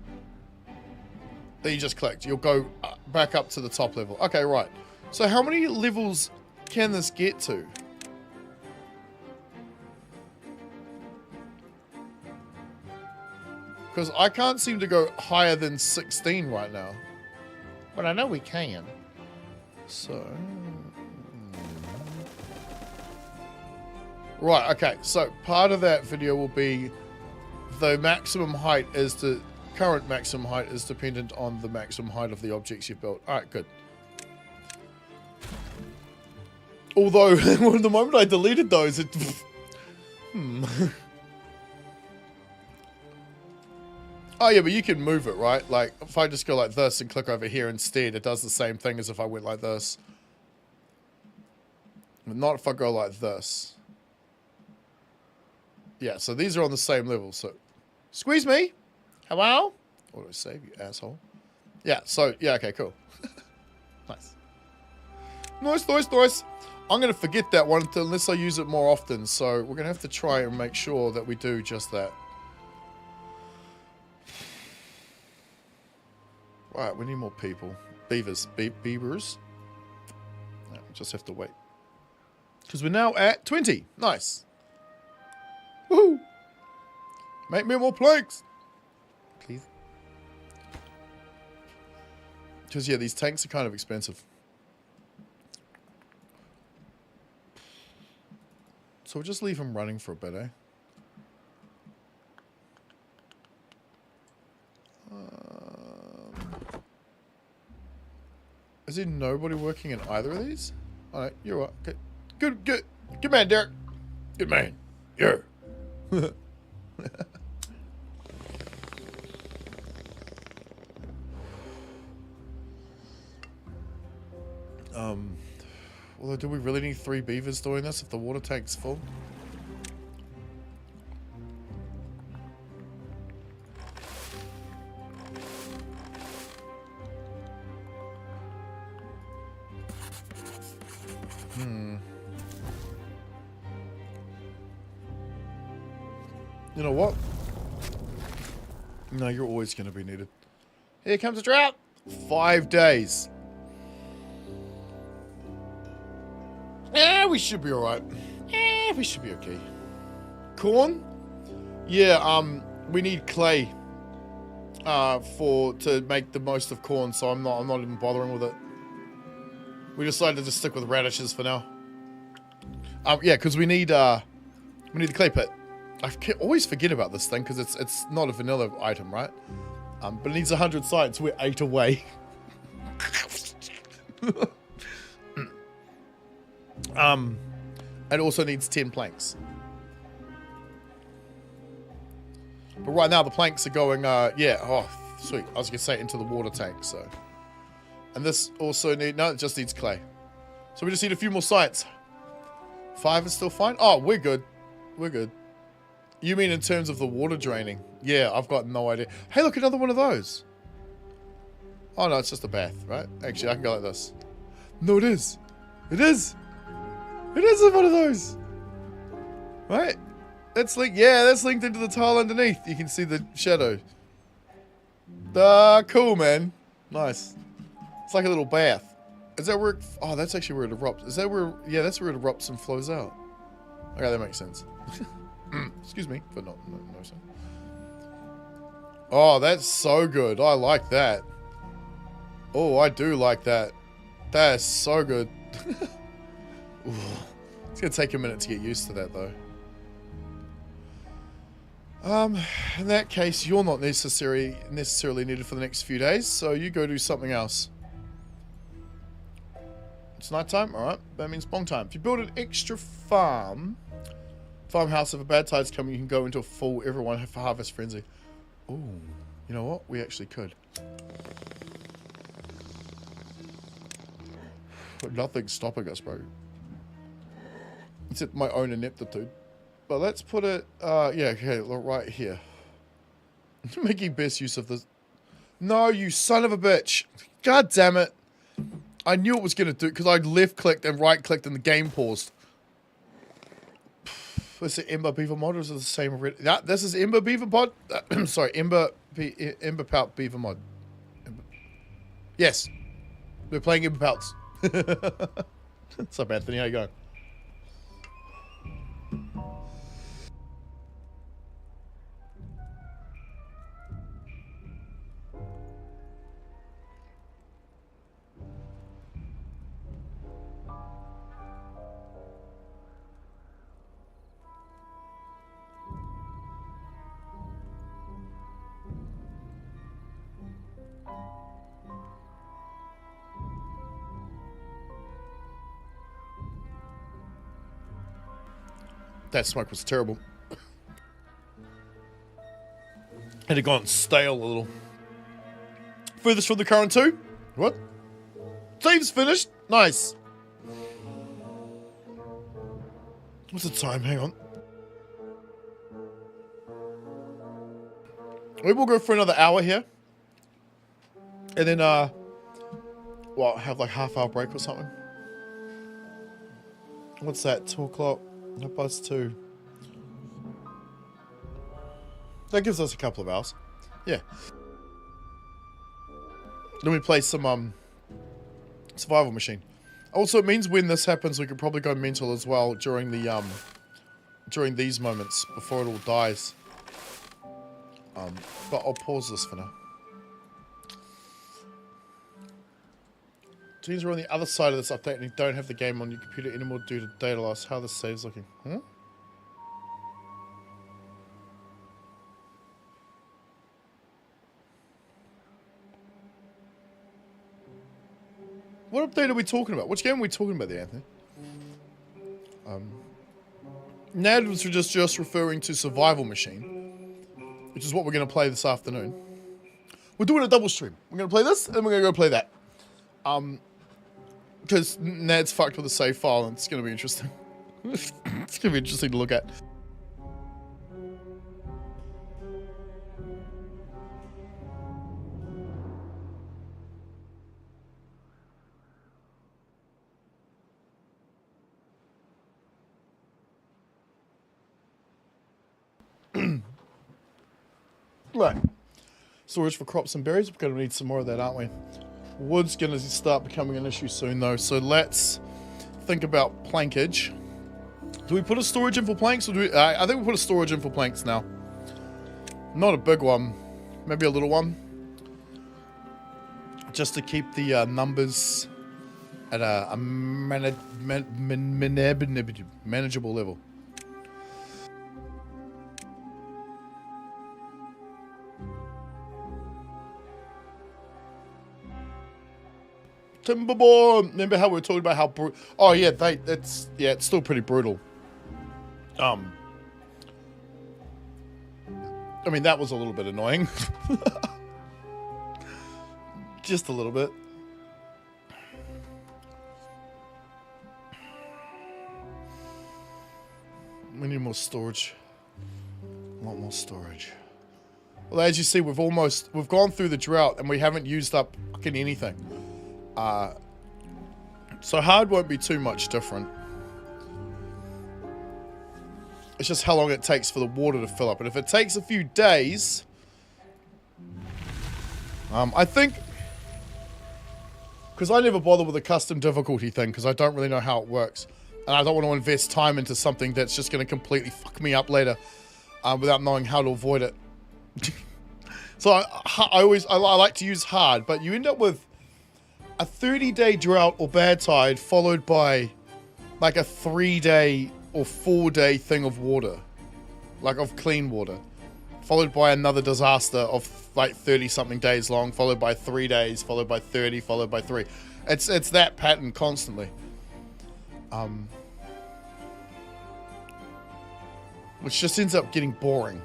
that you just clicked, you'll go back up to the top level. Okay, right. So how many levels can this get to? Because I can't seem to go higher than 16 right now. But I know we can. So... Right, okay. So part of that video will be the maximum height is the... current maximum height is dependent on the maximum height of the objects you've built. Alright, good. Although, the moment I deleted those, it... Oh yeah, but you can move it, right? Like, if I just go like this and click over here instead, it does the same thing as if I went like this. But not if I go like this. Yeah, so these are on the same level, so... Squeeze me! Hello? What do I say, you asshole? Yeah, so, yeah, okay, cool. Nice. Nice, nice, nice. I'm going to forget that one unless I use it more often, so we're going to have to try and make sure that we do just that. Right, we need more people. Beavers. Beavers. No, we just have to wait. Because we're now at 20. Nice. Woohoo! Make me more planks! Please. Because, yeah, these tanks are kind of expensive. So we'll just leave them running for a bit, eh? Is there nobody working in either of these? Alright, you're what? Okay. Good man, Derek. Good man. Yeah. Although, do we really need 3 beavers doing this if the water tank's full? You know what? No, you're always going to be needed. Here comes a drought. 5 days. We should be alright. We should be okay. Corn? Yeah, we need clay to make the most of corn, so I'm not even bothering with it. We decided to stick with radishes for now. Yeah, because we need the clay pit. I always forget about this thing because it's not a vanilla item, right? But it needs 100 sites. We're 8 away. It also needs 10 planks. But right now the planks are going, yeah, oh, sweet. I was going to say into the water tank, so. And this also no, it just needs clay. So we just need a few more sites. 5 is still fine? Oh, we're good. We're good. You mean in terms of the water draining? Yeah, I've got no idea. Hey, look, another one of those. Oh, no, it's just a bath, right? Actually, I can go like this. No, it is. It is. It is one of those. Right? That's linked. Yeah, that's linked into the tile underneath. You can see the shadow. Cool, man. Nice. It's like a little bath. Is that where it, oh, that's actually where it erupts. Is that where, yeah, that's where it erupts and flows out. Okay, that makes sense. Excuse me, but no, sir. Oh, that's so good. I like that. Oh, I do like that. That is so good. Ooh, it's gonna take a minute to get used to that, though. In that case, you're not necessarily needed for the next few days, so you go do something else. It's nighttime, alright. That means bong time. If you build an extra farmhouse, if a bad tide's coming, you can go into a full everyone for harvest frenzy. Ooh, you know what? We actually could. But nothing's stopping us, bro. Except my own ineptitude. But let's put it, yeah, okay, look right here. Making best use of this. No, you son of a bitch. God damn it. I knew it was going to do it because I left-clicked and right-clicked and the game paused. Is it Ember Beaver mod or is it the same already? Yeah, this is Ember Beaver mod. Sorry, Ember Pout Beaver mod. Yes. We're playing Ember Pouts. What's up, Anthony? How you going? That smoke was terrible. Had it gone stale a little. Furthest from the current 2? What? Save's finished? Nice. What's the time? Hang on. We will go for another hour here. And then, well, have like half-hour break or something. What's that? 2 o'clock? +2. That gives us a couple of hours. Yeah. Then we play some survival machine. Also, it means when this happens, we could probably go mental as well during the during these moments before it all dies. But I'll pause this for now. Teams are on the other side of this update and you don't have the game on your computer anymore due to data loss. How the save's looking? Huh? What update are we talking about? Which game are we talking about there, Anthony? Nad was just referring to Survival Machine, which is what we're going to play this afternoon. We're doing a double stream. We're going to play this, and we're going to go play that. Because Nad's fucked with a save file, and it's going to be interesting. It's going to be interesting to look at. Right. Storage for crops and berries. We're going to need some more of that, aren't we? Wood's going to start becoming an issue soon, though. So let's think about plankage. Do we put a storage in for planks? Or do we, I think we put a storage in for planks now. Not a big one. Maybe a little one. Just to keep the numbers at a manageable level. Timberborn. Remember how we were talking about how brutal? Oh yeah, it's still pretty brutal. I mean, that was a little bit annoying. Just a little bit. We need more storage. A lot more storage. Well, as you see, we've gone through the drought and we haven't used up fucking anything. So hard won't be too much different. It's just how long it takes for the water to fill up. And if it takes a few days, I think, because I never bother with a custom difficulty thing because I don't really know how it works. And I don't want to invest time into something that's just going to completely fuck me up later without knowing how to avoid it. So I like to use hard, but you end up with a 30-day drought or bad tide followed by like a 3-day or 4-day thing of water, like of clean water, followed by another disaster of like 30-something days long, followed by 3 days, followed by 30, followed by 3. It's that pattern constantly. Which just ends up getting boring.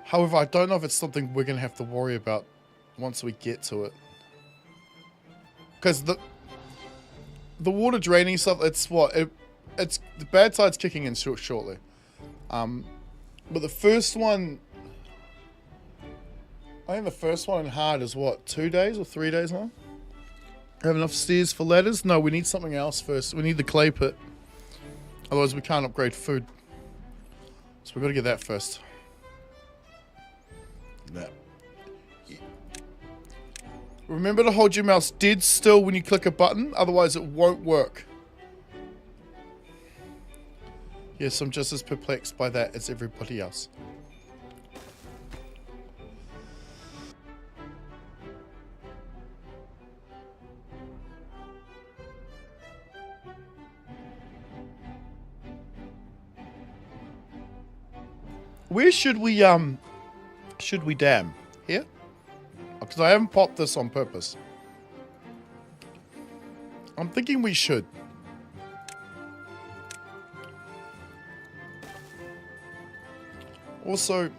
However, I don't know if it's something we're going to have to worry about once we get to it. Because the water draining stuff, it's what? It's the bad tide's kicking in shortly. But the first one, I think the first one in hard is what? 2 days or 3 days long? Have enough stairs for ladders? No, we need something else first. We need the clay pit. Otherwise we can't upgrade food. So we've got to get that first. That. Remember to hold your mouse dead still when you click a button, otherwise it won't work. Yes, I'm just as perplexed by that as everybody else. Where should we dam? Here? Because I haven't popped this on purpose. I'm thinking we should. Also,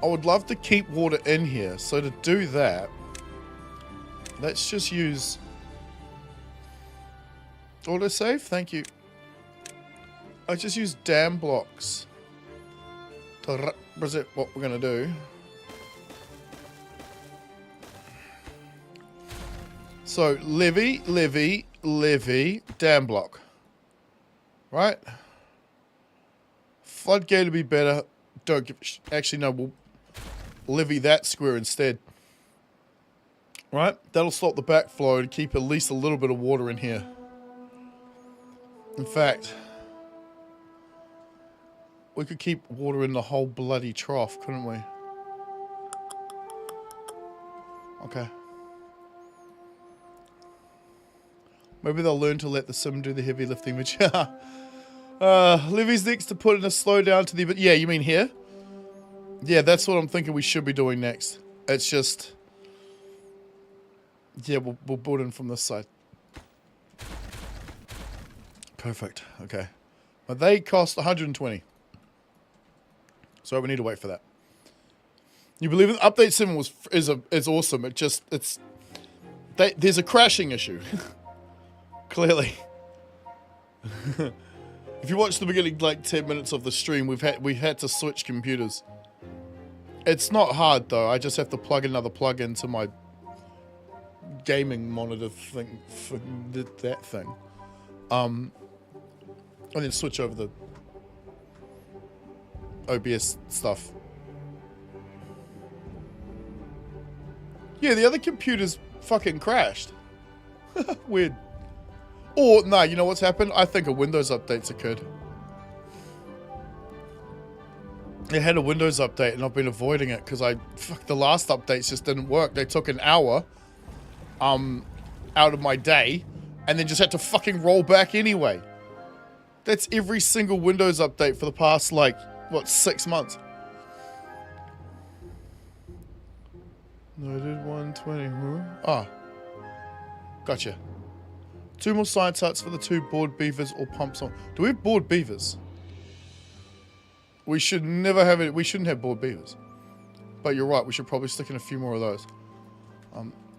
I would love to keep water in here. So to do that, let's just use autosave. Thank you. I just use dam blocks to represent what we're going to do. So levy, levy, levy, dam block. Right? Floodgate would be better. Don't give... Actually, no, we'll levy that square instead. Right? That'll stop the backflow and keep at least a little bit of water in here. In fact, we could keep water in the whole bloody trough, couldn't we? Okay. Maybe they'll learn to let the sim do the heavy lifting, which... Livy's next to put in a slowdown to the... But yeah, you mean here? Yeah, that's what I'm thinking we should be doing next. It's just... Yeah, we'll build in from this side. Perfect. Okay. But they cost 120. So we need to wait for that. You believe it? Update 7 is awesome. There's a crashing issue. Clearly. If you watch the beginning like 10 minutes of the stream, we had to switch computers. It's not hard though. I just have to plug another plug into my gaming monitor thing for that thing. And then switch over the OBS stuff. Yeah, the other computer's fucking crashed. Weird. Or, no, you know what's happened? I think a Windows update's occurred. It had a Windows update and I've been avoiding it because the last updates just didn't work. They took an hour out of my day and then just had to fucking roll back anyway. That's every single Windows update for the past, like, what, 6 months? No, I did 120. Huh? Ah. Gotcha. 2 more science huts for the 2 bored beavers or pumps on. Do we have bored beavers? We should never have it. We shouldn't have bored beavers. But you're right. We should probably stick in a few more of those.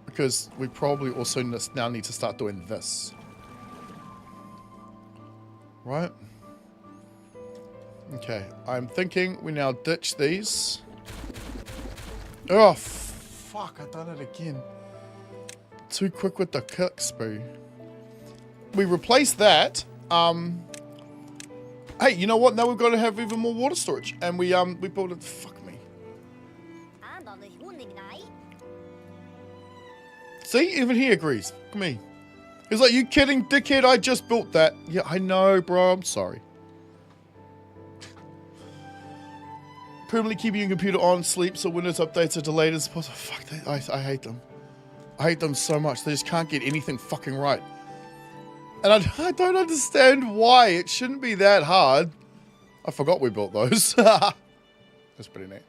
Because we probably also now need to start doing this. Right? Okay. I'm thinking we now ditch these. Oh, fuck. I've done it again. Too quick with the kick spree. We replace that. Hey, you know what? Now we've got to have even more water storage. And we built it. Fuck me. See? Even he agrees. Fuck me. He's like, you kidding, dickhead? I just built that. Yeah, I know, bro. I'm sorry. Permanently keeping your computer on sleep so Windows updates are delayed as possible. Fuck, I hate them. I hate them so much. They just can't get anything fucking right. And I don't understand why. It shouldn't be that hard. I forgot we built those. That's pretty neat.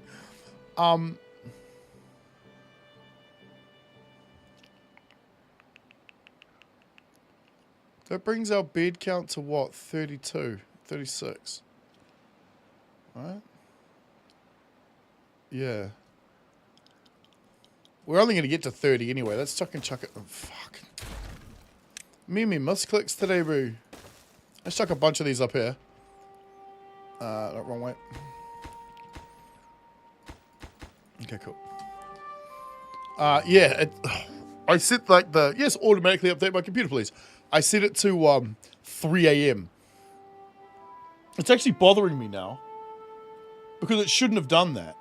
That brings our bed count to what? 32, 36. Right? Yeah. We're only going to get to 30 anyway. Let's chuck it. Oh, fuck. Me misclicks today, bro. Let's chuck a bunch of these up here. No, wrong way. Okay, cool. Yeah. I set like the... Yes, automatically update my computer, please. I set it to 3 a.m. It's actually bothering me now. Because it shouldn't have done that.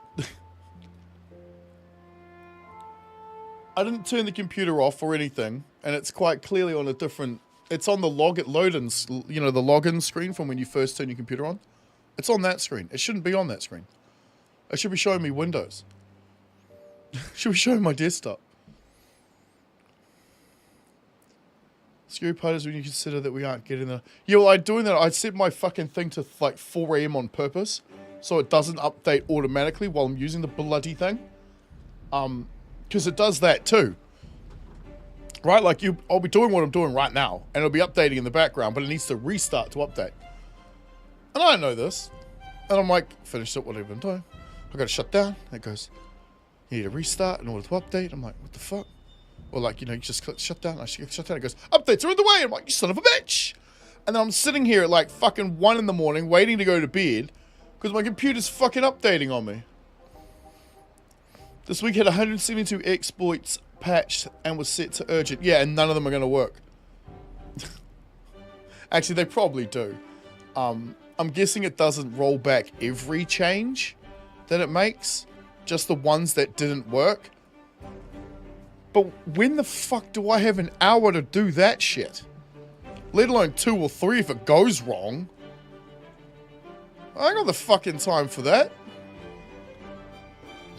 I didn't turn the computer off or anything, and it's quite clearly on a different... It's on the login, you know, the login screen from when you first turn your computer on. It's on that screen. It shouldn't be on that screen. It should be showing me Windows. It should be showing my desktop. Scary part is when you consider that we aren't getting the... Yeah, well, I'm doing that. I set my fucking thing to like 4 a.m. on purpose, so it doesn't update automatically while I'm using the bloody thing. Because it does that too. Right? Like, I'll be doing what I'm doing right now, and it'll be updating in the background, but it needs to restart to update. And I know this. And I'm like, finished it, whatever I'm doing. I gotta shut down. It goes, you need to restart in order to update. I'm like, what the fuck? Or like, you know, you just click shut down. I shut down. It goes, updates are in the way. I'm like, you son of a bitch. And then I'm sitting here at like fucking 1 in the morning waiting to go to bed because my computer's fucking updating on me. This week had 172 exploits patched and was set to urgent. Yeah, and none of them are going to work. Actually, they probably do. I'm guessing it doesn't roll back every change that it makes. Just the ones that didn't work. But when the fuck do I have an hour to do that shit? Let alone 2 or 3 if it goes wrong. I ain't got the fucking time for that.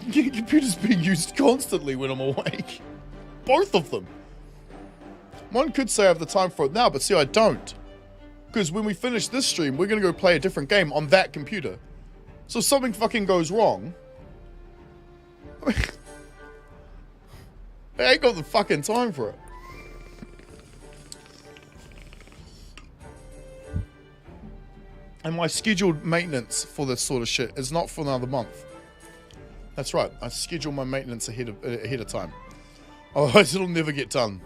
The computer's being used constantly when I'm awake. Both of them. One could say I have the time for it now, but see, I don't. Because when we finish this stream, we're going to go play a different game on that computer. So if something fucking goes wrong... I ain't got the fucking time for it. And my scheduled maintenance for this sort of shit is not for another month. That's right. I schedule my maintenance ahead of time. Otherwise, it'll never get done.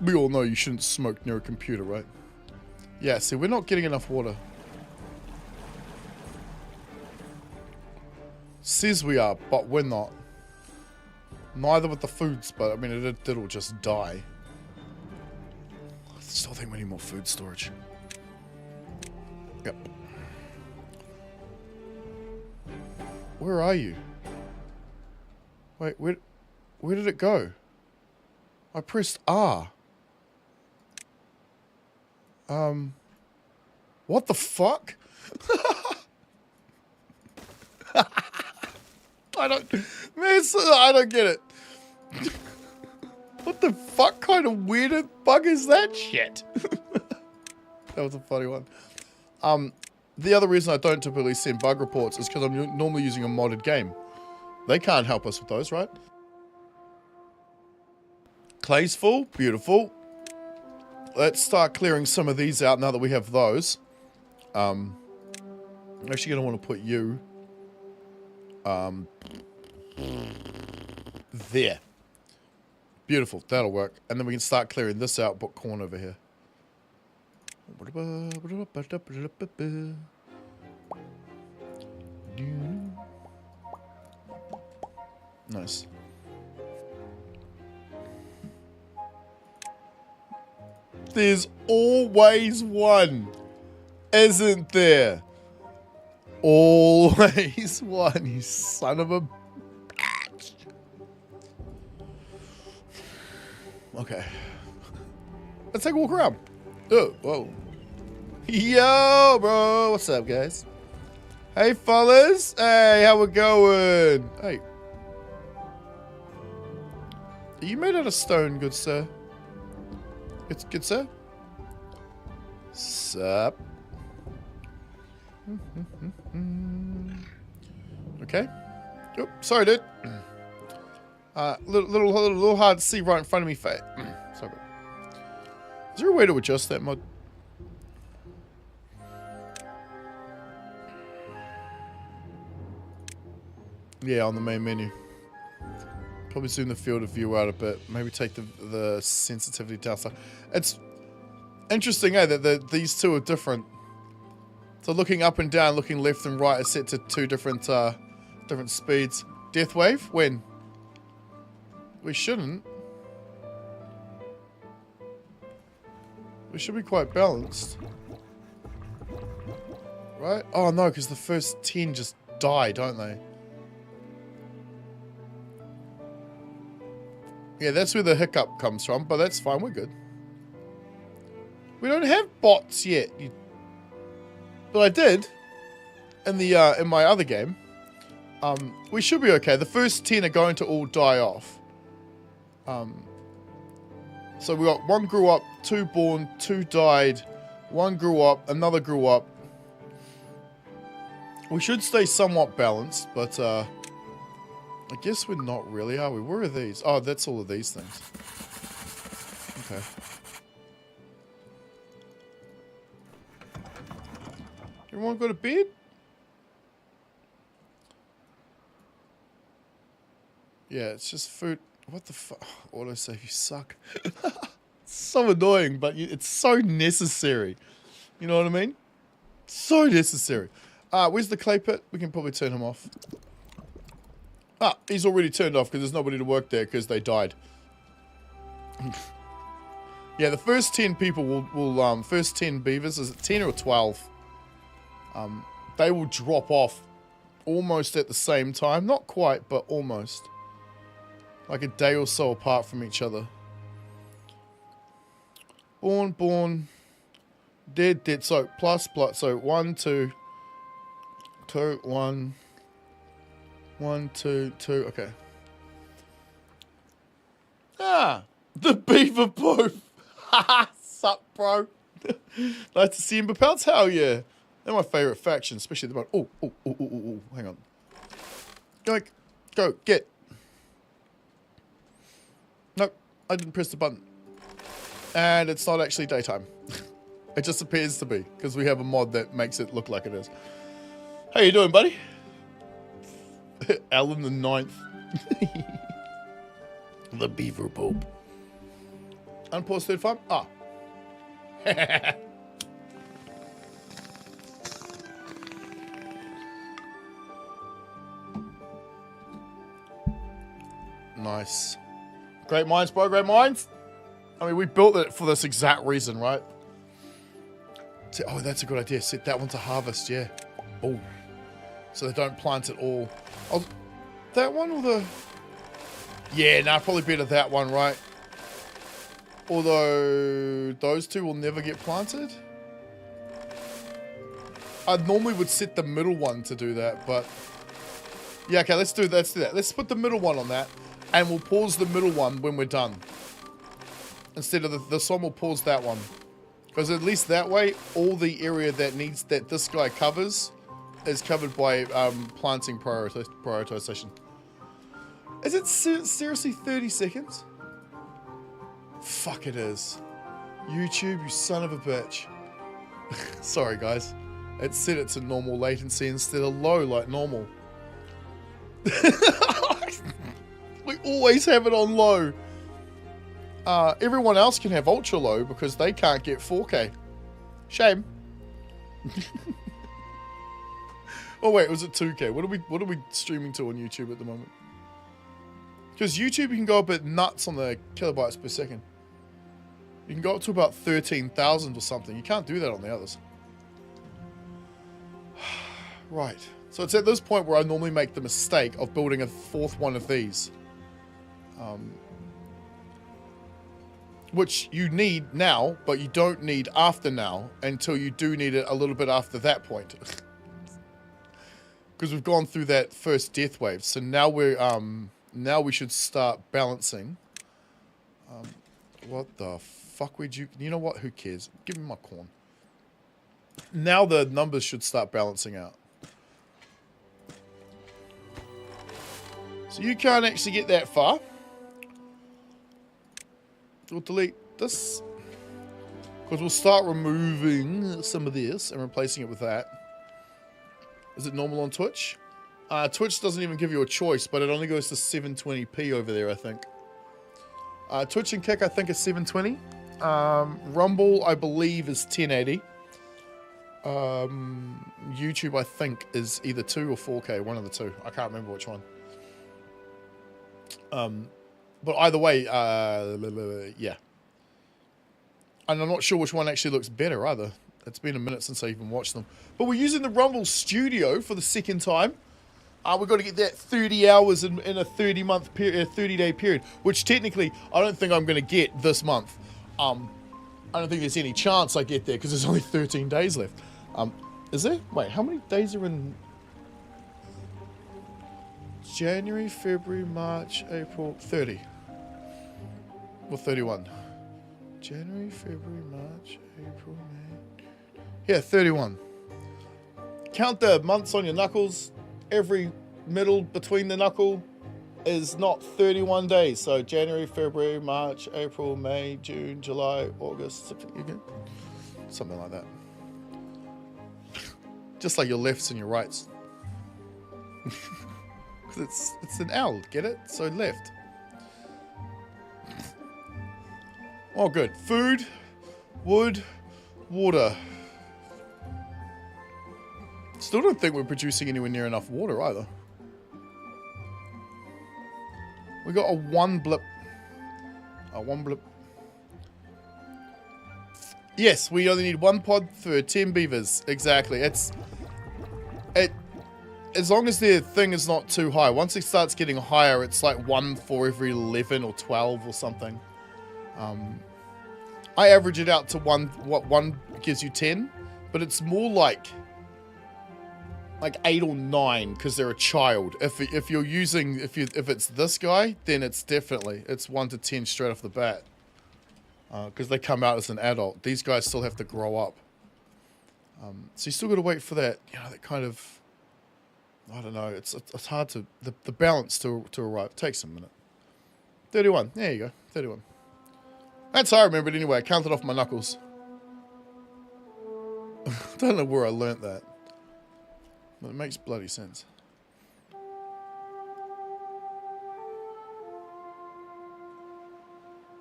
We all know you shouldn't smoke near a computer, right? Yeah, see, we're not getting enough water. Says we are, but we're not. Neither with the foods, but I mean, it'll just die. I still think we need more food storage. Yep. Where are you? Wait, where did it go? I pressed R. What the fuck? I don't get it. What the fuck kind of weird bug is that shit? That was a funny one. The other reason I don't typically send bug reports is because I'm normally using a modded game. They can't help us with those, right? Clay's full. Beautiful. Let's start clearing some of these out now that we have those. I'm actually going to want to put you there. Beautiful. That'll work. And then we can start clearing this out. Put corn over here. Nice. There's always one, isn't there? Always one, you son of a bitch. Okay. Let's take a walk around. Oh, whoa. Yo, bro. What's up, guys? Hey, fellas. Hey, how we going? Hey. Are you made out of stone, good sir? It's good, sir. Sup? Okay. Oh, sorry, dude. Little hard to see right in front of me. Sorry. Is there a way to adjust that mod? Yeah, on the main menu. Probably zoom the field of view out a bit. Maybe take the sensitivity down. So it's interesting, eh, that these two are different. So looking up and down, looking left and right is set to two different speeds. Death wave? When? We shouldn't. We should be quite balanced. Right? Oh no, because the first 10 just die, don't they? Yeah, that's where the hiccup comes from, but that's fine, we're good. We don't have bots yet. But I did in the in my other game. We should be okay. The first 10 are going to all die off. So we got 1 grew up, 2 born, 2 died, 1 grew up, another grew up. We should stay somewhat balanced, but I guess we're not really, are we? Where are these? Oh, that's all of these things. Okay. Everyone go to bed? Yeah, it's just food. What the fuck? Autosave, you suck. It's so annoying, but it's so necessary. You know what I mean? So necessary. Where's the clay pit? We can probably turn him off. Ah, he's already turned off because there's nobody to work there because they died. Yeah, the first 10 people will first 10 beavers, is it 10 or 12? They will drop off almost at the same time. Not quite, but almost. Like a day or so apart from each other. Born, dead. So, plus, so 1, 2, 1, 1, 2, 2, okay. Ah, the beaver poop. Haha, sup, bro. Nice to see him, but pelts, hell yeah. They're my favourite faction, especially the one. Oh, hang on. Go, get. Nope, I didn't press the button. And it's not actually daytime. It just appears to be, because we have a mod that makes it look like it is. How you doing, buddy? Alan the 9th. The beaver poop. Unpause third farm? Ah. Nice. Great minds, bro, great minds. I mean, we built it for this exact reason, right? Oh, that's a good idea. Set that one to harvest, yeah. Oh. So they don't plant it all. Oh, that one or the... Yeah, nah, probably better that one, right? Although, those two will never get planted. I normally would set the middle one to do that, but... Yeah, okay, let's do that. Let's put the middle one on that, and we'll pause the middle one when we're done. Instead of this one, we'll pause that one. Because at least that way, all the area that this guy covers is covered by planting prioritization. Is it seriously 30 seconds? Fuck, it is. YouTube, you son of a bitch. Sorry, guys. It set it to normal latency instead of low like normal. We always have it on low. Everyone else can have ultra low because they can't get 4K. Shame. Oh wait, was it 2K? What are we streaming to on YouTube at the moment? Because YouTube, you can go a bit nuts on the kilobytes per second. You can go up to about 13,000 or something. You can't do that on the others. Right. So it's at this point where I normally make the mistake of building a fourth one of these. Which you need now, but you don't need after now until you do need it a little bit after that point. Because we've gone through that first death wave. So now now we should start balancing. What the fuck would you know what? Who cares? Give me my corn. Now the numbers should start balancing out. So you can't actually get that far. We'll delete this. Because we'll start removing some of this and replacing it with that. Is it normal on Twitch? Twitch doesn't even give you a choice, but it only goes to 720p over there, I think. Twitch and Kick, I think, is 720. Rumble, I believe, is 1080. YouTube, I think, is either 2 or 4K, one of the two. I can't remember which one. But either way, yeah. And I'm not sure which one actually looks better either. It's been a minute since I even watched them. But we're using the Rumble Studio for the second time. We've got to get that 30 hours in a 30-month period, 30-day period, which technically I don't think I'm going to get this month. I don't think there's any chance I get there because there's only 13 days left. Is there? Wait, how many days are in January, February, March, April? 30. Or 31. January, February, March, April, May. Yeah, 31. Count the months on your knuckles. Every middle between the knuckle is not 31 days. So January, February, March, April, May, June, July, August, September, something like that. Just like your lefts and your rights. Because it's an L, get it? So left. Oh, good. Food, wood, water. Still don't think we're producing anywhere near enough water either. We got a one blip. A one blip. Yes, we only need one pod for 10 beavers. Exactly. As long as their thing is not too high. Once it starts getting higher, it's like 1 for every 11 or 12 or something. I average it out to 1. What 1 gives you 10, but it's more like 8 or 9 because they're a child. If you're using if it's this guy, then it's 1 to 10 straight off the bat. Because they come out as an adult. These guys still have to grow up. So you still got to wait for that. That kind of. I don't know. It's hard to the balance to arrive. It takes a minute. 31. There you go. 31. That's how I remember it anyway. I counted off my knuckles. Don't know where I learnt that. But it makes bloody sense.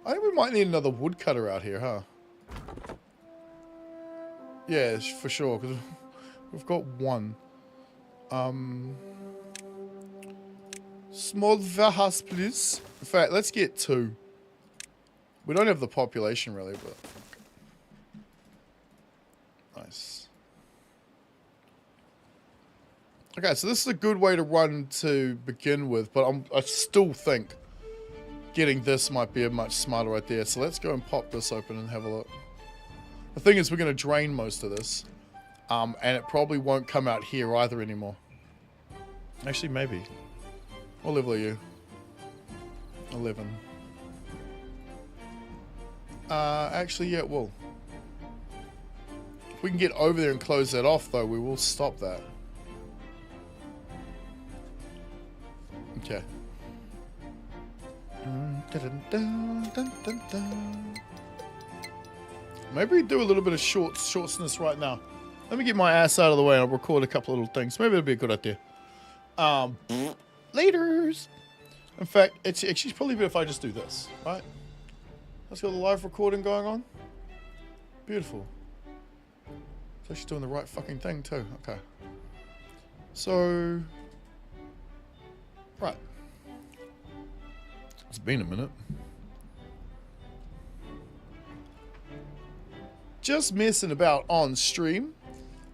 I think we might need another woodcutter out here, huh? Yeah, for sure, because we've got one. Small Vahas, please. In fact, let's get 2. We don't have the population really, but... Nice. Okay, so this is a good way to run to begin with, but I still think getting this might be a much smarter idea. So let's go and pop this open and have a look. The thing is, we're going to drain most of this. And it probably won't come out here either anymore. Actually, maybe. What level are you? 11. Actually, yeah, it will. If we can get over there and close that off, though, we will stop that. Okay. Maybe do a little bit of shortness right now. Let me get my ass out of the way and I'll record a couple of little things. Maybe it'll be a good idea. Laters. In fact, it's actually probably better if I just do this, right? Let's got the live recording going on. Beautiful. It's actually doing the right fucking thing too. Okay. So, right. It's been a minute. Just messing about on stream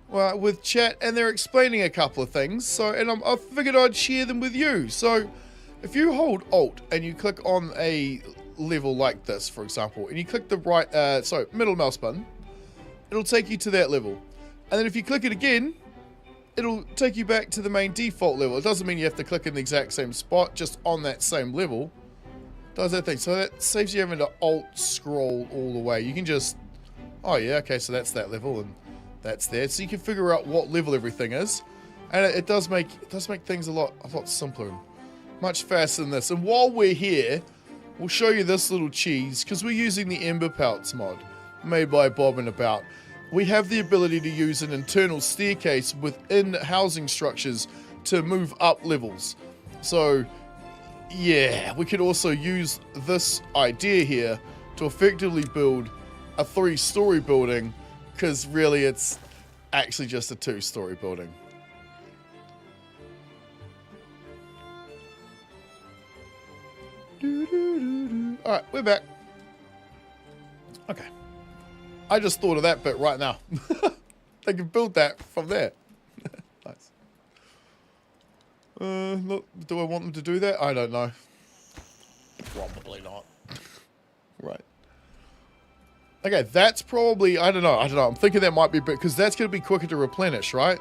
with chat, and they're explaining a couple of things. So, and I figured I'd share them with you. So, if you hold Alt and you click on a level like this, for example, and you click the middle mouse button, it'll take you to that level. And then if you click it again, it'll take you back to the main default level. It doesn't mean you have to click in the exact same spot, just on that same level. Does that thing. So that saves you having to Alt scroll all the way. You can just, oh yeah, okay, so that's that level and that's there. So you can figure out what level everything is. And it does make things a lot simpler and much faster than this. And while we're here, we'll show you this little cheese, because we're using the Ember Pelts mod made by Bob and About. We have the ability to use an internal staircase within housing structures to move up levels. So yeah, we could also use this idea here to effectively build a 3-story building, because really it's actually just a 2-story building. Alright, we're back. Okay. I just thought of that bit right now. They can build that from there. Nice. Look, do I want them to do that? I don't know. Probably not. Right. Okay, that's probably, I don't know. I'm thinking that might be a bit, because that's going to be quicker to replenish, right?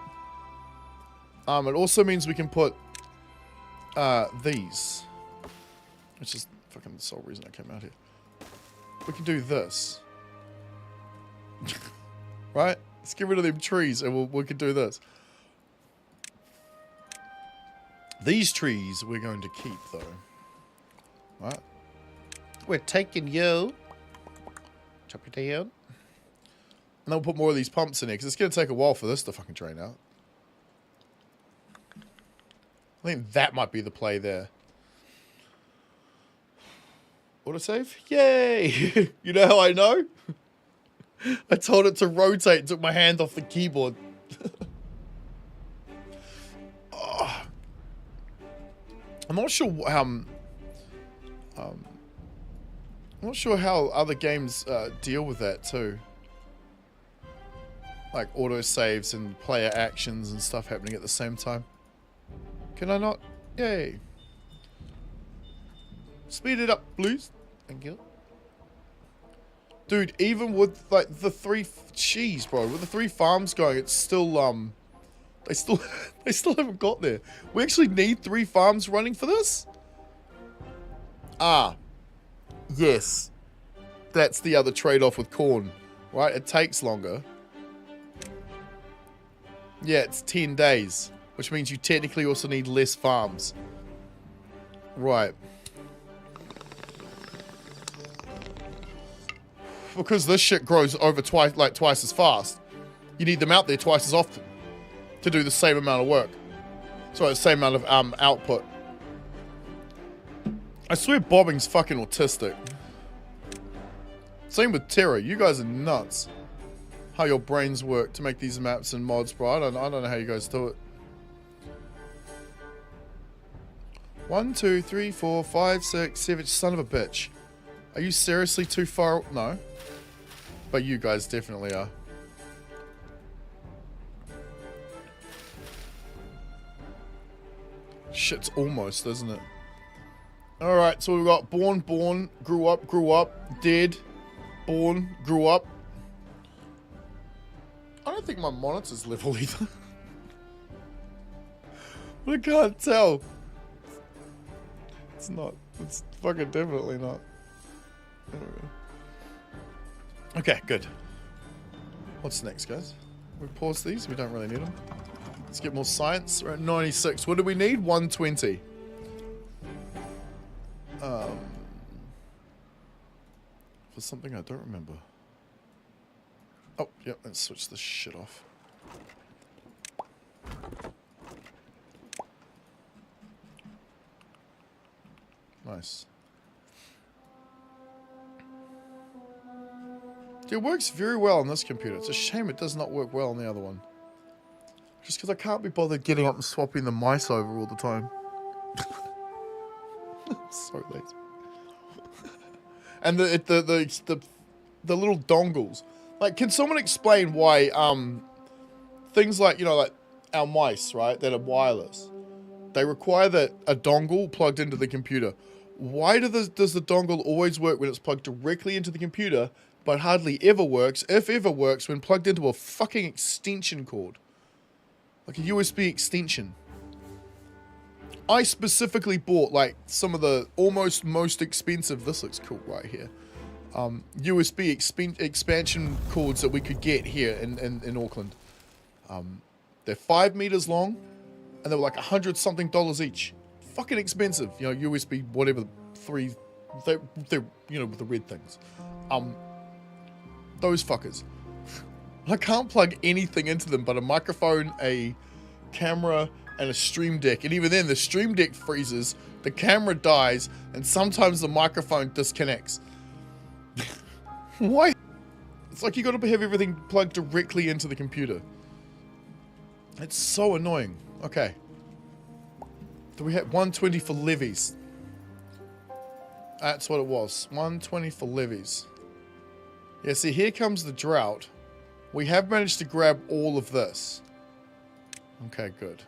It also means we can put these, which is fucking the sole reason I came out here. We can do this. Right? Let's get rid of them trees and we can do this. These trees we're going to keep, though. Right? We're taking you. Chop your down. And then we'll put more of these pumps in here, because it's going to take a while for this to fucking drain out. I think that might be the play there. Autosave? Yay! You know how I know? I told it to rotate and took my hand off the keyboard. Oh. I'm not sure I'm not sure how other games deal with that too. Like auto saves and player actions and stuff happening at the same time. Can I not? Yay. Speed it up, please. Thank you. Dude, even with like the 3 cheese, bro, with the 3 farms going, it's still they still haven't got there. We actually need 3 farms running for this? Ah. Yes. That's the other trade-off with corn, right? It takes longer. Yeah, it's 10 days, which means you technically also need less farms. Right. Because this shit grows over twice as fast, you need them out there twice as often to do the same amount of work. Sorry, the same amount of output. I swear Bobbing's fucking autistic. Same with Terra. You guys are nuts. How your brains work to make these maps and mods, bro. I don't know how you guys do it. 1, 2, 3, 4, 5, 6, 7. Son of a bitch. Are you seriously too far? No. But you guys definitely are. Shit's almost, isn't it? Alright, so we've got born, grew up, dead, born, grew up. I don't think my monitor's level either. I can't tell. It's not. It's fucking definitely not. Okay, good. What's next, guys? We pause these. We don't really need them. Let's get more science. We're at 96. What do we need? 120. for something? I don't remember. Oh, yep, let's switch this shit off. Nice. It works very well on this computer. It's a shame it does not work well on the other one. Just because I can't be bothered getting up and swapping the mice over all the time. So lazy. And the little dongles. Like, can someone explain why things like, you know, like our mice, right, that are wireless, they require that a dongle plugged into the computer. Why does the dongle always work when it's plugged directly into the computer, but hardly ever works, if ever works, when plugged into a fucking extension cord? Like a USB extension. I specifically bought like some of the almost most expensive, this looks cool right here, USB expansion cords that we could get here in Auckland. They're 5 meters long and they were like $100 something each. Fucking expensive, you know, USB, whatever, they're, you know, with the red things. Those fuckers. I can't plug anything into them but a microphone, a camera, and a stream deck. And even then, the stream deck freezes, the camera dies, and sometimes the microphone disconnects. Why? It's like you gotta have everything plugged directly into the computer. It's so annoying. Okay. Do we have 120 for levies? That's what it was. 120 for levies. Yeah, see, here comes the drought. We have managed to grab all of this. Okay, good.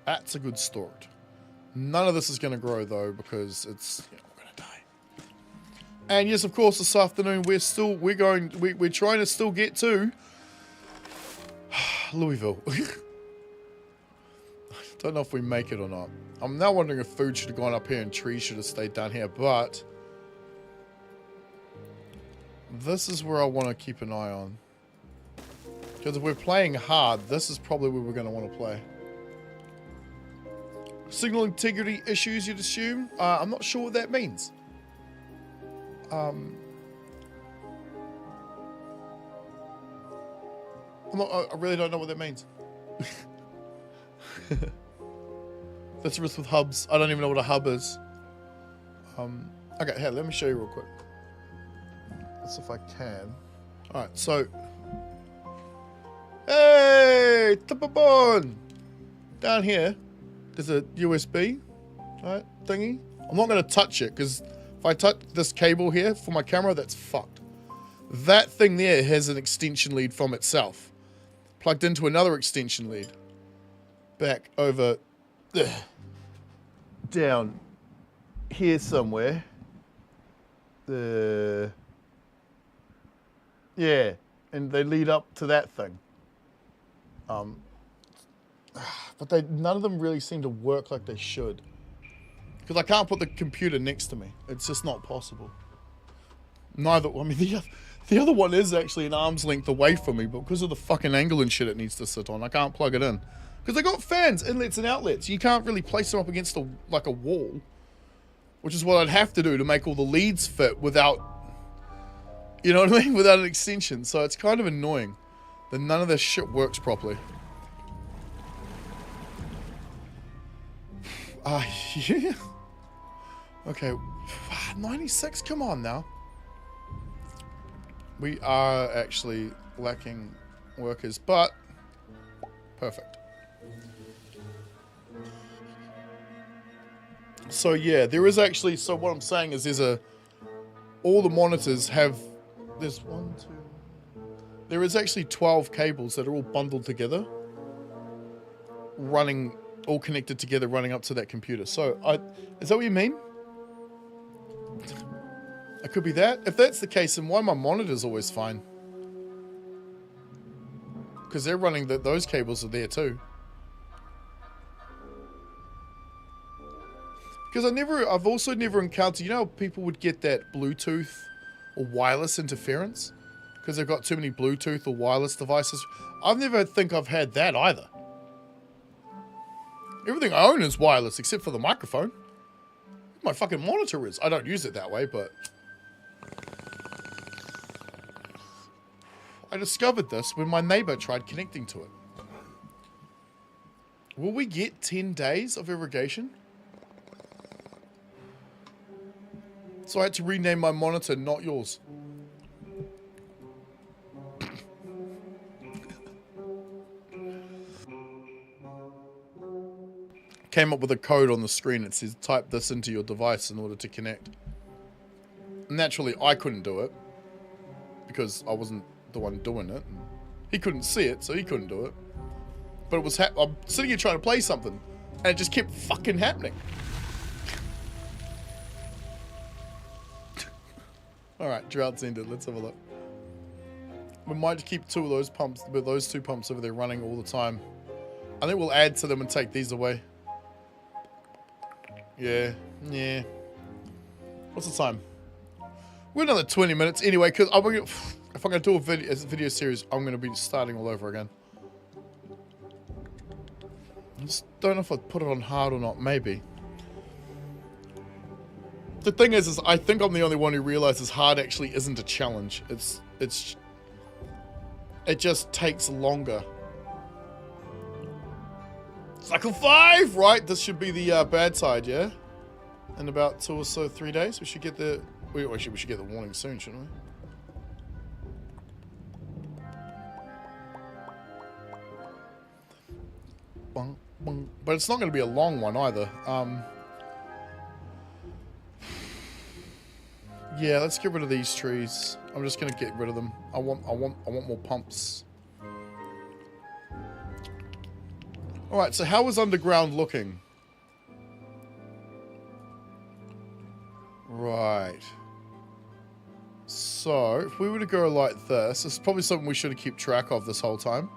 That's a good start. None of this is going to grow, though, because it's, you know, we're going to die. And yes, of course, this afternoon, we're trying to still get to Louisville. Don't know if we make it or not. I'm now wondering if food should have gone up here and trees should have stayed down here, but this is where I want to keep an eye on. Because if we're playing hard, this is probably where we're going to want to play. Signal integrity issues, you'd assume? I'm not sure what that means. I really don't know what that means. That's risk with hubs. I don't even know what a hub is. Okay, here, let me show you real quick. Let's see if I can. Alright, so... Hey! Timberborn! Down here, there's a USB, right, thingy. I'm not going to touch it, because if I touch this cable here for my camera, that's fucked. That thing there has an extension lead from itself. Plugged into another extension lead. Back over... down here somewhere. Yeah, and they lead up to that thing. But none of them really seem to work like they should. Because I can't put the computer next to me. It's just not possible. Neither, I mean, the other one is actually an arm's length away from me, but because of the fucking angle and shit it needs to sit on, I can't plug it in. Because they got fans, inlets and outlets. You can't really place them up against like a wall. Which is what I'd have to do to make all the leads fit without, you know what I mean? Without an extension. So it's kind of annoying that none of this shit works properly. Yeah. Okay. 96, come on now. We are actually lacking workers, but perfect. So yeah, there is actually, so what I'm saying is all the monitors have, there's there is actually 12 cables that are all bundled together, running, all connected together, running up to that computer. So, is that what you mean? It could be that. If that's the case, then why my monitor's always fine? Because they're running, those cables are there too. Because I've also never encountered, you know how people would get that Bluetooth or wireless interference? Because they've got too many Bluetooth or wireless devices. I've never think I've had that either. Everything I own is wireless except for the microphone. My fucking monitor is. I don't use it that way, but... I discovered this when my neighbor tried connecting to it. Will we get 10 days of irrigation? So I had to rename my monitor, not yours. Came up with a code on the screen. It says type this into your device in order to connect. Naturally, I couldn't do it because I wasn't the one doing it. He couldn't see it, so he couldn't do it. But it was I'm sitting here trying to play something, and it just kept fucking happening. Alright, drought's ended. Let's have a look. We might keep two of those pumps, but those two pumps over there running all the time. I think we'll add to them and take these away. Yeah. What's the time? We're another 20 minutes anyway, because if I'm going to do a video series, I'm going to be starting all over again. I just don't know if I'd put it on hard or not, maybe. The thing is I think I'm the only one who realizes hard actually isn't a challenge. It just takes longer. Cycle 5! Right, this should be the bad side, yeah? In about 2 or so, 3 days, we should get the... we should get the warning soon, shouldn't we? But it's not going to be a long one either. Yeah, let's get rid of these trees. I'm just going to get rid of them. I want more pumps. Alright, so how is underground looking? Right. So, if we were to go like this is probably something we should have kept track of this whole time.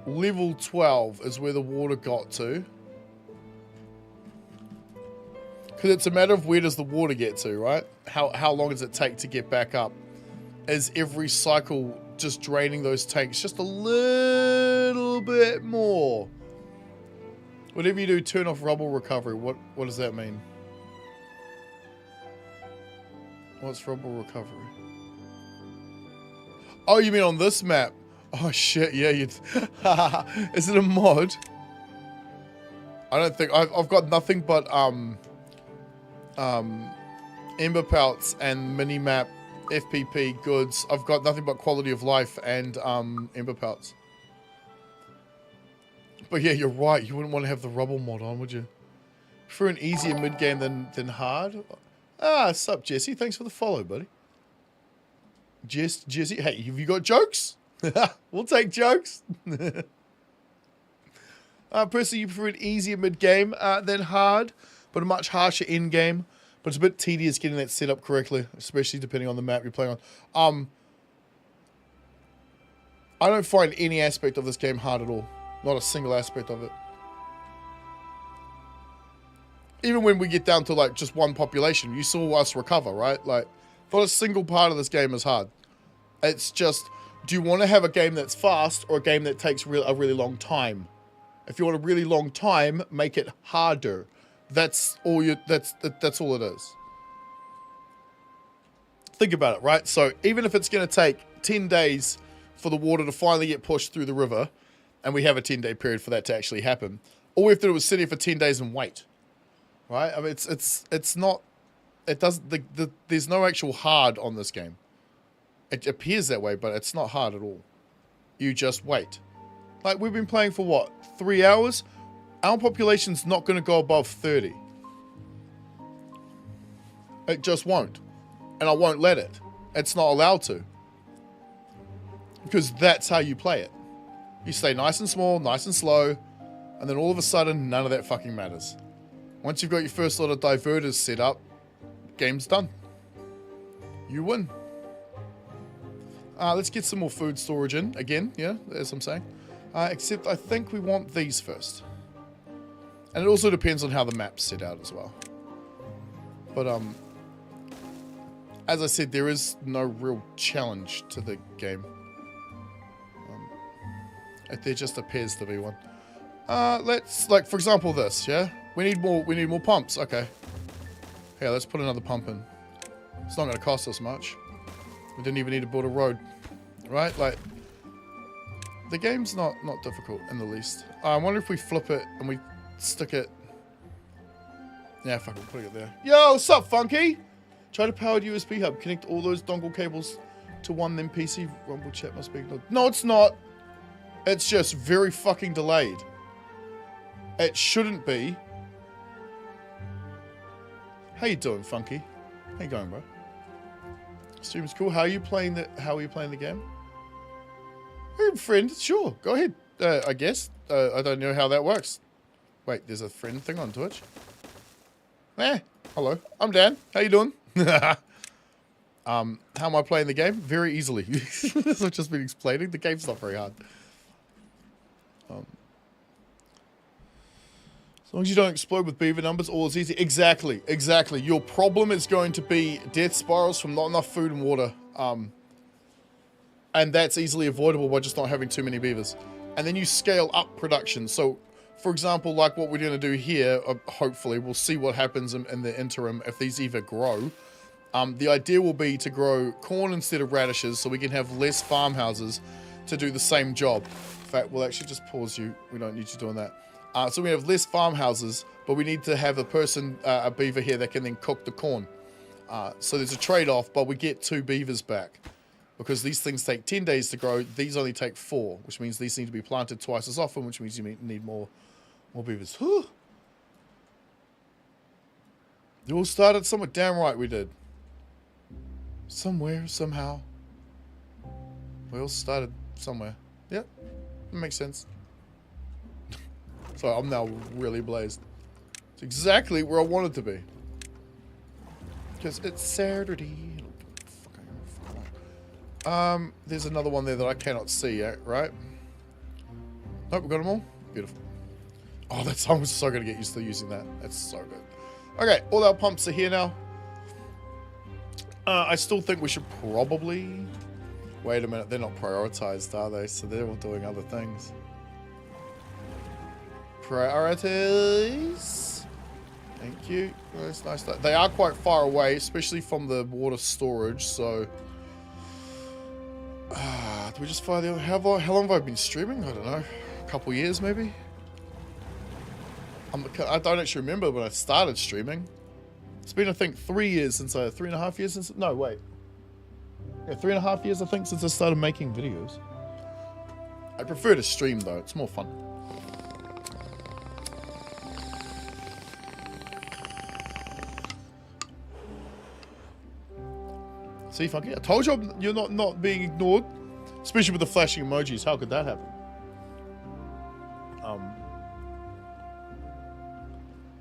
Level 12 is where the water got to. Because it's a matter of where does the water get to, right? How long does it take to get back up? Is every cycle just draining those tanks just a little bit more? Whatever you do, turn off rubble recovery. What does that mean? What's rubble recovery? Oh, you mean on this map? Oh shit, yeah, you'd... Is it a mod? I don't think... I've got nothing but, Ember Pelts and Minimap, FPP, goods. I've got nothing but quality of life and, Ember Pelts. But yeah, you're right. You wouldn't want to have the rubble mod on, would you? For an easier mid-game than hard? Ah, sup, Jesse. Thanks for the follow, buddy. Jesse, hey, have you got jokes? We'll take jokes. Personally, you prefer an easier mid-game than hard, but a much harsher end-game. But it's a bit tedious getting that set up correctly, especially depending on the map you're playing on. I don't find any aspect of this game hard at all. Not a single aspect of it. Even when we get down to, like, just one population, you saw us recover, right? Like, not a single part of this game is hard. It's just, do you want to have a game that's fast or a game that takes a really long time? If you want a really long time, make it harder. That's all that's all it is. Think about it, right? So even if it's going to take 10 days for the water to finally get pushed through the river, and we have a 10-day period for that to actually happen, all we have to do is sit here for 10 days and wait, right? I mean, it's not, it doesn't, there's no actual hard on this game. It appears that way, but it's not hard at all. You just wait. Like, we've been playing for what, 3 hours? Our population's not going to go above 30. It just won't. And I won't let it. It's not allowed to. Because that's how you play it. You stay nice and small, nice and slow, and then all of a sudden, none of that fucking matters. Once you've got your first lot of diverters set up, game's done. You win. Let's get some more food storage in, again, yeah, as I'm saying. Except I think we want these first. And it also depends on how the map's set out as well. But, as I said, there is no real challenge to the game. There just appears to be one. Let's, like, for example, this, yeah? We need more pumps, okay. Yeah, let's put another pump in. It's not going to cost us much. We didn't even need to build a road, right? Like, the game's not difficult in the least. I wonder if we flip it and we stick it. Yeah, fuck it, put it there. Yo, what's up, Funky? Try to power the USB hub. Connect all those dongle cables to one, then PC Rumble chat must be ignored. No, it's not. It's just very fucking delayed. It shouldn't be. How you doing, Funky? How you going, bro? Stream's cool. How are you playing the game? Hey, friend, sure. Go ahead. I guess. I don't know how that works. Wait, there's a friend thing on Twitch. Hello. I'm Dan. How you doing? How am I playing the game? Very easily. As I've just been explaining, the game's not very hard. As long as you don't explode with beaver numbers, all is easy. Exactly, exactly. Your problem is going to be death spirals from not enough food and water. And that's easily avoidable by just not having too many beavers. And then you scale up production. So, for example, like what we're going to do here, hopefully, we'll see what happens in the interim if these either grow. The idea will be to grow corn instead of radishes so we can have less farmhouses to do the same job. In fact, we'll actually just pause you. We don't need you doing that. So we have less farmhouses, but we need to have a person, a beaver here that can then cook the corn. So there's a trade-off, but we get 2 beavers back. Because these things take 10 days to grow, these only take 4, which means these need to be planted twice as often, which means you need more beavers. Whew. You all started somewhere. Damn right we did. Somewhere, somehow. We all started somewhere. Yep, that makes sense. So I'm now really blazed. It's exactly where I wanted to be. Because it's Saturday. There's another one there that I cannot see yet, right? Nope, we got them all? Beautiful. Oh, that song was so going to get used to using that. That's so good. Okay, all our pumps are here now. I still think we should probably... Wait a minute, they're not prioritized, are they? So they're all doing other things. Priorities. Thank you. That's nice. They are quite far away, especially from the water storage, so... do we just fire the other... How long have I been streaming? I don't know. A couple years, maybe? I don't actually remember when I started streaming. It's been, I think, 3 years since 3.5 years since... No, wait. Yeah, 3.5 years, I think, since I started making videos. I prefer to stream, though. It's more fun. See, Funky? I told you you're not being ignored. Especially with the flashing emojis. How could that happen?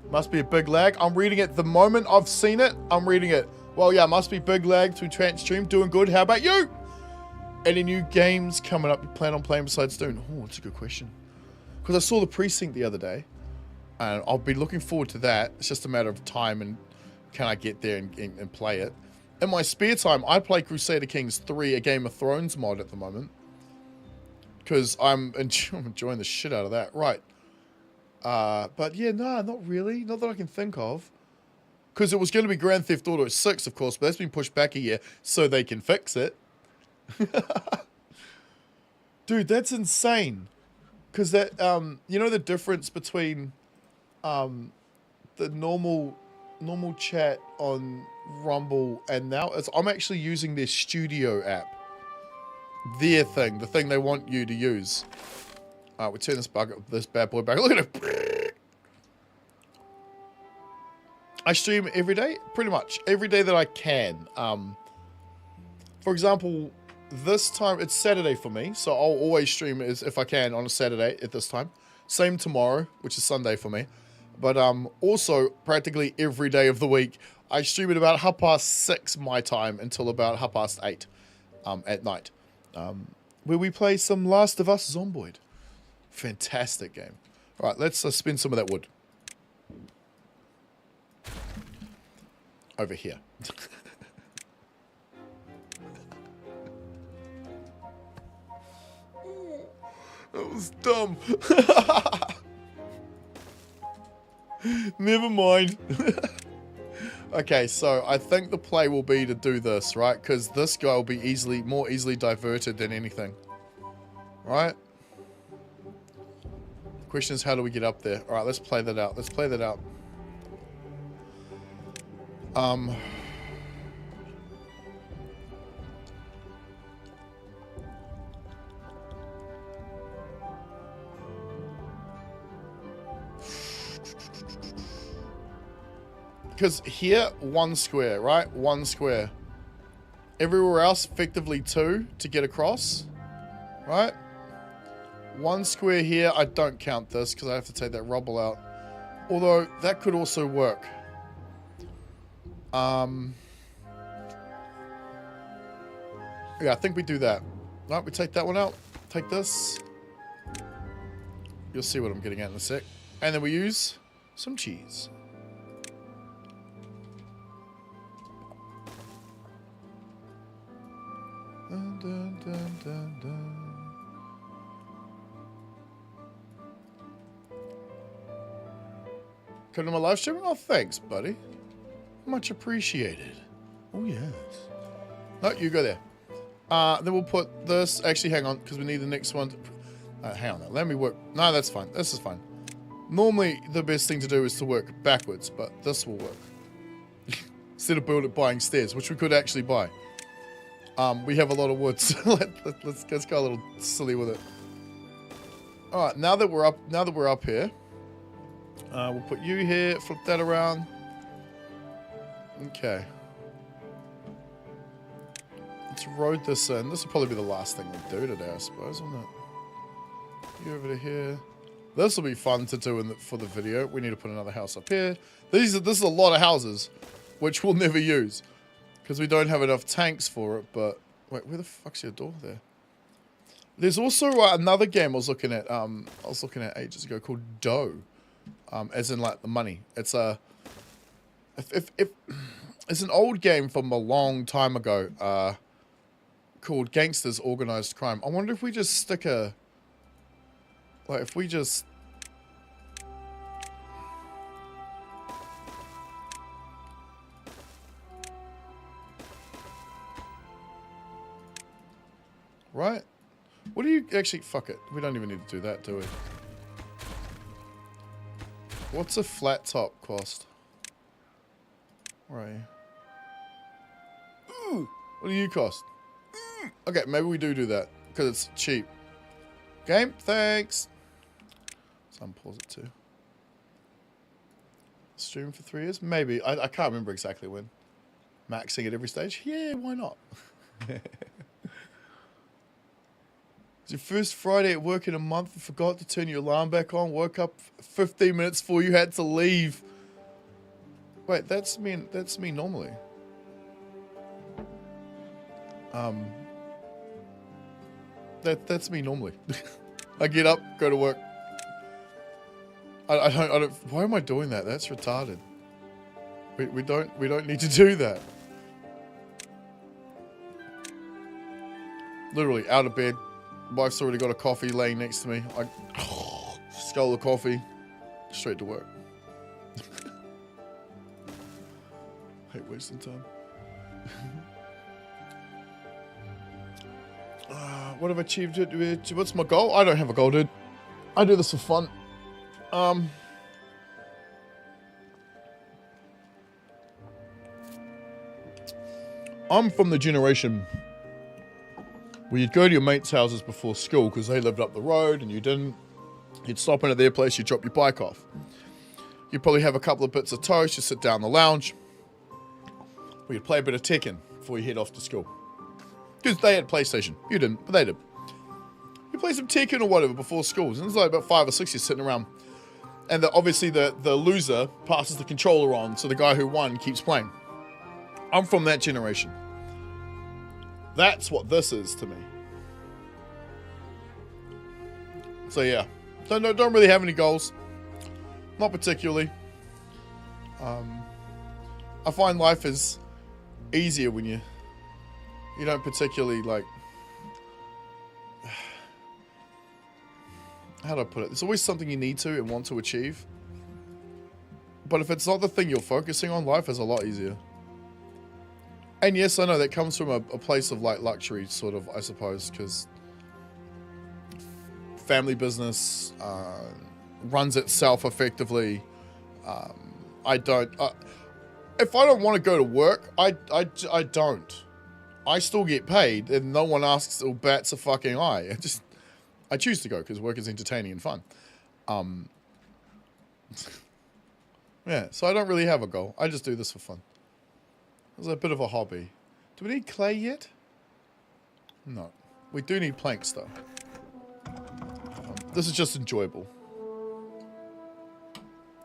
Must be a big lag. I'm reading it the moment I've seen it. I'm reading it. Well, yeah, must be big lag through Twitch stream. Doing good. How about you? Any new games coming up you plan on playing besides Dune? Oh, that's a good question. Because I saw the Precinct the other day. And I'll be looking forward to that. It's just a matter of time and can I get there and play it. In my spare time, I play Crusader Kings 3, a Game of Thrones mod at the moment. Because I'm enjoying the shit out of that. Right. But yeah, no, not really. Not that I can think of. Because it was going to be Grand Theft Auto 6, of course, but that's been pushed back a year so they can fix it. Dude, that's insane. Because that, you know the difference between the normal chat on Rumble and now I'm actually using their studio app. Their thing, the thing they want you to use. We turn this bad boy back. Look at it. I stream every day, pretty much every day that I can. For example, this time it's Saturday for me, so I'll always stream if I can on a Saturday at this time. Same tomorrow, which is Sunday for me. But also practically every day of the week, I stream at about 6:30 my time until about 8:30 at night, where we play some Last of Us Zomboid. Fantastic game. All right, let's spin some of that wood. Over here. That was dumb. Never mind. Okay, so I think the play will be to do this, right? Because this guy will be more easily diverted than anything. Right? The question is, how do we get up there? Alright, let's play that out. Let's play that out. Because here, 1 square, right? 1 square. Everywhere else, effectively 2 to get across. Right? 1 square here. I don't count this because I have to take that rubble out. Although, that could also work. Yeah, I think we do that. Right, we take that one out. Take this. You'll see what I'm getting at in a sec. And then we use some cheese. Dun, dun, dun, dun, dun. Come to my live stream? Oh, thanks, buddy. Much appreciated. Oh, yes. No, you go there. Then we'll put this. Actually, hang on, because we need the next one. Hang on. Let me work. No, that's fine. This is fine. Normally, the best thing to do is to work backwards, but this will work. Instead of buying stairs, which we could actually buy. We have a lot of wood, so let's go a little silly with it. All right, now that we're up here, we'll put you here. Flip that around. Okay. Let's road this in. This will probably be the last thing we do today, I suppose, won't it? You over to here. This will be fun to do for the video. We need to put another house up here. This is a lot of houses, which we'll never use. Because we don't have enough tanks for it, but... Wait, where the fuck's your door there? There's also another game I was looking at ages ago called Dough. As in, like, the money. It's a... It's an old game from a long time ago, called Gangsters Organized Crime. I wonder if we just stick a... Like, if we just... Right? What do you... Actually, fuck it. We don't even need to do that, do we? What's a flat top cost? Where are you? Ooh! What do you cost? Okay, maybe we do that. Because it's cheap. Game? Thanks! So unpause it too. Stream for 3 years? Maybe. I can't remember exactly when. Maxing at every stage? Yeah, why not? It's your first Friday at work in a month and forgot to turn your alarm back on. Woke up 15 minutes before you had to leave. Wait, that's me normally. That's me normally. I get up, go to work. I don't. Why am I doing that? That's retarded. We don't need to do that. Literally out of bed. Wife's already got a coffee laying next to me. I scull the coffee, straight to work. Hate wasting time. What have I achieved? What's my goal? I don't have a goal, dude. I do this for fun. I'm from the generation where you'd go to your mates' houses before school because they lived up the road and you didn't. You'd stop in at their place, you'd drop your bike off. You'd probably have a couple of bits of toast, you sit down in the lounge. Or you'd play a bit of Tekken before you head off to school. Because they had PlayStation. You didn't, but they did. You play some Tekken or whatever before schools. And there's like about 5 or 6 of you sitting around. And obviously the loser passes the controller on, so the guy who won keeps playing. I'm from that generation. That's what this is to me. So yeah, don't really have any goals, not particularly. I find life is easier when you don't particularly like. How do I put it? There's always something you need to and want to achieve, But if it's not the thing you're focusing on, life is a lot easier. And yes, I know that comes from a place of like luxury, sort of, I suppose, because family business runs itself effectively. I don't. If I don't want to go to work, I don't. I still get paid, and no one asks or bats a fucking eye. I choose to go because work is entertaining and fun. Yeah, so I don't really have a goal. I just do this for fun. It's a bit of a hobby. Do we need clay yet? No. We do need planks, though. This is just enjoyable.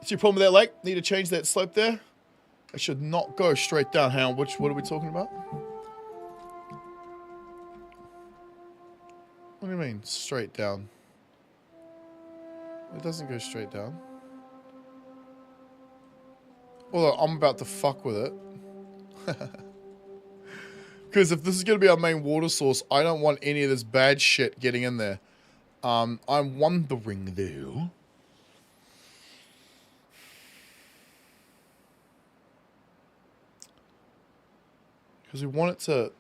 See your problem with that lake? Need to change that slope there? It should not go straight down. Hang on, what are we talking about? What do you mean, straight down? It doesn't go straight down. Although I'm about to fuck with it. Because if this is going to be our main water source, I don't want any of this bad shit getting in there. I'm wondering though. Because we want it to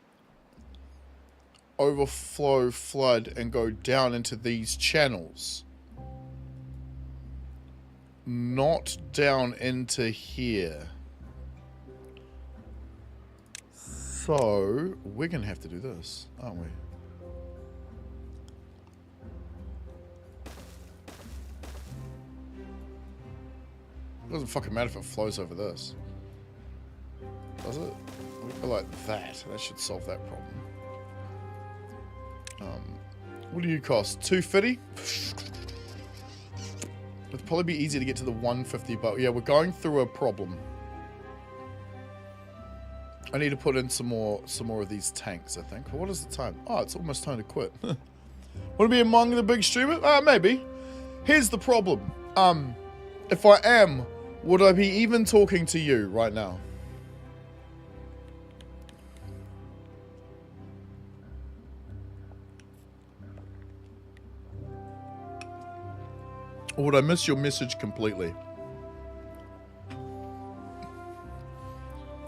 overflow, flood, and go down into these channels. Not down into here. So, we're going to have to do this, aren't we? It doesn't fucking matter if it flows over this. Does it? We go like that. That should solve that problem. What do you cost? 250? It'd probably be easier to get to the 150, but yeah, we're going through a problem. I need to put in some more of these tanks, I think. But what is the time? Oh, it's almost time to quit. Want to be among the big streamers? Maybe. Here's the problem. If I am, would I be even talking to you right now? Or would I miss your message completely?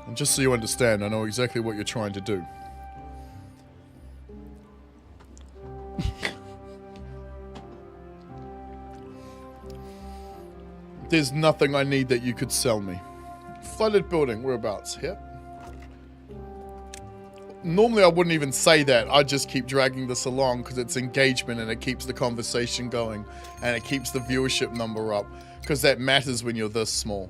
And just so you understand, I know exactly what you're trying to do. There's nothing I need that you could sell me. Flooded building, whereabouts? Here. Normally I wouldn't even say that. I'd just keep dragging this along because it's engagement and it keeps the conversation going and it keeps the viewership number up because that matters when you're this small.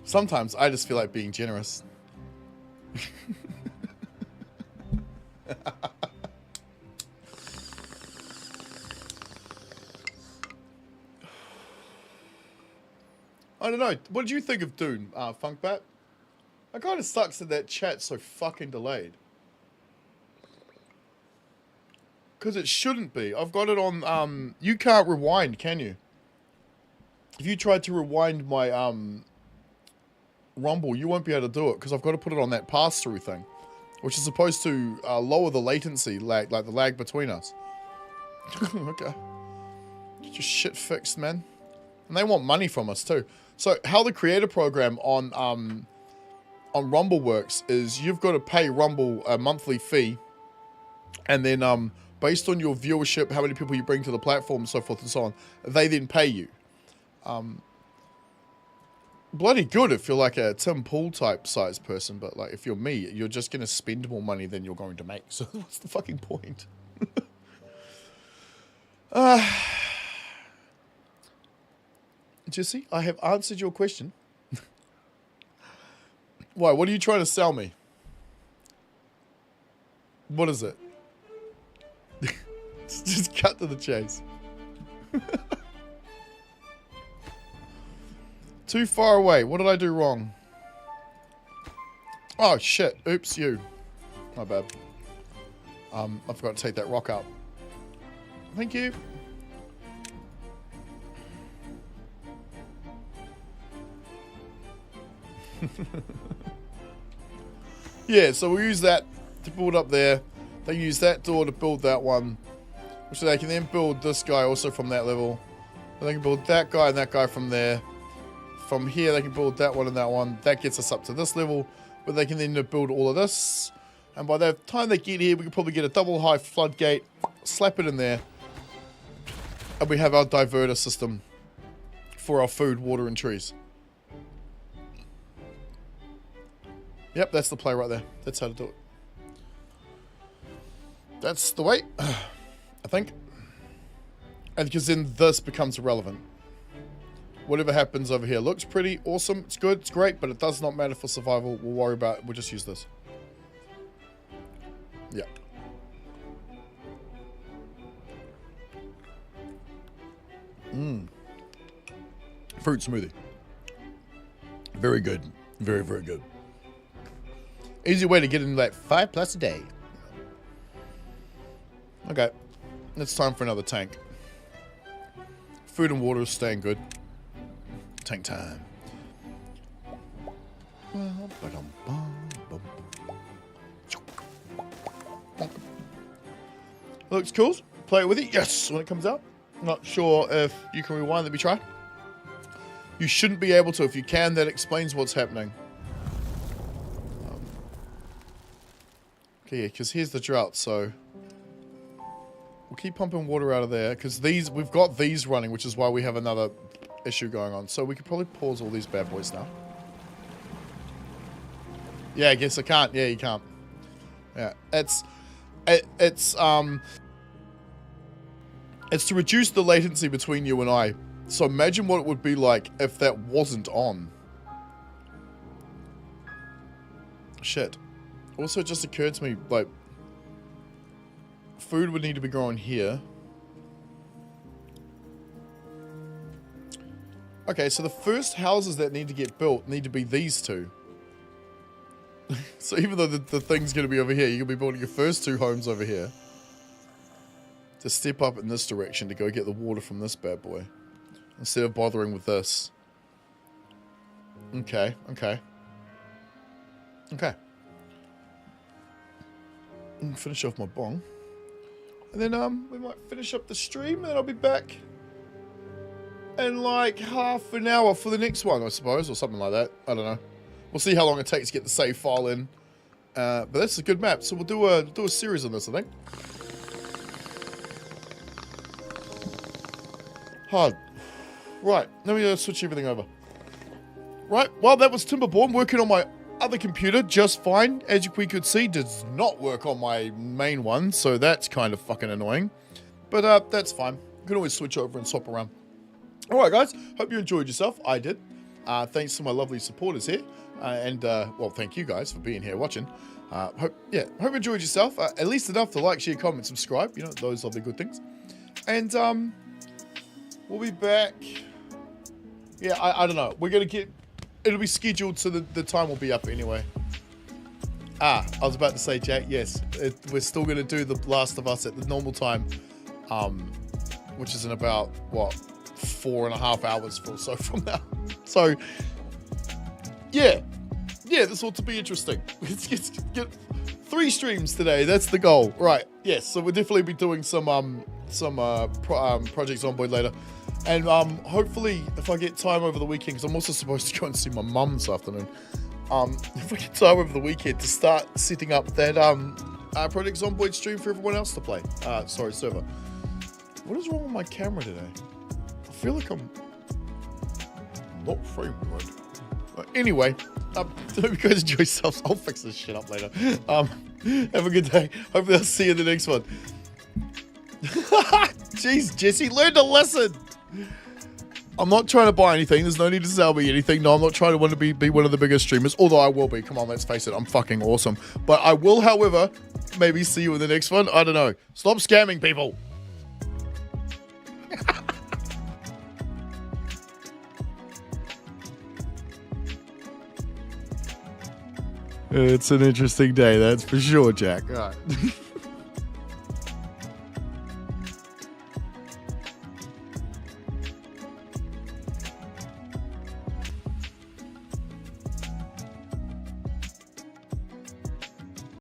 Sometimes I just feel like being generous. I don't know. What did you think of Dune, Funkbat? It kind of sucks that that chat's so fucking delayed. Because it shouldn't be. I've got it on, you can't rewind, can you? If you tried to rewind my, Rumble, you won't be able to do it, because I've got to put it on that pass-through thing. Which is supposed to lower the latency, lag, like the lag between us. Okay. Get your shit fixed, man. And they want money from us, too. So, how the creator program on Rumble works is you've got to pay Rumble a monthly fee, and then based on your viewership, how many people you bring to the platform, and so forth and so on, they then pay you. Bloody good if you're like a Tim Pool type size person, but like if you're me, you're just going to spend more money than you're going to make. So what's the fucking point? Jesse, I have answered your question. Why? What are you trying to sell me? What is it? Just cut to the chase. Too far away. What did I do wrong? Oh, shit. Oops, you. My bad. I forgot to take that rock out. Thank you. Yeah, so we'll use that to build up there. They use that door to build that one. Which they can then build this guy also from that level. And they can build that guy and that guy from there. From here, they can build that one and that one. That gets us up to this level, but they can then build all of this. And by the time they get here, we can probably get a double high floodgate, slap it in there, and we have our diverter system for our food, water, and trees. Yep, that's the play right there. That's how to do it. That's the way, I think. And because then this becomes irrelevant. Whatever happens over here looks pretty awesome. It's good, it's great, but it does not matter for survival. We'll worry about it. We'll just use this. Yeah. Fruit smoothie. Very good. Very, very good. Easy way to get into that 5+ a day. Okay. It's time for another tank. Food and water is staying good. Tank time. Looks cool. Play it with it. Yes, when it comes out. Not sure if you can rewind. Let me try. You shouldn't be able to. If you can, that explains what's happening. Okay, yeah, because here's the drought, so we'll keep pumping water out of there, because we've got these running, which is why we have another issue going on. So we could probably pause all these bad boys now. Yeah, I guess I can't. Yeah, you can't. Yeah, it's to reduce the latency between you and I. So imagine what it would be like if that wasn't on. Shit. Also, it just occurred to me, like, food would need to be growing here. Okay, so the first houses that need to get built need to be these two. So even though the thing's going to be over here, you're going to be building your first two homes over here. To step up in this direction to go get the water from this bad boy. Instead of bothering with this. Okay, okay. Okay. Finish off my bong. And then we might finish up the stream, and I'll be back in like half an hour for the next one, I suppose, or something like that. I don't know. We'll see how long it takes to get the save file in. But that's a good map, so we'll do a series on this, I think. Hard. Right, let me switch everything over. Right, well, that was Timberborn working on my other computer just fine. As we could see, does not work on my main one, so that's kind of fucking annoying. But that's fine. You can always switch over and swap around. Alright guys, hope you enjoyed yourself. I did. Thanks to my lovely supporters here. Well, thank you guys for being here watching. Hope you enjoyed yourself. At least enough to like, share, comment, subscribe. You know, those are the good things. And we'll be back. Yeah, I don't know. We're going to get... It'll be scheduled so the time will be up anyway. I was about to say, Jack, yes. We're still going to do The Last of Us at the normal time. Which is in about, what, 4.5 hours or so from now. So, yeah. Yeah, this ought to be interesting. Let's get 3 streams today. That's the goal. Right, yes. So we'll definitely be doing some projects on board later. And hopefully, if I get time over the weekend, because I'm also supposed to go and see my mum this afternoon. If I get time over the weekend to start setting up that Project Zomboid stream for everyone else to play. Sorry, server. What is wrong with my camera today? I feel like I'm not frame right. Anyway, hope you guys enjoy yourselves. I'll fix this shit up later. Have a good day. Hopefully I'll see you in the next one. Jeez, Jesse, learn to listen. I'm not trying to buy anything. There's no need to sell me anything. No, I'm not trying to be one of the biggest streamers. Although I will be. Come on, let's face it. I'm fucking awesome. But I will, however, maybe see you in the next one. I don't know. Stop scamming people. It's an interesting day, that's for sure, Jack. All right.